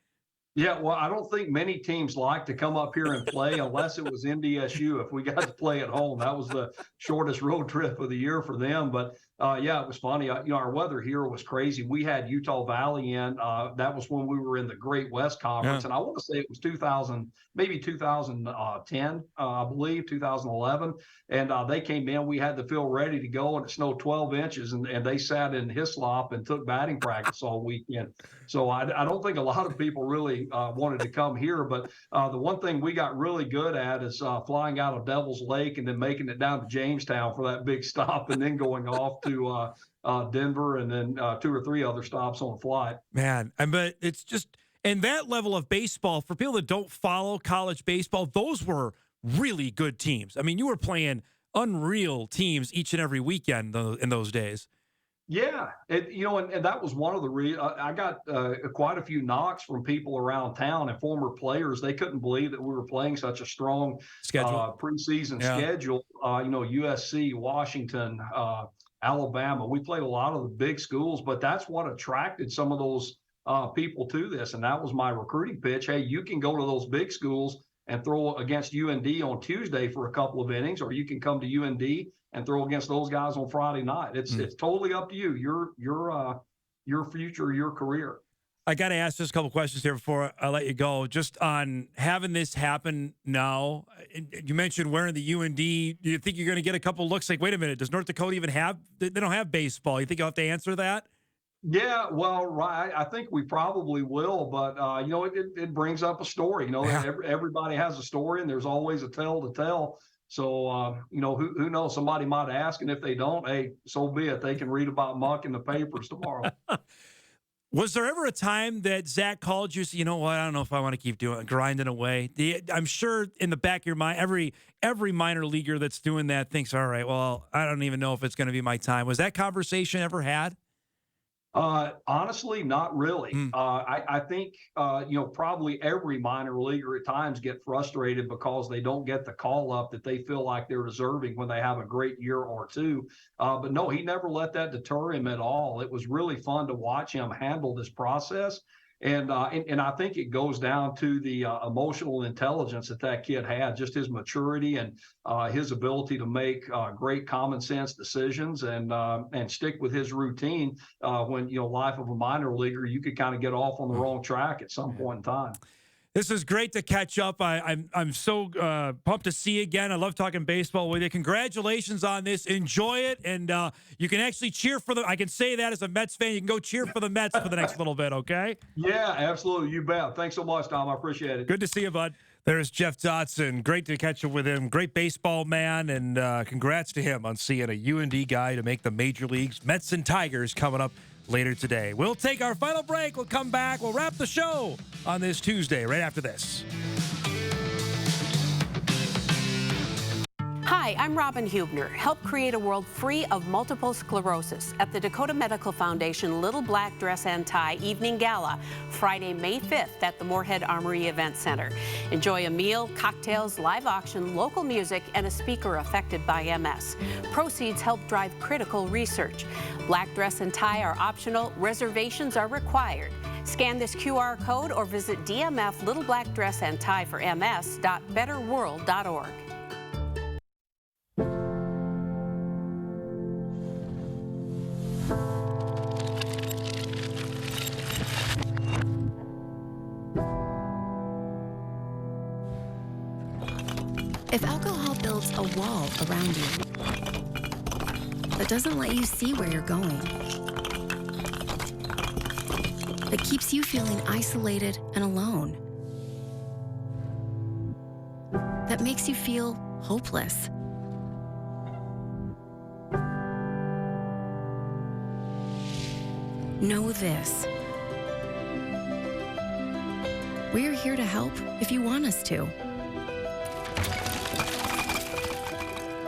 S1: Yeah, well, I don't think many teams like to come up here and play unless it was NDSU. If we got to play at home, that was the shortest road trip of the year for them. But it was funny. Our weather here was crazy. We had Utah Valley in. That was when we were in the Great West Conference, and I want to say it was 2000, maybe 2010, I believe, 2011. And they came in. We had the field ready to go, and it snowed 12 inches, and they sat in Hislop and took batting practice all weekend. So I don't think a lot of people really wanted to come here. But the one thing we got really good at is flying out of Devil's Lake and then making it down to Jamestown for that big stop, and then going off to Denver and then 2 or 3 other stops on the flight.
S13: Man, but it's just, and that level of baseball, for people that don't follow college baseball, those were really good teams. I mean, you were playing unreal teams each and every weekend in those days.
S1: Yeah, and that was one of the I got quite a few knocks from people around town and former players. They couldn't believe that we were playing such a strong preseason schedule. USC, Washington, Alabama. We played a lot of the big schools, but that's what attracted some of those people to this. And that was my recruiting pitch. Hey, you can go to those big schools and throw against UND on Tuesday for a couple of innings, or you can come to UND and throw against those guys on Friday night. It's totally up to you. Your future, your career.
S13: I got to ask just a couple questions here before I let you go. Just on having this happen now, you mentioned wearing the UND. Do you think you're going to get a couple looks like, wait a minute, does North Dakota even have? They don't have baseball. You think you'll have to answer that?
S1: Yeah, well, right. I think we probably will, but it brings up a story. Everybody has a story, and there's always a tale to tell. So, who knows? Somebody might ask, and if they don't, hey, so be it. They can read about Muck in the papers tomorrow.
S13: Was there ever a time that Zach called you, so, you know what, I don't know if I want to keep grinding away? I'm sure in the back of your mind, every minor leaguer that's doing that thinks, all right, well, I don't even know if it's going to be my time. Was that conversation ever had?
S1: Honestly, not really. I think, probably every minor leaguer at times get frustrated because they don't get the call up that they feel like they're deserving when they have a great year or two. But no, he never let that deter him at all. It was really fun to watch him handle this process. And I think it goes down to the emotional intelligence that kid had, just his maturity and his ability to make great common sense decisions and stick with his routine. When life of a minor leaguer, you could kind of get off on the wrong track at some point in time.
S13: This is great to catch up. I'm so pumped to see you again. I love talking baseball with you. Congratulations on this. Enjoy it, and you can actually cheer for them. I can say that as a Mets fan. You can go cheer for the Mets for the next little bit, okay?
S1: Yeah, absolutely. You bet. Thanks so much, Tom. I appreciate it.
S13: Good to see you, bud. There's Jeff Dodson. Great to catch up with him. Great baseball man, and congrats to him on seeing a UND guy to make the major leagues. Mets and Tigers coming up later today. We'll take our final break. We'll come back. We'll wrap the show on this Tuesday right after this.
S28: Hi, I'm Robin Hubner. Help create a world free of multiple sclerosis at the Dakota Medical Foundation Little Black Dress and Tie Evening Gala, Friday, May 5th at the Moorhead Armory Event Center. Enjoy a meal, cocktails, live auction, local music, and a speaker affected by MS. Proceeds help drive critical research. Black dress and tie are optional. Reservations are required. Scan this QR code or visit DMF Little Black Dress and Tie for MS.betterworld.org.
S2: If alcohol builds a wall around you that doesn't let you see where you're going, that keeps you feeling isolated and alone, that makes you feel hopeless, know this. We're here to help if you want us to.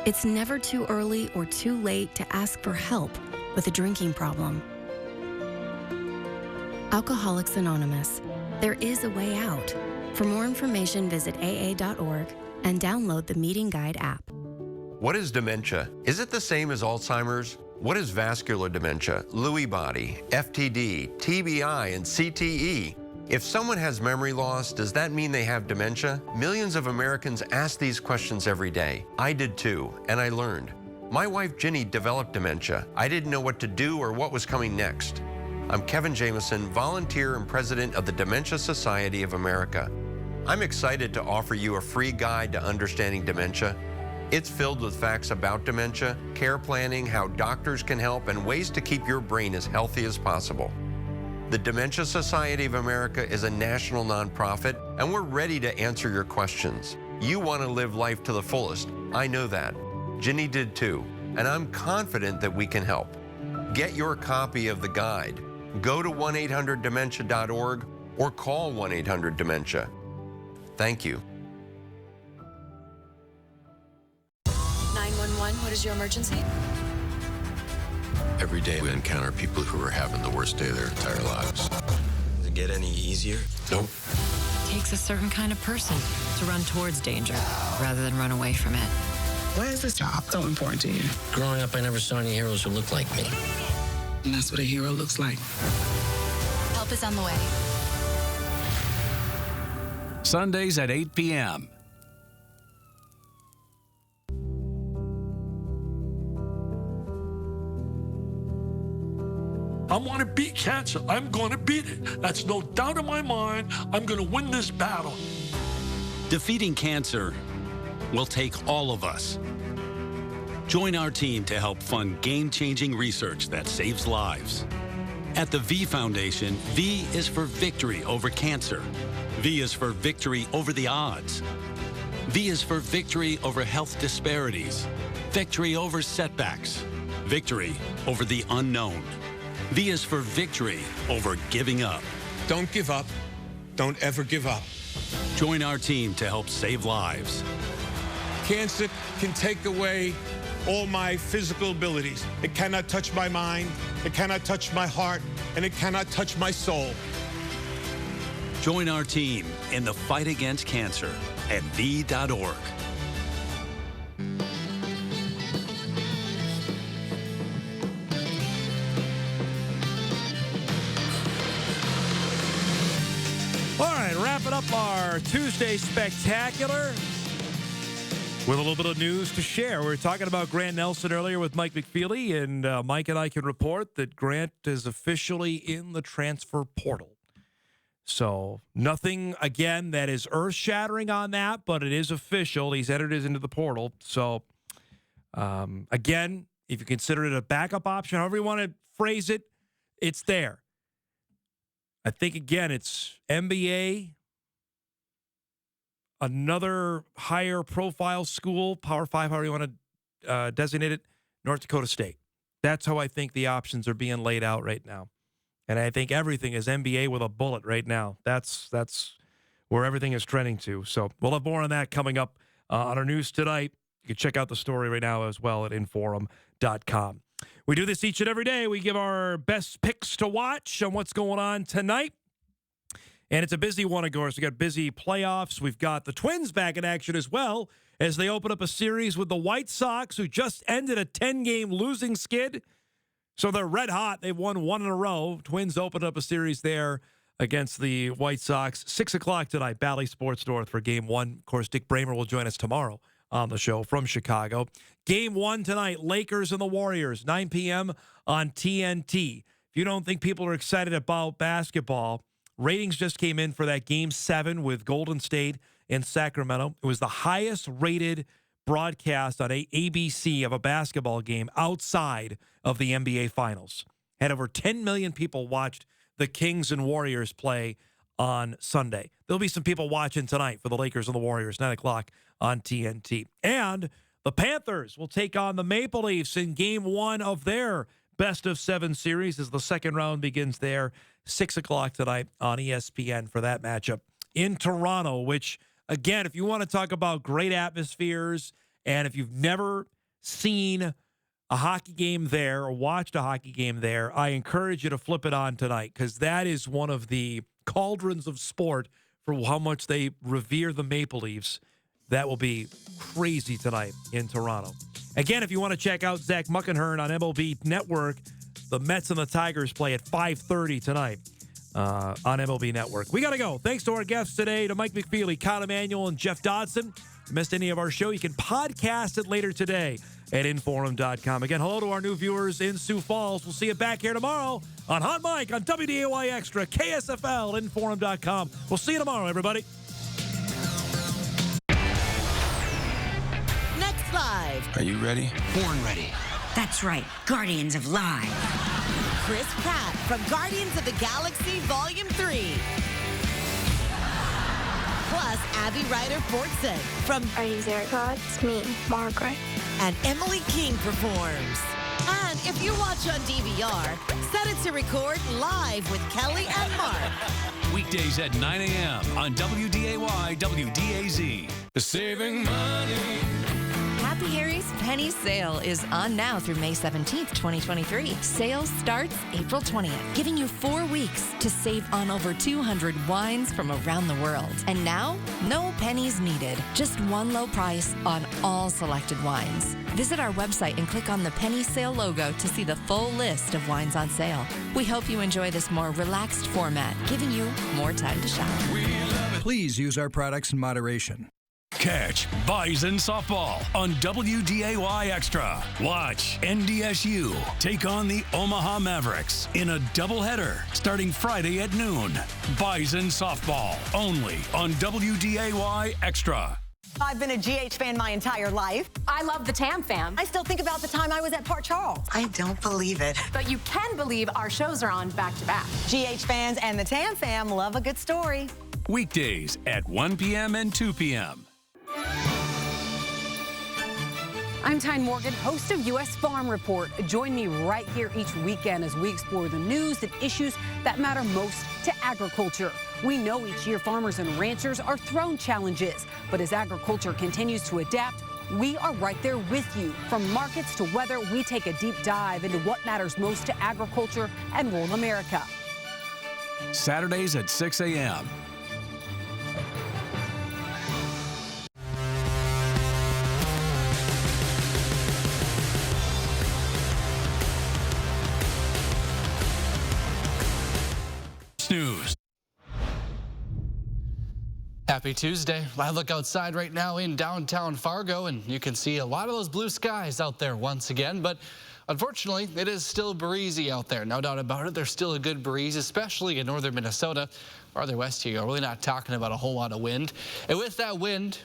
S2: It's never too early or too late to ask for help with a drinking problem. Alcoholics Anonymous. There is a way out. For more information, visit aa.org and download the Meeting Guide app.
S3: What is dementia? Is it the same as Alzheimer's? What is vascular dementia, Lewy body, FTD, TBI, and CTE? If someone has memory loss, does that mean they have dementia? Millions of Americans ask these questions every day. I did too, and I learned. My wife Ginny developed dementia. I didn't know what to do or what was coming next. I'm Kevin Jameson, volunteer and president of the Dementia Society of America. I'm excited to offer you a free guide to understanding dementia. It's filled with facts about dementia, care planning, how doctors can help, and ways to keep your brain as healthy as possible. The Dementia Society of America is a national nonprofit, and we're ready to answer your questions. You want to live life to the fullest. I know that. Ginny did too. and I'm confident that we can help. Get your copy of the guide. Go to 1-800-DEMENTIA.org or call 1-800-DEMENTIA. Thank you.
S5: 911, what is your emergency?
S7: Every day we encounter people who are having the worst day of their entire lives.
S31: Does it get any easier?
S7: Nope.
S5: It takes a certain kind of person to run towards danger rather than run away from it.
S8: Why is this job so important to you?
S9: Growing up, I never saw any heroes who looked like me.
S8: And that's what a hero looks like.
S5: Help is on the way.
S4: Sundays at 8 p.m.
S10: I want to beat cancer. I'm going to beat it. That's no doubt in my mind. I'm going to win this battle.
S12: Defeating cancer will take all of us. Join our team to help fund game-changing research that saves lives. At the V Foundation, V is for victory over cancer. V is for victory over the odds. V is for victory over health disparities. Victory over setbacks. Victory over the unknown. V is for victory over giving up.
S6: Don't give up. Don't ever give up.
S12: Join our team to help save lives.
S6: Cancer can take away all my physical abilities. It cannot touch my mind, it cannot touch my heart, and it cannot touch my soul.
S12: Join our team in the fight against cancer at V.org.
S13: All right, wrapping up our Tuesday Spectacular with a little bit of news to share. We were talking about Grant Nelson earlier with Mike McFeely, and Mike and I can report that Grant is officially in the transfer portal. So nothing, again, that is earth-shattering on that, but it is official. He's entered into the portal. So, again, if you consider it a backup option, however you want to phrase it, it's there. I think, again, it's NBA, another higher profile school, Power 5, however you want to designate it, North Dakota State. That's how I think the options are being laid out right now. And I think everything is NBA with a bullet right now. That's where everything is trending to. So we'll have more on that coming up on our news tonight. You can check out the story right now as well at Inforum.com. We do this each and every day. We give our best picks to watch on what's going on tonight. And it's a busy one, of course. We got busy playoffs. We've got the Twins back in action as well as they open up a series with the White Sox, who just ended a 10-game losing skid. So they're red hot. They've won one in a row. Twins opened up a series there against the White Sox. 6 o'clock tonight, Bally Sports North for Game 1. Of course, Dick Bramer will join us tomorrow on the show from Chicago. Game 1 tonight, Lakers and the Warriors, 9 p.m. on TNT. If you don't think people are excited about basketball, ratings just came in for that Game 7 with Golden State and Sacramento. It was the highest-rated broadcast on ABC of a basketball game outside of the NBA Finals. Had over 10 million people watched the Kings and Warriors play on Sunday. There'll be some people watching tonight for the Lakers and the Warriors, 9 o'clock on TNT. And the Panthers will take on the Maple Leafs in Game 1 of their best-of-7 series as the second round begins there, 6 o'clock tonight on ESPN for that matchup in Toronto, which, again, if you want to talk about great atmospheres, and if you've never seen a hockey game there or watched a hockey game there, I encourage you to flip it on tonight, because that is one of the cauldrons of sport for how much they revere the Maple Leafs. That will be crazy tonight in Toronto. Again, if you want to check out Zach Muckenhirm on MLB Network, the Mets and the Tigers play at 5:30 tonight on MLB Network. We got to go. Thanks to our guests today, to Mike McFeely, Cody Emanuel, and Jeff Dodson. If you missed any of our show, you can podcast it later today at Inforum.com. Again, hello to our new viewers in Sioux Falls. We'll see you back here tomorrow on Hot Mike on WDAY Extra, KSFL, Inforum.com. We'll see you tomorrow, everybody.
S15: Next Live.
S30: Are you ready?
S15: Born ready. That's right. Guardians of Live. Chris Pratt from Guardians of the Galaxy Volume 3. Plus, Abby Ryder-Fortson from
S18: Are You There, God? It's me, Margaret.
S15: and Emily King performs. And if you watch on DVR, set it to record live with Kelly and Mark.
S4: Weekdays at 9 a.m. on WDAY, WDAZ.
S36: Saving money.
S11: Happy Harry's Penny Sale is on now through May 17th, 2023. Sale starts April 20th, giving you 4 weeks to save on over 200 wines from around the world. And now, no pennies needed, just one low price on all selected wines. Visit our website and click on the Penny Sale logo to see the full list of wines on sale. We hope you enjoy this more relaxed format, giving you more time to shop.
S14: Please use our products in moderation.
S4: Catch Bison Softball on WDAY Extra. Watch NDSU take on the Omaha Mavericks in a doubleheader starting Friday at noon. Bison Softball only on WDAY Extra.
S15: I've been a GH fan my entire life. I love the Tam Fam. I still think about the time I was at Port Charles. I don't believe it.
S28: But you can believe our shows are on back-to-back.
S15: GH fans and the Tam Fam love a good story.
S4: Weekdays at 1 p.m. and 2 p.m.
S28: I'm Tyne Morgan, host of U.S. Farm Report. Join me right here each weekend as we explore the news and issues that matter most to agriculture. We know each year farmers and ranchers are thrown challenges, but as agriculture continues to adapt, we are right there with you. From markets to weather, we take a deep dive into what matters most to agriculture and rural America.
S4: Saturdays at 6 a.m. News.
S16: Happy Tuesday. I look outside right now in downtown Fargo, and you can see a lot of those blue skies out there once again, but unfortunately, it is still breezy out there. No doubt about it. There's still a good breeze, especially in northern Minnesota. Farther west you go, really not talking about a whole lot of wind. And with that wind,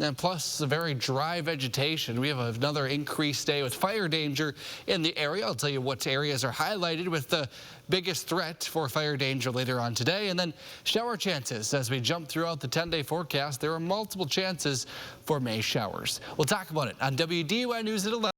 S16: and plus a very dry vegetation, we have another increased day with fire danger in the area. I'll tell you what areas are highlighted with the biggest threat for fire danger later on today. And then shower chances as we jump throughout the 10-day forecast. There are multiple chances for May showers. We'll talk about it on WDUI News at 11.